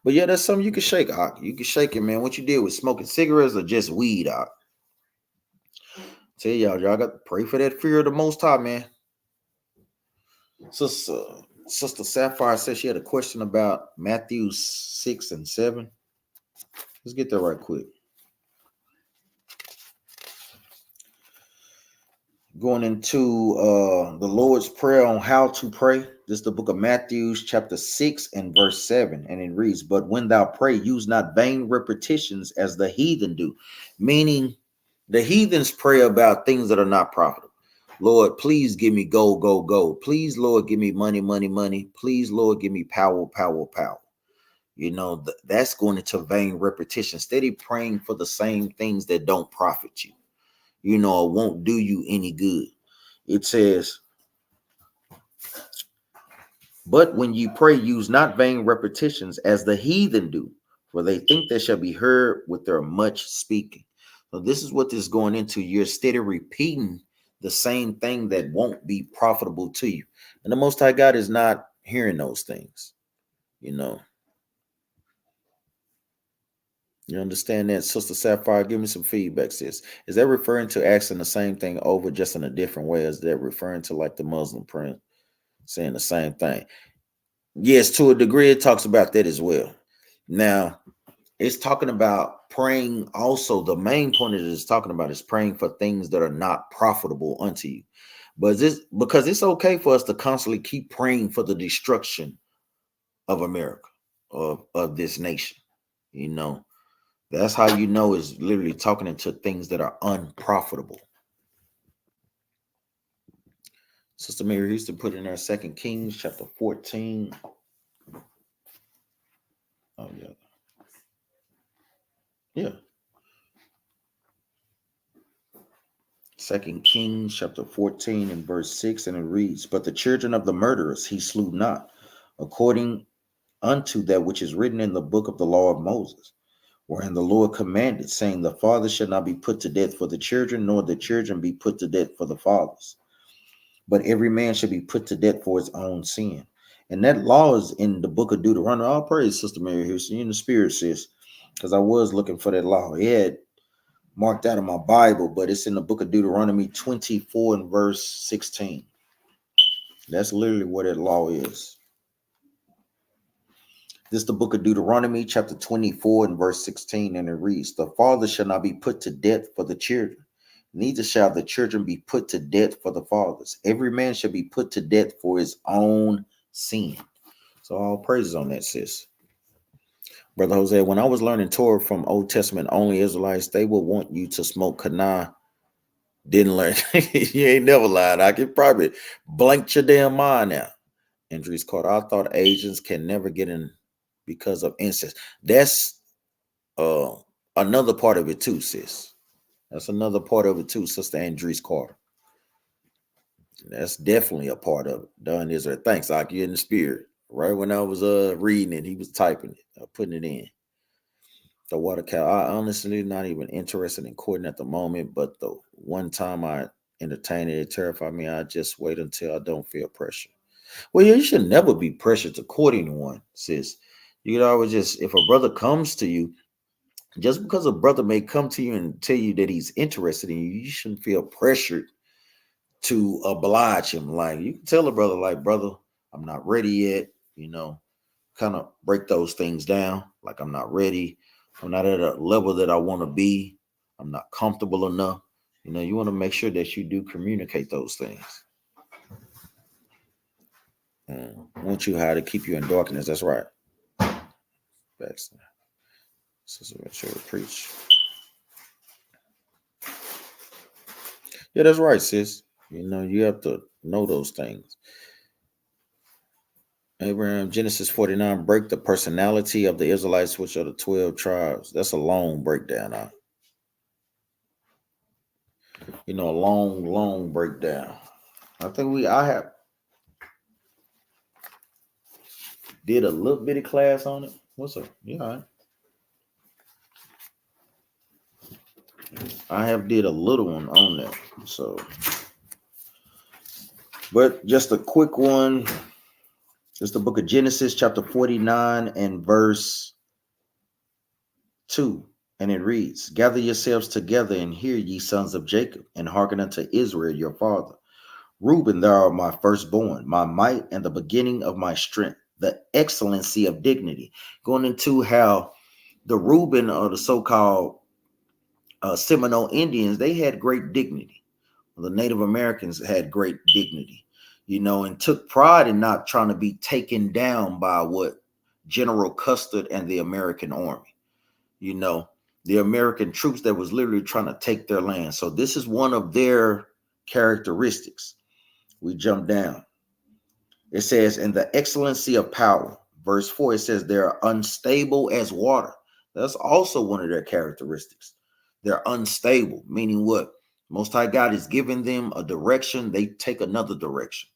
But yeah, that's something you can shake, Ak. You can shake it, man. What you did with smoking cigarettes or just weed, Ak? Tell y'all got to pray for that fear of the Most High, man. Sister Sapphire said she had a question about Matthew 6 and 7. Let's get that right quick. Going into the Lord's Prayer on how to pray. This is the book of Matthew, chapter 6 and verse 7. And it reads, "But when thou pray, use not vain repetitions as the heathen do." Meaning the heathens pray about things that are not profitable. Lord, please give me gold, gold, gold. Please, Lord, give me money, money, money. Please, Lord, give me power, power, power. You know, that's going into vain repetition. Steady praying for the same things that don't profit you, you know, or won't do you any good. It says, "But when you pray, use not vain repetitions as the heathen do, for they think they shall be heard with their much speaking." So this is what this is going into. You're steady repeating the same thing that won't be profitable to you. And the Most High God is not hearing those things, you know. You understand that, Sister Sapphire? Give me some feedback, sis. Is that referring to asking the same thing over just in a different way? Is that referring to like the Muslim print saying the same thing? Yes, to a degree, it talks about that as well. Now, it's talking about praying also. The main point it is talking about is praying for things that are not profitable unto you. But this because it's okay for us to constantly keep praying for the destruction of America, of this nation, you know. That's how you know is literally talking into things that are unprofitable. Sister Mary Houston put in there 2 Kings chapter 14. Oh, yeah. Yeah. 2 Kings chapter 14 and verse 6, and it reads, "But the children of the murderers he slew not, according unto that which is written in the book of the law of Moses, wherein the Lord commanded, saying, The father shall not be put to death for the children, nor the children be put to death for the fathers. But every man should be put to death for his own sin." And that law is in the book of Deuteronomy. All praise, Sister Mary Houston. You in the spirit, sis. Because I was looking for that law. It had marked out in my Bible, but it's in the book of Deuteronomy 24 and verse 16. That's literally what that law is. This is the book of Deuteronomy, chapter 24 and verse 16, and it reads, "The father shall not be put to death for the children, neither shall the children be put to death for the fathers. Every man shall be put to death for his own sin." So all praises on that, sis. Brother Jose, when I was learning Torah from Old Testament only Israelites, they would want you to smoke Kanah. Didn't learn. You ain't never lied. I could probably blank your damn mind out. Andres Carter, I thought Asians can never get in because of incest. That's another part of it too, sis. That's another part of it too, Sister Andres Carter. That's definitely a part of it. Done Israel. Thanks, Ak. You in the spirit. Right when I was reading it, he was typing it, putting it in. The water cow. I honestly not even interested in courting at the moment, but the one time I entertain it, it terrified me. I just wait until I don't feel pressure. Well, yeah, you should never be pressured to court anyone, sis. You could always just, if a brother comes to you, just because a brother may come to you and tell you that he's interested in you, you shouldn't feel pressured to oblige him. Like you can tell a brother, like, brother, I'm not ready yet, you know, kind of break those things down. Like I'm not ready. I'm not at a level that I want to be. I'm not comfortable enough. You know, you want to make sure that you do communicate those things. Want you how to keep you in darkness. That's right. That's what you preach. Yeah, that's right, sis. You know, you have to know those things. Abraham, Genesis 49, break the personality of the Israelites, which are the 12 tribes. That's a long breakdown. You know, a long, long breakdown. I have did a little bitty class on it. What's up? Yeah, all right. I have did a little one on that. So, but just a quick one. It's the book of Genesis, chapter 49 and verse 2. And it reads, Gather yourselves together and hear, ye sons of Jacob, and hearken unto Israel your father. Reuben, thou art my firstborn, my might and the beginning of my strength, the excellency of dignity. Going into how the Reuben, or the so-called Seminole Indians, they had great dignity. The Native Americans had great dignity, and took pride in not trying to be taken down by what General Custer and the American Army, the American troops that was literally trying to take their land. So this is one of their characteristics. We jump down. It says, in the excellency of power, verse 4, it says they're unstable as water. That's also one of their characteristics. They're unstable, meaning what? Most High God is giving them a direction, they take another direction,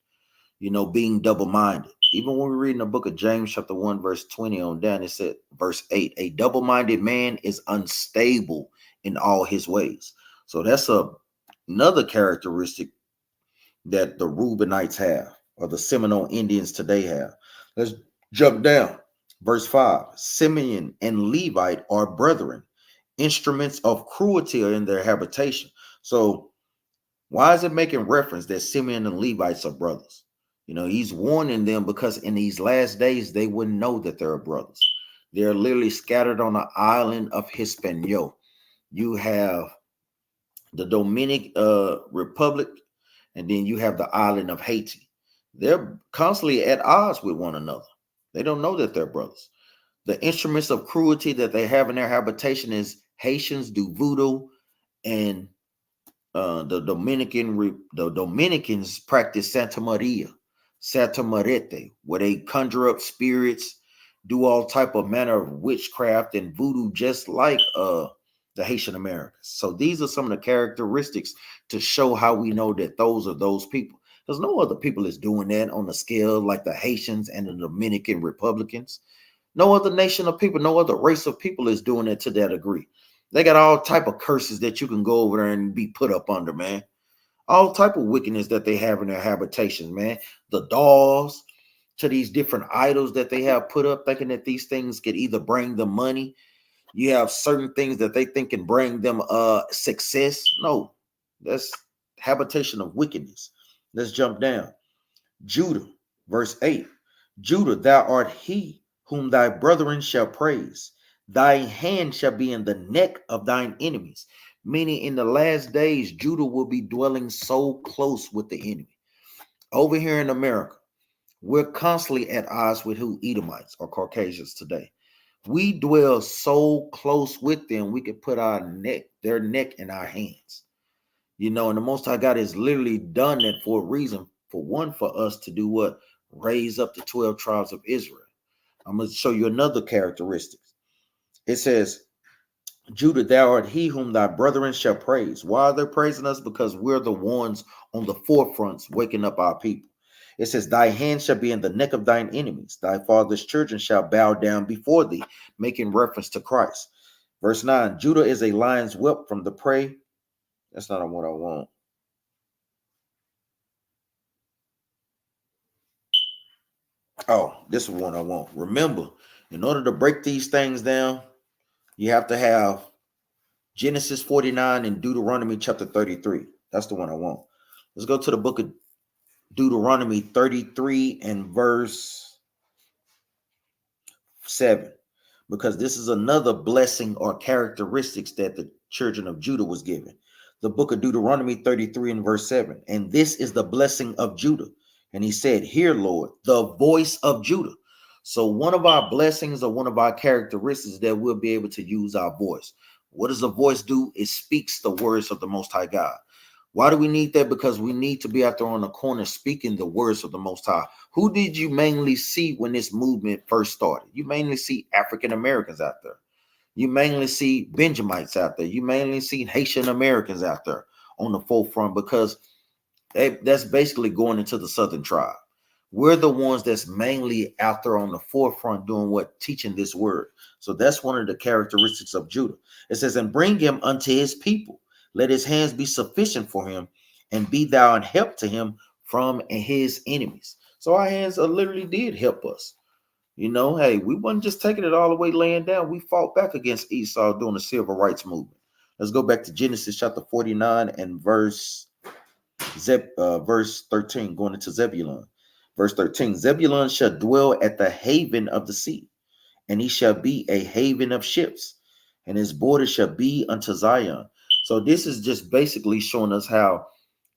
being double-minded. Even when we read in the book of James, chapter 1, verse 20 on down, it said, verse 8, a double-minded man is unstable in all his ways. So that's another characteristic that the Reubenites have, or the Seminole Indians today have. Let's jump down. Verse 5, Simeon and Levite are brethren. Instruments of cruelty are in their habitation. So why is it making reference that Simeon and Levites are brothers? He's warning them because in these last days, they wouldn't know that they're brothers. They're literally scattered on the island of Hispaniola. You have the Dominican Republic, and then you have the island of Haiti. They're constantly at odds with one another. They don't know that they're brothers. The instruments of cruelty that they have in their habitation is Haitians do voodoo, and the Dominicans practice Santa Marete, where they conjure up spirits, do all type of manner of witchcraft and voodoo, just like the Haitian Americans. So these are some of the characteristics to show how we know that those are those people. There's no other people is doing that on the scale like the Haitians and the Dominican Republicans. No other nation of people, no other race of people is doing it to that degree. They got all type of curses that you can go over there and be put up under, man. All type of wickedness that they have in their habitations, man. The dolls to these different idols that they have put up, thinking that these things could either bring them money. You have certain things that they think can bring them success. No, that's habitation of wickedness. Let's jump down. Judah, verse 8. Judah, thou art he whom thy brethren shall praise. Thy hand shall be in the neck of thine enemies. Meaning in the last days, Judah will be dwelling so close with the enemy. Over here in America, we're constantly at odds with who? Edomites or Caucasians today. We dwell so close with them, we could put their neck in our hands. And the Most High God has literally done that for a reason. For one, for us to do what? Raise up the 12 tribes of Israel. I'm going to show you another characteristic. It says, Judah, thou art he whom thy brethren shall praise. Why are they praising us? Because we're the ones on the forefronts waking up our people. It says, thy hand shall be in the neck of thine enemies. Thy father's children shall bow down before thee, making reference to Christ. Verse 9, Judah is a lion's whelp from the prey. That's not what I want. Oh, this is one I want. Remember, in order to break these things down, you have to have Genesis 49 and Deuteronomy chapter 33. That's the one I want. Let's go to the book of Deuteronomy 33 and verse 7, because this is another blessing or characteristics that the children of Judah was given. The book of Deuteronomy 33 and verse 7. And this is the blessing of Judah. And he said, hear, Lord, the voice of Judah. So one of our blessings or one of our characteristics that we'll be able to use our voice. What does a voice do? It speaks the words of the Most High God. Why do we need that? Because we need to be out there on the corner speaking the words of the Most High. Who did you mainly see when this movement first started? You mainly see African Americans out there. You mainly see Benjamites out there. You mainly see Haitian Americans out there on the forefront, because that's basically going into the Southern tribe. We're the ones that's mainly out there on the forefront doing what? Teaching this word. So that's one of the characteristics of Judah. It says, and bring him unto his people, Let his hands be sufficient for him, and be thou an help to him from his enemies. So our hands literally did help us. Hey, we wasn't just taking it all the way laying down. We fought back against Esau during the civil rights movement. Let's go back to Genesis chapter 49 and verse 13, going into Zebulun. Verse 13, Zebulun shall dwell at the haven of the sea, and he shall be a haven of ships, and his border shall be unto Zion. So this is just basically showing us how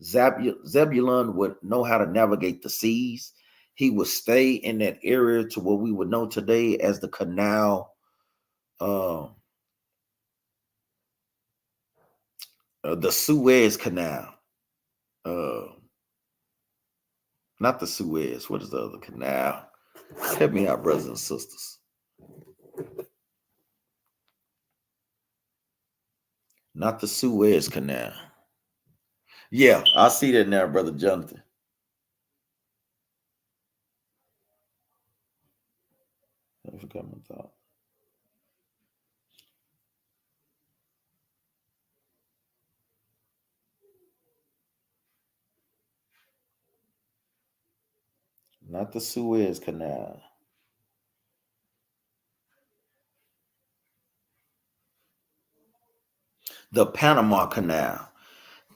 Zebulun would know how to navigate the seas. He would stay in that area to what we would know today as the canal, the Suez Canal. Not the Suez. What is the other canal? Help me out, brothers and sisters. Not the Suez Canal. Yeah, I see that now, Brother Jonathan. I forgot my thought. Not the Suez Canal. The Panama Canal.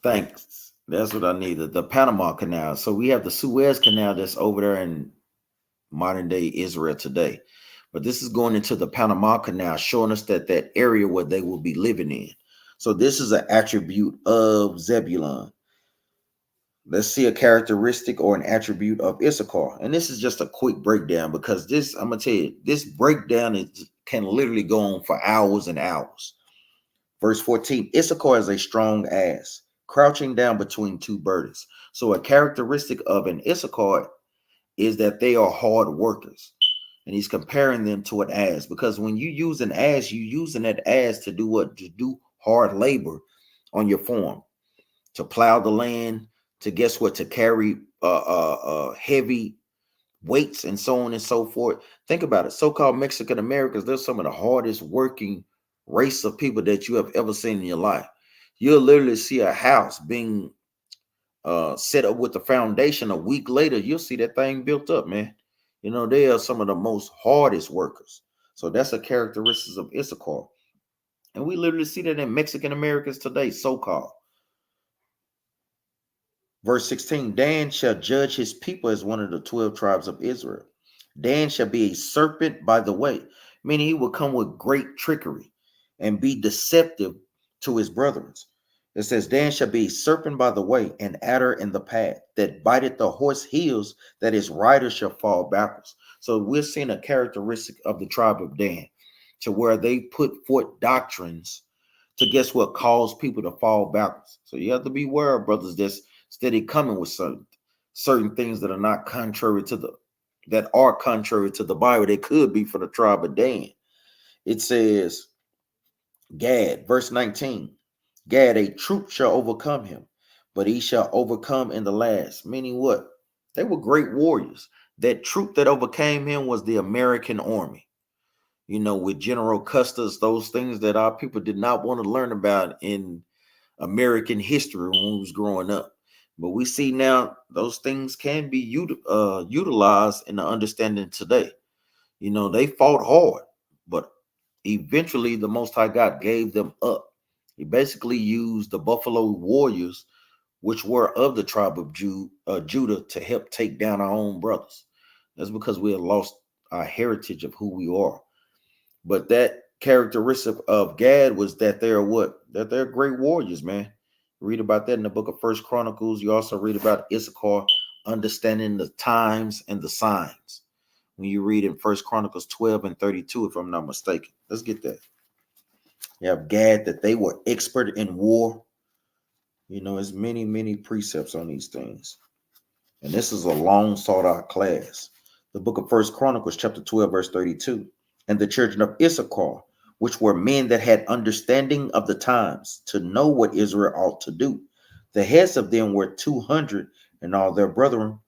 Thanks. That's what I needed. The Panama Canal. So we have the Suez Canal that's over there in modern day Israel today. But this is going into the Panama Canal, showing us that area where they will be living in. So this is an attribute of Zebulun. Let's see a characteristic or an attribute of Issachar. And this is just a quick breakdown, because this, I'm going to tell you, this breakdown can literally go on for hours and hours. Verse 14, Issachar is a strong ass, crouching down between two burdens. So a characteristic of an Issachar is that they are hard workers. And he's comparing them to an ass, because when you use an ass, you're using that ass to do what? To do hard labor on your farm, to plow the land, to guess what? To carry heavy weights and so on and so forth. Think about it. So-called Mexican Americans, they're some of the hardest working race of people that you have ever seen in your life. You'll literally see a house being set up with the foundation. A week later, you'll see that thing built up, man. They are some of the most hardest workers. So that's a characteristic of Issachar. And we literally see that in Mexican Americans today, so-called. Verse 16, Dan shall judge his people as one of the 12 tribes of Israel. Dan shall be a serpent by the way, meaning he will come with great trickery and be deceptive to his brethren. It says, Dan shall be a serpent by the way, an adder in the path, that biteth the horse heels, that his rider shall fall backwards. So we're seeing a characteristic of the tribe of Dan, to where they put forth doctrines to guess what? Cause people to fall backwards. So you have to beware, brothers, that's steady coming with certain things that are not contrary to the Bible. They could be for the tribe of Dan. It says, Gad, verse 19, Gad, a troop shall overcome him, but he shall overcome in the last. Meaning what? They were great warriors. That troop that overcame him was the American army. With General Custer's, those things that our people did not want to learn about in American history when we was growing up. But we see now those things can be utilized in the understanding today. They fought hard, but eventually the Most High God gave them up. He basically used the Buffalo Warriors, which were of the tribe of Judah, to help take down our own brothers. That's because we had lost our heritage of who we are. But that characteristic of Gad was that they're what? That they're great warriors, man. Read about that in the book of First Chronicles. You also read about Issachar understanding the times and the signs when you read in First Chronicles 12 and 32, if I'm not mistaken. Let's get that. You have Gad, that they were expert in war. There's many, many precepts on these things. And this is a long sought out class. The book of First Chronicles, chapter 12, verse 32. And the children of Issachar, which were men that had understanding of the times, to know what Israel ought to do. The heads of them were 200, and all their brethren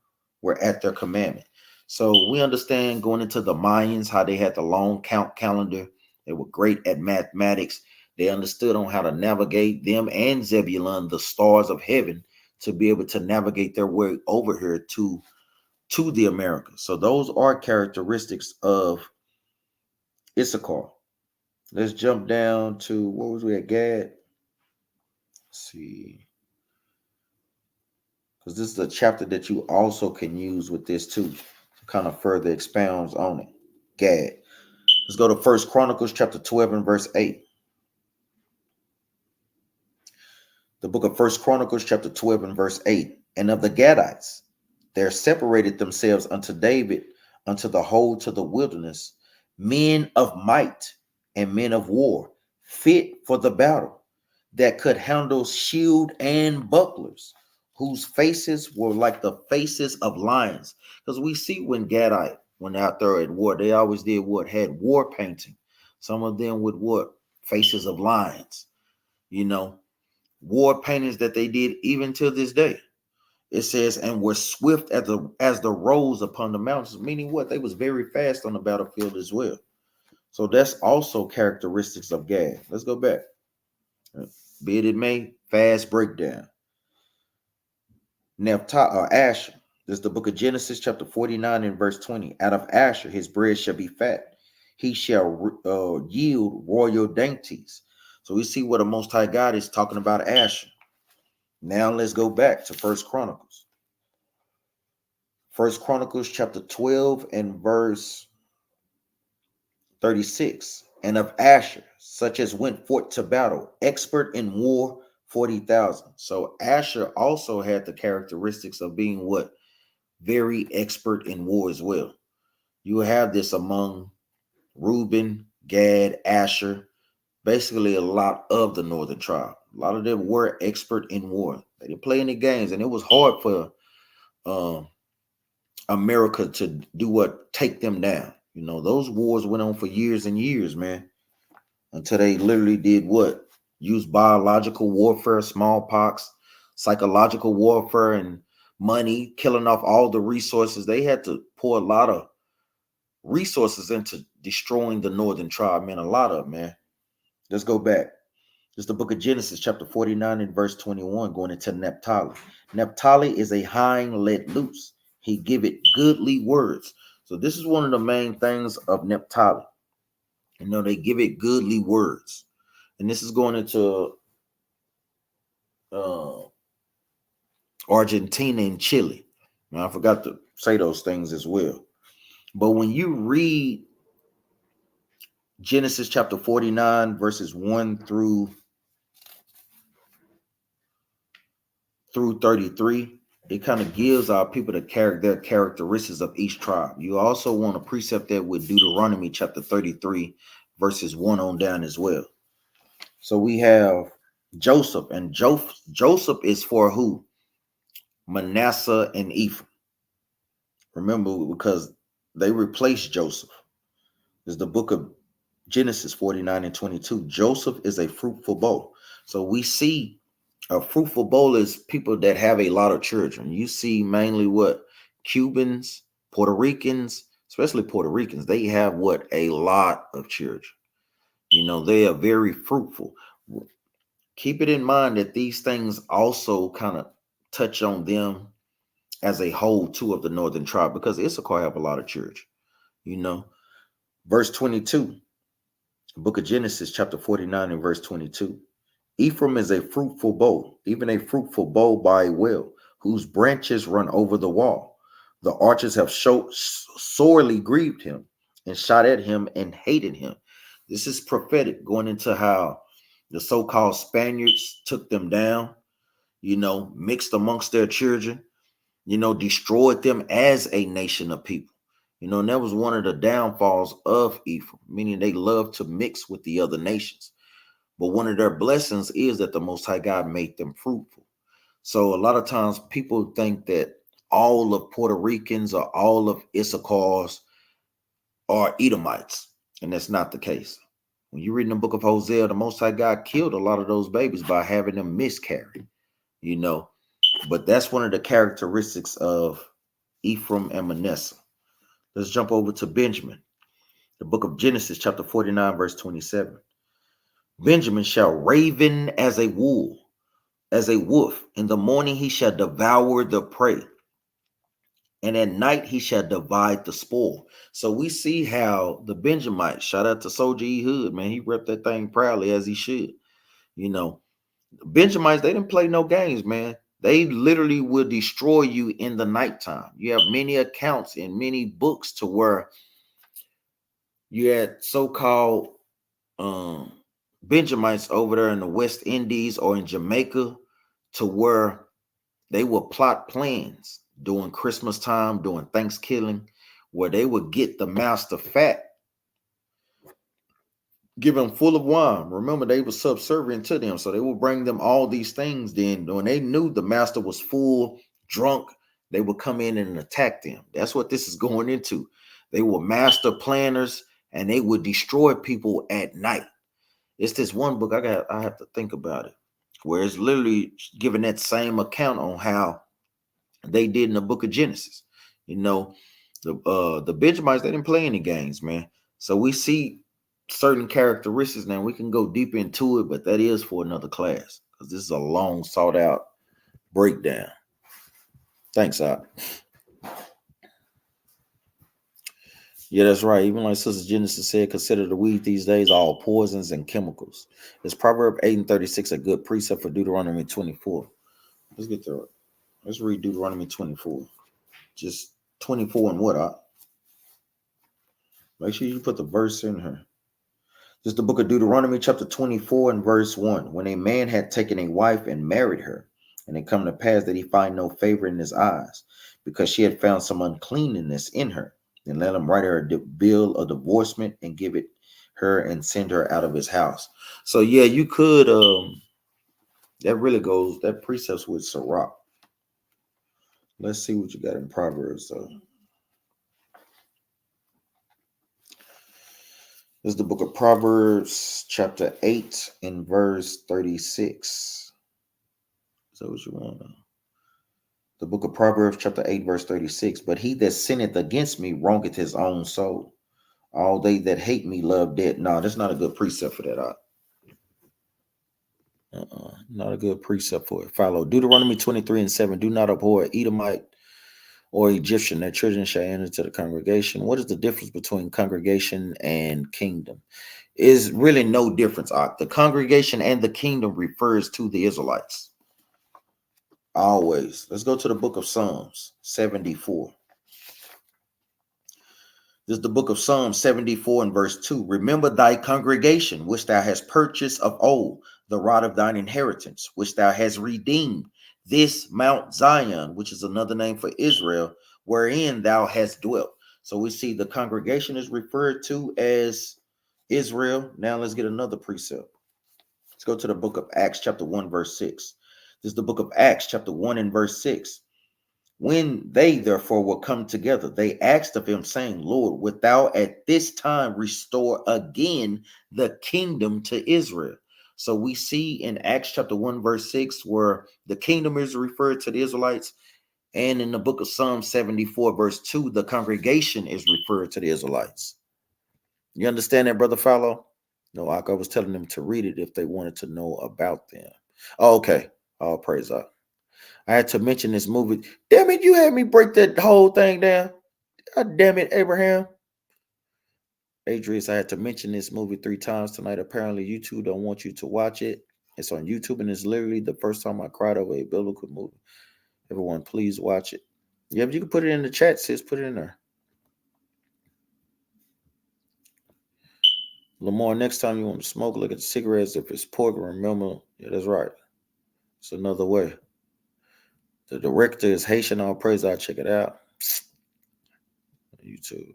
were at their commandment. So we understand, going into the Mayans, how they had the long count calendar. They were great at mathematics. They understood on how to navigate, them and Zebulun, the stars of heaven, to be able to navigate their way over here to the Americas. So those are characteristics of Issachar. Let's jump down to, what was we at, Gad? Let's see. Because this is a chapter that you also can use with this too, to kind of further expounds on it. Gad. Let's go to First Chronicles chapter 12 and verse 8. The book of First Chronicles chapter 12 and verse 8. And of the Gadites, there separated themselves unto David, unto the whole to the wilderness, men of might and men of war, fit for the battle, that could handle shield and bucklers, whose faces were like the faces of lions. Because we see when Gadite went out there at war, they always did what? Had war painting. Some of them with what? Faces of lions. You know, war paintings that they did even to this day. It says, and were swift as the roes upon the mountains, meaning what? They was very fast on the battlefield as well. So that's also characteristics of Gad. Let's go back. Be it in May, fast breakdown. Asher. This is the book of Genesis, chapter 49 and verse 20. Out of Asher, his bread shall be fat. He shall yield royal dainties. So we see what the Most High God is talking about Asher. Now let's go back to First Chronicles. First Chronicles chapter 12 and verse 36. And of Asher, such as went forth to battle, expert in war, 40,000. So Asher also had the characteristics of being what? Very expert in war as well. You have this among Reuben, Gad, Asher, basically a lot of the northern tribe. A lot of them were expert in war. They didn't play any games, and it was hard for America to do what? Take them down. You know, those wars went on for years and years, man, until they literally did what? Use biological warfare, smallpox, psychological warfare, and money, killing off all the resources. They had to pour a lot of resources into destroying the northern tribe, man. A lot of, man. Let's go back. This is the book of Genesis, chapter 49 and verse 21, going into Naphtali. Naphtali is a hind let loose. He give it goodly words. So this is one of the main things of Naphtali. You know, they give it goodly words. And this is going into Argentina and Chile. Now, I forgot to say those things as well. But when you read Genesis chapter 49, verses 1 through 33, it kind of gives our people their characteristics of each tribe. You also want to precept that with Deuteronomy chapter 33, verses 1 on down as well. So we have Joseph, and Joseph is for who? Manasseh and Ephraim. Remember, because they replaced Joseph. There's the book of Genesis 49 and 22. Joseph is a fruitful bowl. So we see a fruitful bowl is people that have a lot of children. You see mainly what? Cubans, Puerto Ricans, especially Puerto Ricans. They have what? A lot of children. You know, they are very fruitful. Keep it in mind that these things also kind of touch on them as a whole too of the northern tribe, because Issachar have a lot of church. You know, verse 22, book of Genesis chapter 49 and verse 22. Ephraim is a fruitful bow, even a fruitful bow by a well, whose branches run over the wall. The archers have sorely grieved him and shot at him and hated him. This is prophetic, going into how the so-called Spaniards took them down, you know, mixed amongst their children, you know, destroyed them as a nation of people. You know, and that was one of the downfalls of Ephraim, meaning they love to mix with the other nations. But one of their blessings is that the Most High God made them fruitful. So a lot of times people think that all of Puerto Ricans or all of Issachars are Edomites, and that's not the case. When you read in the book of Hosea, the Most High God killed a lot of those babies by having them miscarry, you know. But that's one of the characteristics of Ephraim and Manasseh. Let's jump over to Benjamin. The book of Genesis, chapter 49, verse 27. Benjamin shall raven as a wolf, as a wolf. In the morning he shall devour the prey, and at night he shall divide the spoil. So we see how the Benjamites, shout out to Soldier E. Hood, man, he repped that thing proudly as he should. You know, Benjamites, they didn't play no games, man. They literally will destroy you in the nighttime. You have many accounts in many books to where you had so-called um, Benjamites over there in the West Indies or in Jamaica, to where they would plot plans during Christmas time, during Thanksgiving, where they would get the master fat, give them full of wine. Remember, they were subservient to them, so they would bring them all these things. Then, when they knew the master was full, drunk, they would come in and attack them. That's what this is going into. They were master planners, and they would destroy people at night. It's this one book I have to think about it, where it's literally giving that same account on how they did in the book of Genesis. You know, the Benjamites, they didn't play any games, man. So we see certain characteristics now. We can go deep into it, but that is for another class, because this is a long sought out breakdown. Thanks, Op. Yeah, that's right. Even like Sister Genesis said, consider the weed these days all poisons and chemicals. Is Proverb 8 and 36 a good precept for Deuteronomy 24? Let's get there. Let's read Deuteronomy 24. Just 24 and what, Op? Make sure you put the verse in here. This is the book of Deuteronomy, chapter 24 and verse 1. When a man had taken a wife and married her, and it come to pass that he find no favor in his eyes, because she had found some uncleanness in her, then let him write her a bill of divorcement and give it her and send her out of his house. So yeah, you could that really goes, that precepts with Sirach. Let's see what you got in Proverbs though. This is the book of Proverbs, chapter 8 and verse 36. So what you want? The book of Proverbs, chapter 8, verse 36. But he that sinneth against me wrongeth his own soul. All they that hate me love death. No, that's not a good precept for that. Not a good precept for it. Follow Deuteronomy 23 and 7. Do not abhor Edomite or Egyptian. Their children shall enter to the congregation. What is the difference between congregation and kingdom? Is really no difference. The congregation and the kingdom refers to the Israelites. Always. Let's go to the book of Psalms 74. This is the book of Psalms 74 and verse 2. Remember thy congregation, which thou hast purchased of old, the rod of thine inheritance, which thou hast redeemed, this Mount Zion, which is another name for Israel, wherein thou hast dwelt. So we see the congregation is referred to as Israel. Now let's get another precept. Let's go to the book of Acts chapter 1 verse 6. This is the book of Acts chapter 1 and verse 6. When they therefore were come together, they asked of him, saying, Lord, wilt thou at this time restore again the kingdom to Israel? So we see in Acts chapter 1, verse 6, where the kingdom is referred to the Israelites. And in the book of Psalm 74, verse 2, the congregation is referred to the Israelites. You understand that, Brother Follow? No, like I was telling them to read it if they wanted to know about them. Oh, okay. All praise God. I had to mention this movie. Damn it, you had me break that whole thing down. God damn it, Abraham. Adrius, I had to mention this movie 3 times tonight. Apparently, YouTube don't want you to watch it. It's on YouTube, and it's literally the first time I cried over a biblical movie. Everyone, please watch it. Yeah, but you can put it in the chat, sis. Put it in there. Lamar, next time you want to smoke, look at the cigarettes. If it's pork, remember, yeah, that's right. It's another way. The director is Haitian. All praise. I'll check it out. YouTube.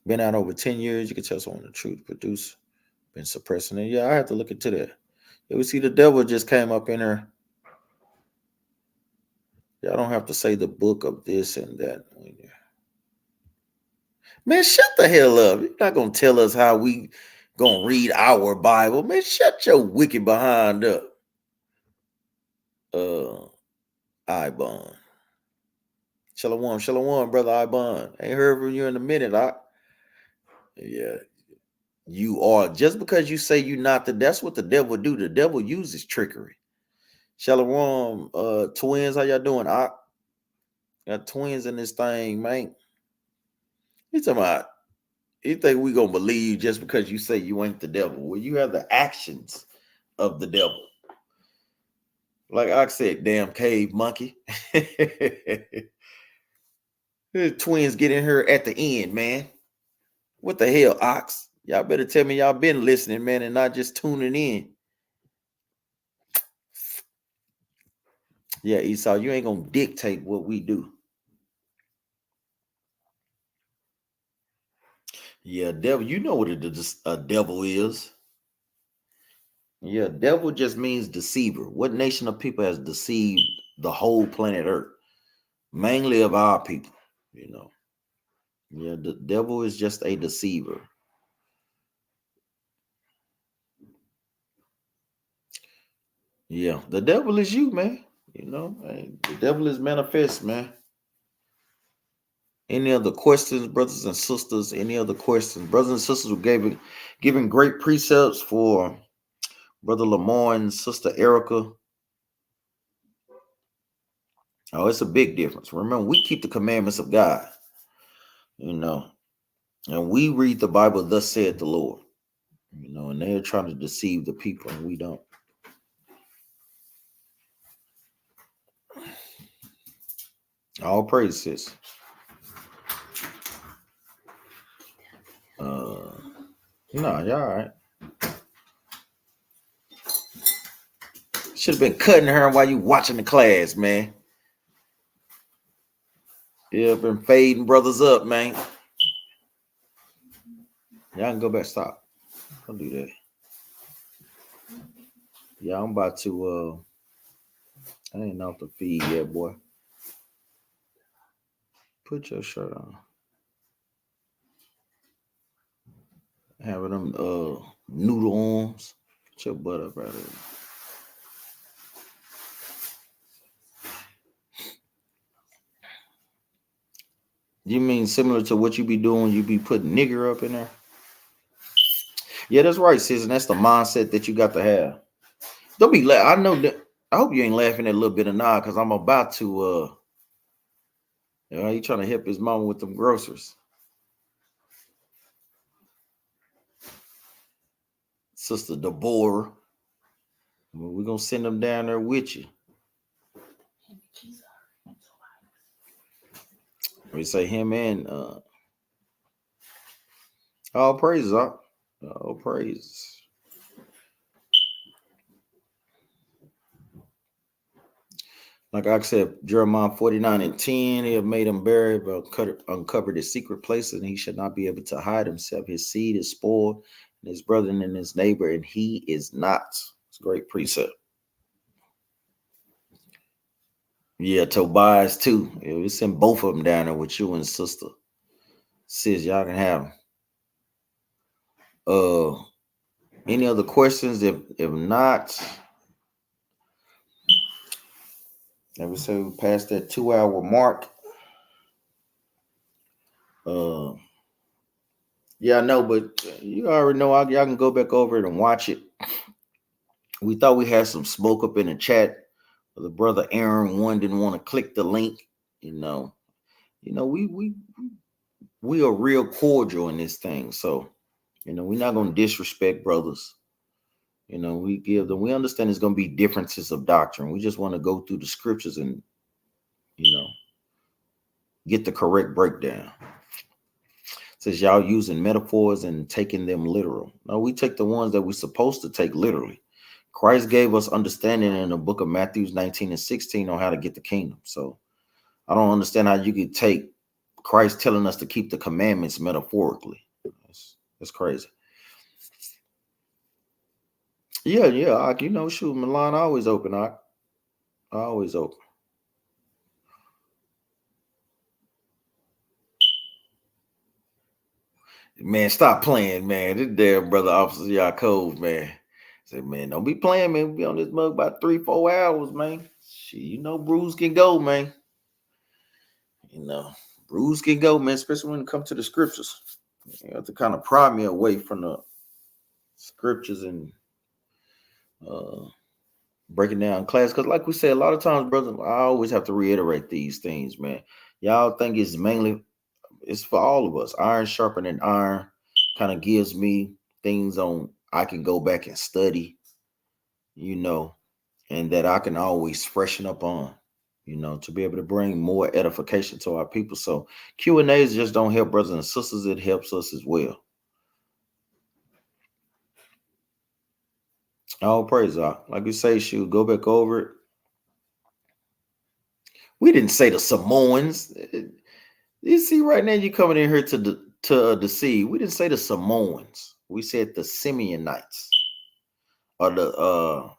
Been out over 10 years. You can tell someone the truth. Producer. Been suppressing it. Yeah, I have to look into that. Yeah, we see the devil just came up in her. Y'all don't have to say the book of this and that. Man, shut the hell up. You're not going to tell us how we going to read our Bible. Man, shut your wicked behind up. Ibon. Shalom, brother Ibon. Ain't heard from you in a minute. Yeah. You are. Just because you say you're not, that's what the devil do. The devil uses trickery. Shalom, twins, how y'all doing? I got twins in this thing, man. You talking about, you think we gonna believe you just because you say you ain't the devil? Well, you have the actions of the devil. Like I said, damn cave monkey. The twins get in here at the end, man. What the hell, Ox? Y'all better tell me y'all been listening, man, and not just tuning in. Yeah, Esau, you ain't gonna dictate what we do. Yeah, devil, you know what a devil is. Yeah, devil just means deceiver. What nation of people has deceived the whole planet Earth? Mainly of our people, you know. Yeah, the devil is just a deceiver. Yeah, the devil is you, man. You know, hey, the devil is manifest, man. Any other questions, brothers and sisters? Any other questions? Brothers and sisters were giving great precepts for Brother Lamar and Sister Erica. Oh, it's a big difference. Remember, we keep the commandments of God, you know, and we read the Bible, thus said the Lord, you know, and they're trying to deceive the people, and we don't. All praises. No, y'all all right. Should have been cutting her while you watching the class, man. Yeah, been fading brothers up, man. Y'all can go back. Stop. Don't do that. Yeah, I'm about to. I ain't off the feed yet, boy. Put your shirt on. Having them noodle arms. Put your butt up right there. You mean similar to what you be doing? You be putting nigger up in there? Yeah, that's right, sis. And that's the mindset that you got to have. Don't be I know that. I hope you ain't laughing at a little bit of now, because I'm about to. You know, he trying to help his mama with them groceries. Sister Deborah. Well, we're gonna send them down there with you. We say him and all praises, all praises. Like I said, Jeremiah 49:10, he have made him buried, but uncovered his secret places, and he should not be able to hide himself. His seed is spoiled, and his brother and his neighbor, and he is not. It's a great precept. Yeah, Tobias too. Yeah, we send both of them down there with you and sister. Sis, y'all can have them. Any other questions? If not, let me say we passed that 2-hour mark. Yeah, I know, but you already know. Y'all can go back over it and watch it. We thought we had some smoke up in the chat. But the brother Aaron one didn't want to click the link. You know, we are real cordial in this thing. So, we're not gonna disrespect brothers. We give them. We understand there's gonna be differences of doctrine. We just want to go through the scriptures and get the correct breakdown. Says y'all using metaphors and taking them literal. No, we take the ones that we're supposed to take literally. Christ gave us understanding in the book of Matthew 19:16 on how to get the kingdom. So I don't understand how you could take Christ telling us to keep the commandments metaphorically. That's crazy. Yeah. Shoot, Milan always open. I always open. Man, stop playing, man. This damn brother Officer Yaakov, man. Say, man, don't be playing, man. We be on this mug about 3-4 hours, man. Shit, Bruce can go, man. Bruce can go, man, especially when it comes to the scriptures. You have to kind of pry me away from scriptures and breaking down class. Because, like we say, a lot of times, brother, I always have to reiterate these things, man. Y'all think it's for all of us. Iron sharpening iron kind of gives me things on I can go back and study, you know, and that I can always freshen up on, you know, to be able to bring more edification to our people. So Q&As just don't help brothers and sisters, it helps us as well. All praise God. Like you say, shoot, go back over it. We didn't say the Samoans. You see, right now you coming in here to deceive. We didn't say the Samoans. We said the Simeonites or the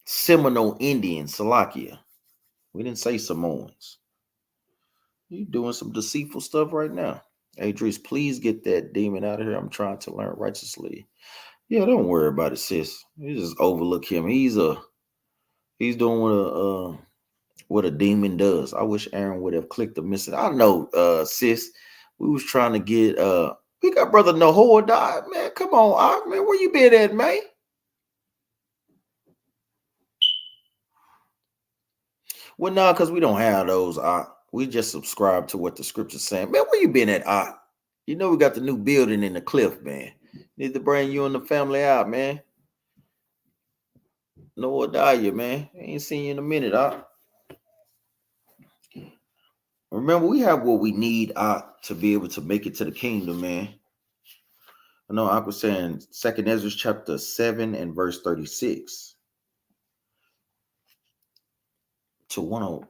Seminole Indians, Salakia. We didn't say Samoans. You doing some deceitful stuff right now. Hey, Idris, please get that demon out of here. I'm trying to learn righteously. Yeah, don't worry about it, sis. You just overlook him. He's doing what a demon does. I wish Aaron would have clicked the message. I know, sis. We was trying to get we got brother Nohoa died, man. Come on, man. Where you been at, man? Well, no, because we don't have those. We just subscribe to what the scripture's saying. Man, where you been at? You know we got the new building in the cliff, man. Need to bring you and the family out, man. Noah, man. I ain't seen you in a minute, Remember, we have what we need to be able to make it to the kingdom, man. I know I was saying 2nd Ezra chapter 7 and verse 36 to 10.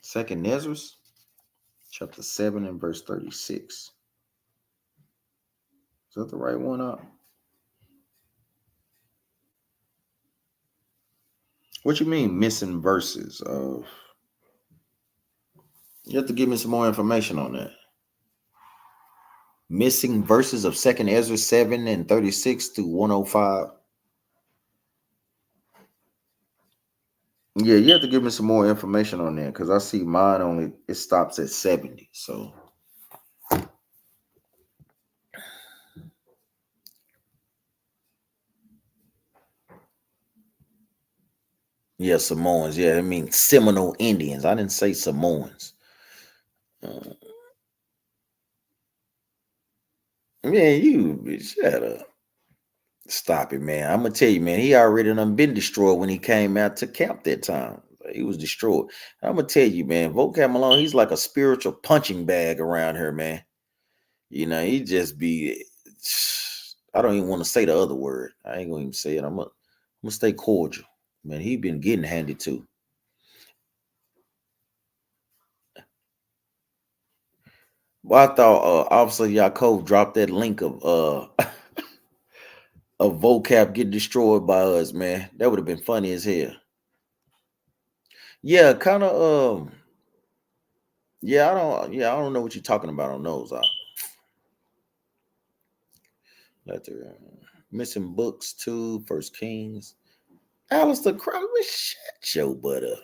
2nd Ezra chapter 7 and verse 36. Is that the right one up? What you mean missing verses? You have to give me some more information on that. Missing verses of 2nd Ezra 7 and 36 to 105. Yeah, you have to give me some more information on that because I see mine it stops at 70. So yeah, Samoans. Yeah, I mean Seminole Indians. I didn't say Samoans. Man, you shut up. Stop it, man. I'm gonna tell you, man. He already done been destroyed when he came out to camp that time. He was destroyed. I'm gonna tell you, man. Vocab Malone, he's like a spiritual punching bag around here, man. You know, he just be. I don't even want to say the other word. I ain't gonna even say it. I'm gonna stay cordial, man. He been getting handed to. Well, I thought Officer Yaakov dropped that link of of vocab get destroyed by us, man. That would have been funny as hell. Yeah, kind of. Yeah, I don't know what you're talking about on those. Missing books too. First Kings. Alistair Crowley, shut your butt up.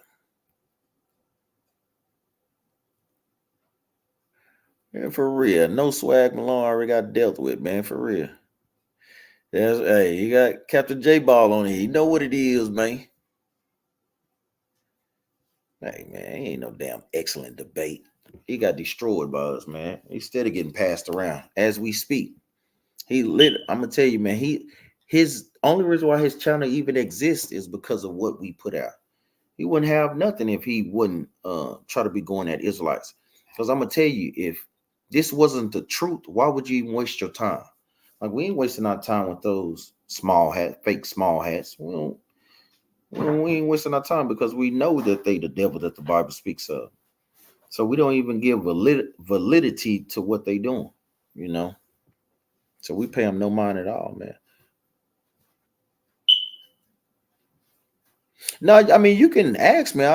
Man, for real. No swag Malone already got dealt with, man. For real. Hey, you got Captain J Ball on it. You know what it is, man. Hey, man, he ain't no damn excellent debate. He got destroyed by us, man. He's still getting passed around as we speak. I'm gonna tell you, man, his only reason why his channel even exists is because of what we put out. He wouldn't have nothing if he wouldn't try to be going at Israelites. Because I'm gonna tell you, if this wasn't the truth, why would you even waste your time? Like we ain't wasting our time with those fake small hats. We ain't wasting our time because we know that they the devil that the Bible speaks of. So we don't even give validity to what they doing, you know. So we pay them no mind at all, man. No, I mean you can ask me.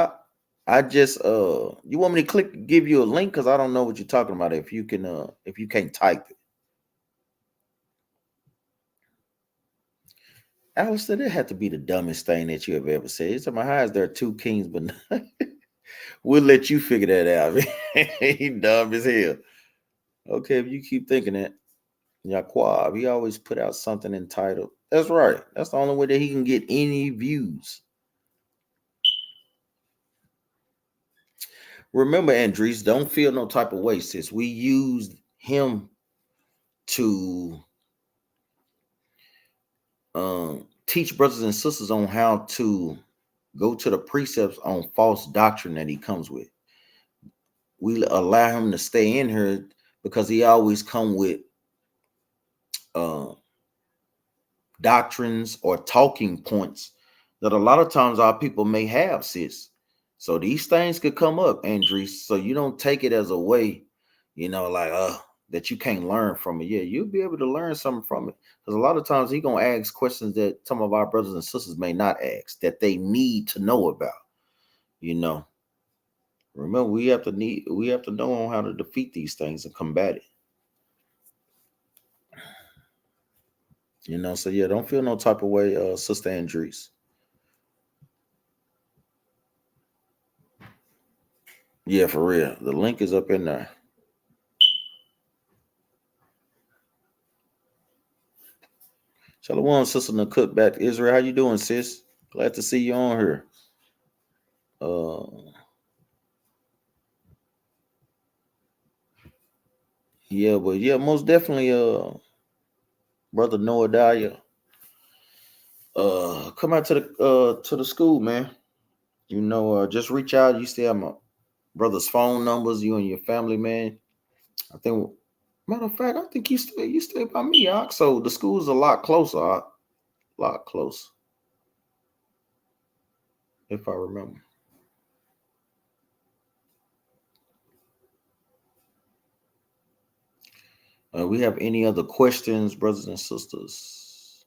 I just you want me to give you a link because I don't know what you're talking about. If you can't type it. Alistair, that had to be the dumbest thing that you have ever said. It's my how is there two kings, but we'll let you figure that out. He dumb as hell. Okay, if you keep thinking that, Yaquab, he always put out something entitled. That's right. That's the only way that he can get any views. Remember, Andres, don't feel no type of way, sis. We used him to teach brothers and sisters on how to go to the precepts on false doctrine that he comes with. We allow him to stay in here because he always come with uh, doctrines or talking points that a lot of times our people may have, sis. So these things could come up, Andres. So you don't take it as a way, like that you can't learn from it. Yeah, you'll be able to learn something from it. Because a lot of times he gonna ask questions that some of our brothers and sisters may not ask, that they need to know about. You know. Remember, we have to know how to defeat these things and combat it. So yeah, don't feel no type of way, Sister Andres. Yeah, for real. The link is up in there. Shalom, Sister Nakut back to Israel. How you doing, sis? Glad to see you on here. Yeah, but yeah, most definitely, Brother Noah Dyer. Come out to the school, man. Just reach out. You still have my brother's phone numbers, you and your family, man. I think matter of fact, I think you stay by me, Ox. So the school's a lot closer, Ox. A lot closer. If I remember. We have any other questions, brothers and sisters?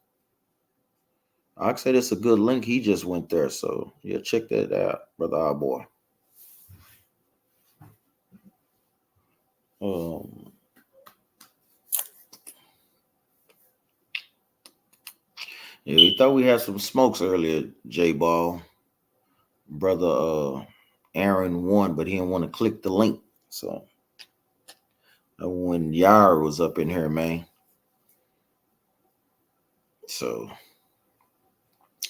I said it's a good link. He just went there, so yeah, check that out, brother our boy. Yeah, we thought we had some smokes earlier, J Ball. Brother Aaron won, but he didn't want to click the link. So when Yar was up in here, man. So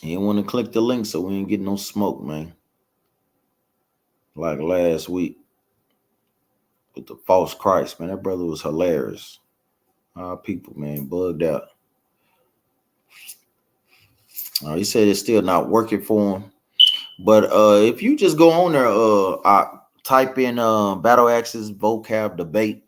he didn't want to click the link, so we ain't getting no smoke, man. Like last week with the false Christ, man. That brother was hilarious. Our people, man, bugged out. He said it's still not working for him. But if you just go on there, type in Battle Axes vocab debate.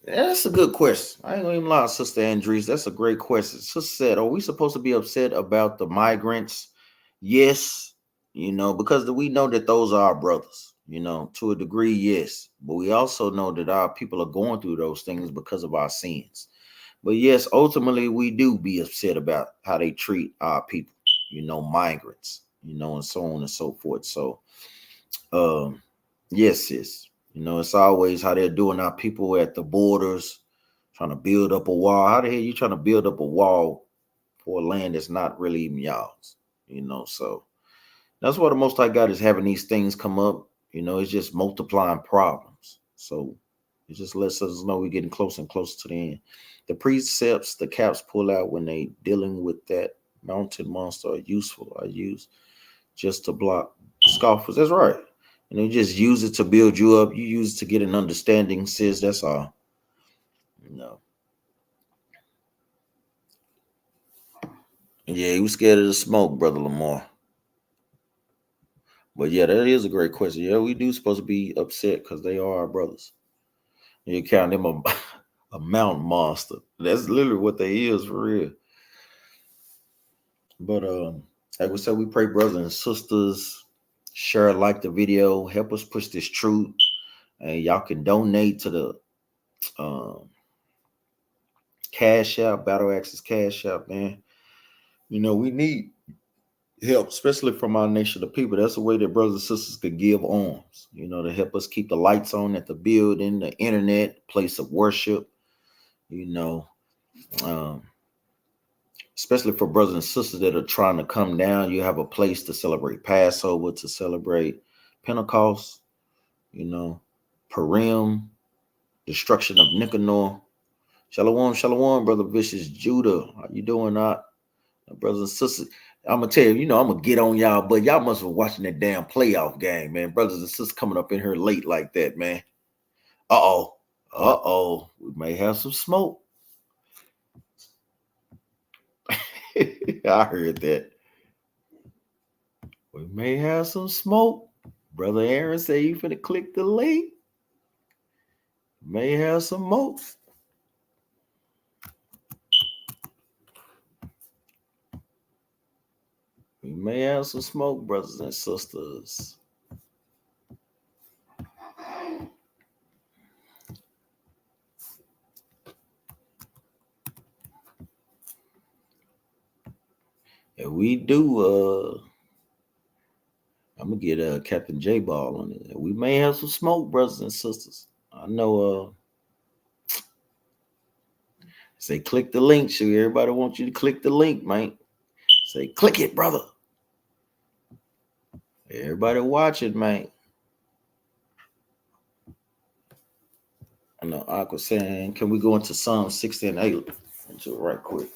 That's a good question. I ain't gonna even lie, Sister Andres. That's a great question. Sister said, "Are we supposed to be upset about the migrants?" Yes, because we know that those are our brothers. To a degree, yes. But we also know that our people are going through those things because of our sins. But yes, ultimately, we do be upset about how they treat our people. Migrants. And so on and so forth. So, yes, sis. It's always how they're doing our people at the borders, trying to build up a wall. How the hell you trying to build up a wall for a land that's not really even y'all's? So that's what the Most High God is having these things come up. It's just multiplying problems. So it just lets us know we're getting closer and closer to the end. The precepts, the caps pull out when they dealing with that mountain monster are useful. Are used just to block scoffers. That's right. And you just use it to build you up. You use it to get an understanding, sis. That's all. Yeah, he was scared of the smoke, Brother Lamar. But yeah, that is a great question. Yeah, we do supposed to be upset because they are our brothers. You count them a mountain monster. That's literally what they is for real. But like we said, we pray, brothers and sisters, share, like the video, help us push this truth. And y'all can donate to the Cash App, Battle Axes Cash App, man. We need help, especially from our nation of people. That's a way that brothers and sisters could give arms, to help us keep the lights on at the building, the internet, place of worship, especially for brothers and sisters that are trying to come down. You have a place to celebrate Passover, to celebrate Pentecost, you know, Purim, destruction of Nicanor. Shalom, shalom, brother Vicious Judah. How you doing, brothers and sisters? I'm gonna tell you, I'm gonna get on y'all, but y'all must have watching that damn playoff game, man. Brothers and sisters coming up in here late like that, man. We may have some smoke. I heard that. We may have some smoke. Brother Aaron said you finna click the link. May have some smoke. We may have some smoke, brothers and sisters. If we do, I'm gonna get Captain J Ball on it. We may have some smoke, brothers and sisters. I know. Say click the link. Sure, everybody wants you to click the link, man. Say click it, brother. Everybody watch it, man. I know Aqua saying, can we go into Psalm 60 and 8? Into it right quick.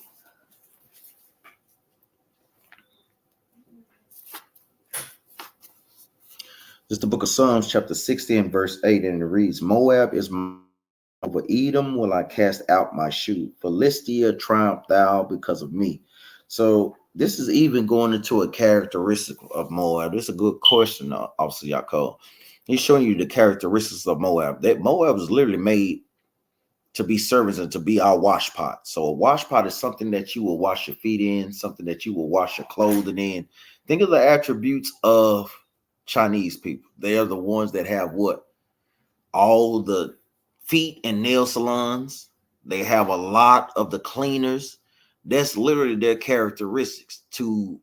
This is the book of Psalms, chapter 60 and verse 8, and it reads, Moab is over Edom will I cast out my shoe. Philistia triumph thou because of me. So this is even going into a characteristic of Moab. This is a good question, Officer Yaakov. He's showing you the characteristics of Moab. That Moab was literally made to be servants and to be our wash pot. So a wash pot is something that you will wash your feet in, something that you will wash your clothing in. Think of the attributes of Chinese people. They are the ones that have what? All the feet and nail salons. They have a lot of the cleaners. That's literally their characteristics, to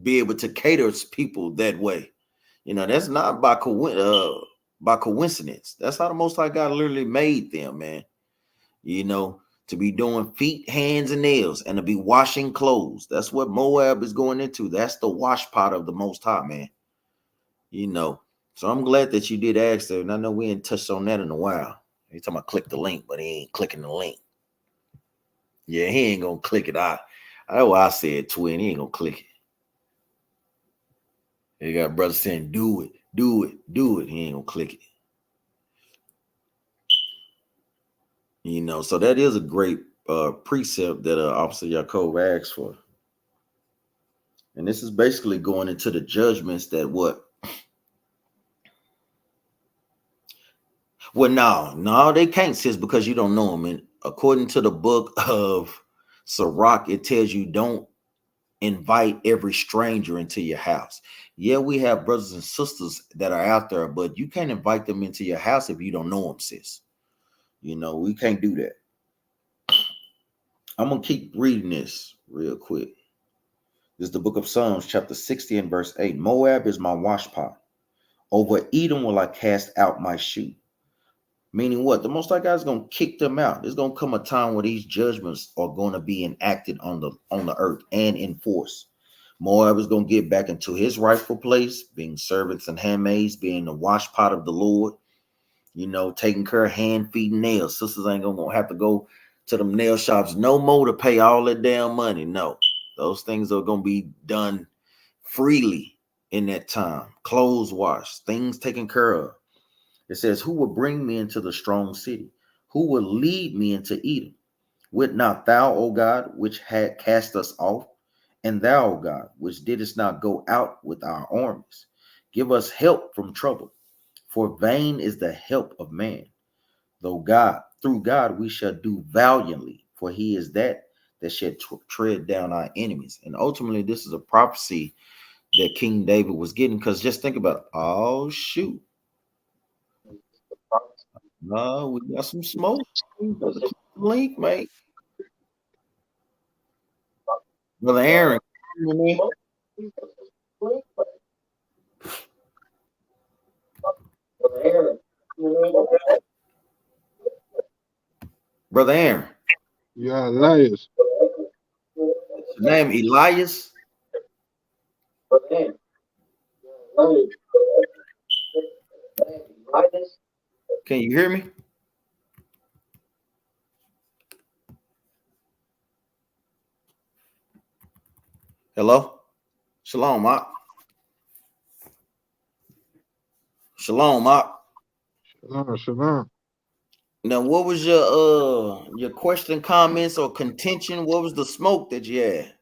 be able to cater to people that way. That's not by coincidence. That's how the Most High God literally made them, man. To be doing feet, hands, and nails, and to be washing clothes. That's what Moab is going into. That's the wash pot of the Most High, man. So I'm glad that you did ask there, and I know we ain't touched on that in a while. He talking about click the link, but he ain't clicking the link. Yeah, he ain't gonna click it. That's why I said twin. He ain't gonna click it. You got brothers saying, do it, do it, do it. He ain't gonna click it. So that is a great precept that Officer Yaakov asked for. And this is basically going into the judgments that what? Well, no, they can't, sis, because you don't know them. And according to the book of Sirach, it tells you don't invite every stranger into your house. Yeah, we have brothers and sisters that are out there, but you can't invite them into your house if you don't know them, sis. We can't do that. I'm going to keep reading this real quick. This is the book of Psalms, chapter 60 and verse 8. Moab is my washpot. Over Edom will I cast out my shoe. Meaning what? The Most High God is going to kick them out. There's going to come a time where these judgments are going to be enacted on the earth and enforced. Moab is going to get back into his rightful place, being servants and handmaids, being the washpot of the Lord, taking care of hand, feet, and nails. Sisters ain't going to have to go to them nail shops no more to pay all that damn money. No, those things are going to be done freely in that time. Clothes washed, things taken care of. It says, who will bring me into the strong city? Who will lead me into Edom? Would not thou, O God, which had cast us off, and thou, O God, which didst not go out with our armies? Give us help from trouble, for vain is the help of man. Through God we shall do valiantly, for he is that shall tread down our enemies. And ultimately, this is a prophecy that King David was getting, because just think about it. Oh, shoot. No, we got some smoke. Link, mate. Brother Aaron. Brother Aaron. Yeah, Elias. Your name Elias? Can you hear me? Hello? Shalom, Mark. Shalom, Mark. Shalom, shalom. Now, what was your question, comments, or contention? What was the smoke that you had?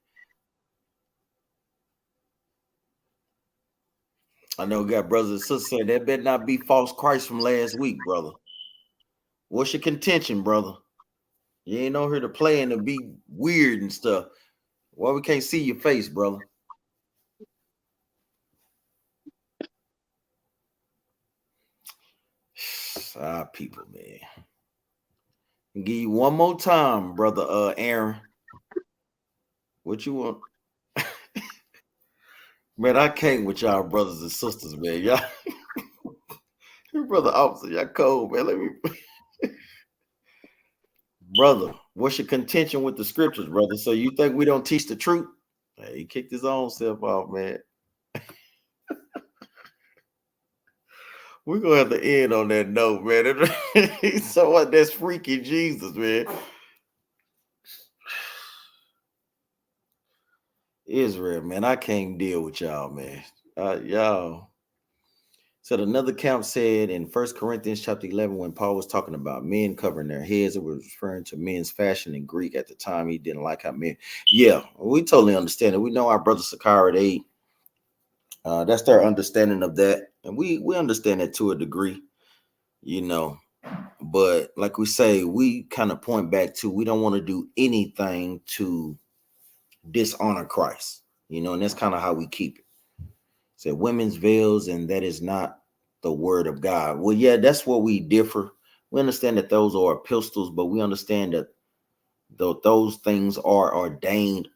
I know we got brothers and sisters saying that better not be false Christ from last week, brother. What's your contention, brother? You ain't on here to play and to be weird and stuff. Why we can't see your face, brother? People, man. I'll give you one more time, brother. Aaron, what you want? Man, I can't with y'all brothers and sisters, man. Y'all, your brother officer, y'all cold, man. Let me, brother. What's your contention with the scriptures, brother? So you think we don't teach the truth? Hey, he kicked his own self off, man. We're gonna have to end on that note, man. So what? That's freaking Jesus, man. Israel, man. I can't deal with y'all, man. Y'all. So another count said in 1 Corinthians chapter 11, when Paul was talking about men covering their heads, it was referring to men's fashion in Greek at the time. He didn't like how men. Yeah, we totally understand it. We know our brother Sakara, that's their understanding of that. And we understand that to a degree, you know. But like we say, we kind of point back to we don't want to do anything to dishonor Christ, you know, and that's kind of how we keep it. Say women's veils, and that is not the word of God. Well, yeah, that's where we differ. We understand that those are epistles, but we understand that those things are ordained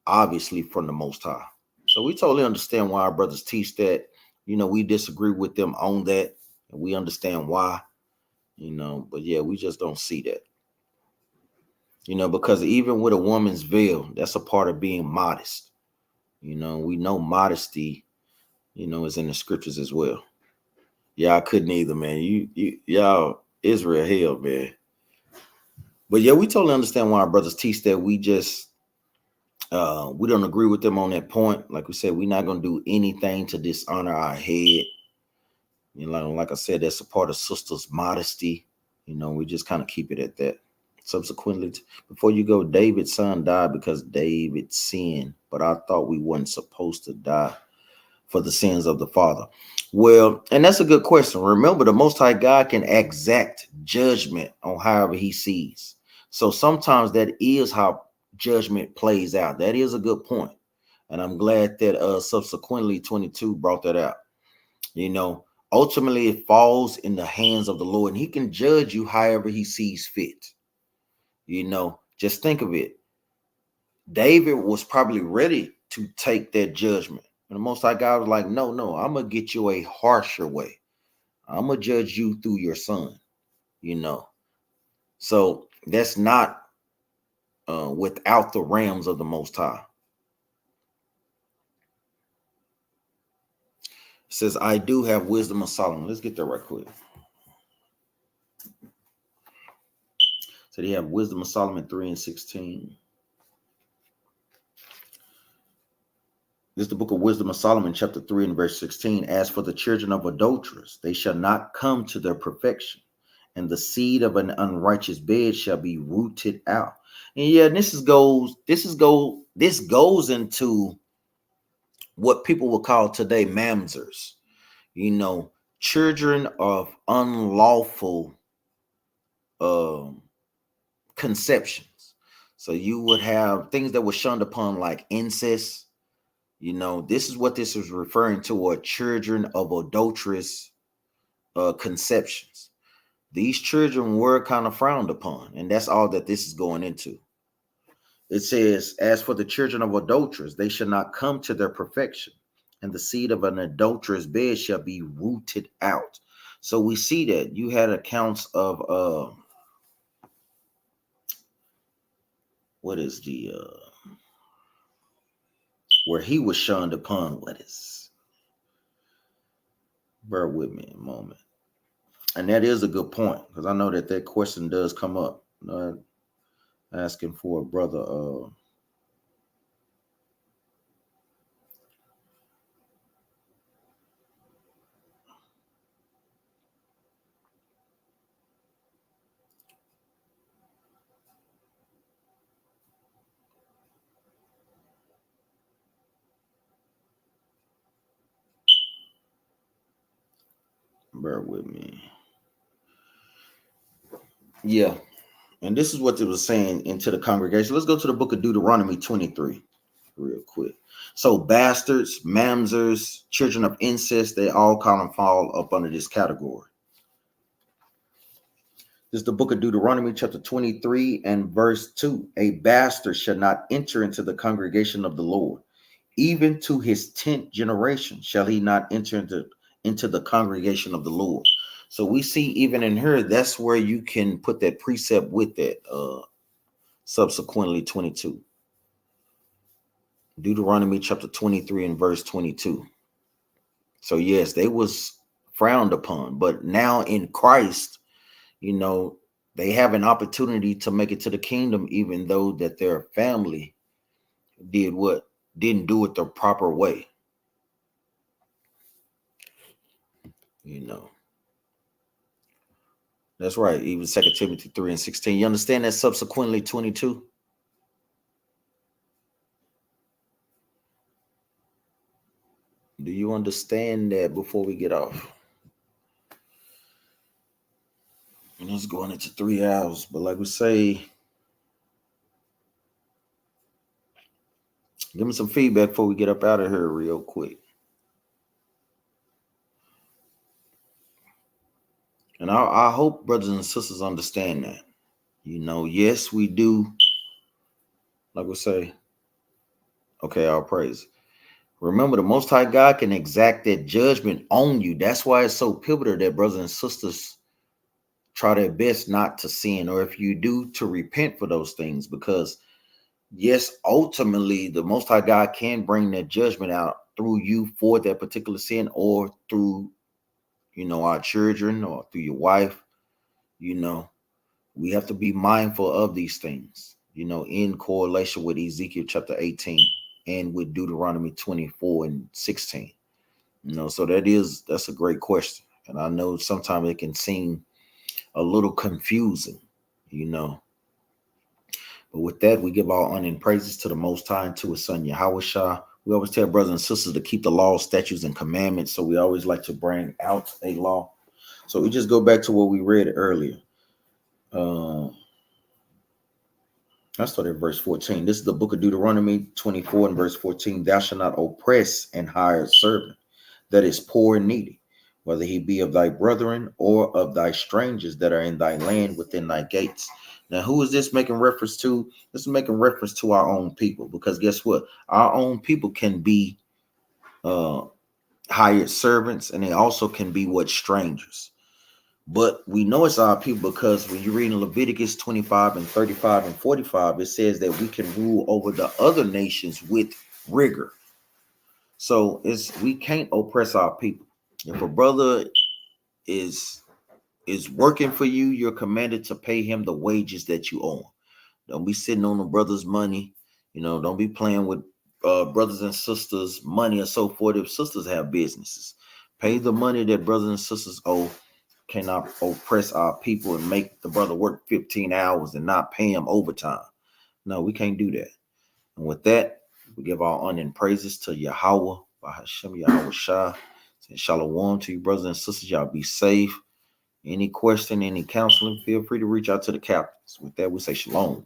obviously from the Most High. So we totally understand why our brothers teach that. You know, we disagree with them on that, and we understand why. You know, but yeah, we just don't see that. You know, because even with a woman's veil, that's a part of being modest. You know, we know modesty, you know, is in the scriptures as well. Yeah, I couldn't either, man. Y'all Israel hell, man. But yeah, we totally understand why our brothers teach that. We don't agree with them on that point. Like we said, we're not gonna do anything to dishonor our head. You know, like I said, that's a part of sisters' modesty. You know, we just kind of keep it at that. Subsequently, before you go, David's son died because David sinned, but I thought we wasn't supposed to die for the sins of the father. Well, and that's a good question. Remember, the Most High God can exact judgment on however he sees. So sometimes that is how judgment plays out. That is a good point. And I'm glad that subsequently 22 brought that out. You know, ultimately it falls in the hands of the Lord, and he can judge you however he sees fit. You know, just think of it. David was probably ready to take that judgment. And the Most High God was like, no, I'm going to get you a harsher way. I'm going to judge you through your son, you know. So that's not without the realms of the Most High. It says, I do have wisdom of Solomon. Let's get there right quick. So they have wisdom of Solomon 3:16. This is the book of Wisdom of Solomon, chapter 3 and verse 16. As for the children of adulterers, they shall not come to their perfection, and the seed of an unrighteous bed shall be rooted out. And yeah, this goes into what people will call today mamzers. You know, children of unlawful conceptions. So you would have things that were shunned upon, like incest. You know, this is what this is referring to, are children of adulterous conceptions. These children were kind of frowned upon, and that's all that this is going into. It says, as for the children of adulterers, they shall not come to their perfection, and the seed of an adulterous bed shall be rooted out. So we see that you had accounts of what is the where he was shunned upon. What is, bear with me a moment. And that is a good point, because I know that question does come up. Asking for a brother. Bear with me. Yeah. And this is what it was saying into the congregation. Let's go to the book of Deuteronomy 23 real quick. So bastards, mamzers, children of incest, they all kind of fall up under this category. This is the book of Deuteronomy chapter 23 and verse 2. A bastard shall not enter into the congregation of the Lord. Even to his 10th generation shall he not enter into the congregation of the Lord. So we see even in her, that's where you can put that precept with that subsequently 22. Deuteronomy chapter 23 and verse 22. So yes, they was frowned upon, but now in Christ, they have an opportunity to make it to the kingdom, even though that their family didn't do it the proper way. That's right. Even 2 Timothy 3 and 16. You understand that subsequently 22? Do you understand that before we get off? And it's going into 3 hours. But like we say, give me some feedback before we get up out of here real quick. And I hope brothers and sisters understand that. Yes, we do. Like we say, okay, I'll praise. Remember, the Most High God can exact that judgment on you. That's why it's so pivotal that brothers and sisters try their best not to sin, or if you do, to repent for those things. Because yes, ultimately, the Most High God can bring that judgment out through you for that particular sin, or through, our children, or through your wife. We have to be mindful of these things, in correlation with Ezekiel chapter 18 and with Deuteronomy 24 and 16. So that's a great question. And I know sometimes it can seem a little confusing, But with that, we give our honor and praises to the Most High and to His Son, Yahushua. We always tell brothers and sisters to keep the law, statutes, and commandments. So we always like to bring out a law. So we just go back to what we read earlier. I started at verse 14. This is the book of Deuteronomy 24 and verse 14. Thou shalt not oppress an hired servant that is poor and needy, whether he be of thy brethren or of thy strangers that are in thy land within thy gates. Now, who is this making reference to? This is making reference to our own people, because guess what? Our own people can be hired servants, and they also can be strangers. But we know it's our people because when you read in Leviticus 25 and 35 and 45, it says that we can rule over the other nations with rigor. So we can't oppress our people. If a brother is working for you, you're commanded to pay him the wages that you owe him. Don't be sitting on the brother's money. Don't be playing with brothers and sisters' money and so forth. If sisters have businesses, pay the money that brothers and sisters owe. Cannot oppress our people and make the brother work 15 hours and not pay him overtime. No, we can't do that. And with that, we give our honor and praises to Yahweh, Bahashem Yahweh Shah. Shalom to you, brothers and sisters. Y'all be safe. Any question, any counseling, feel free to reach out to the captains. With that, we say shalom.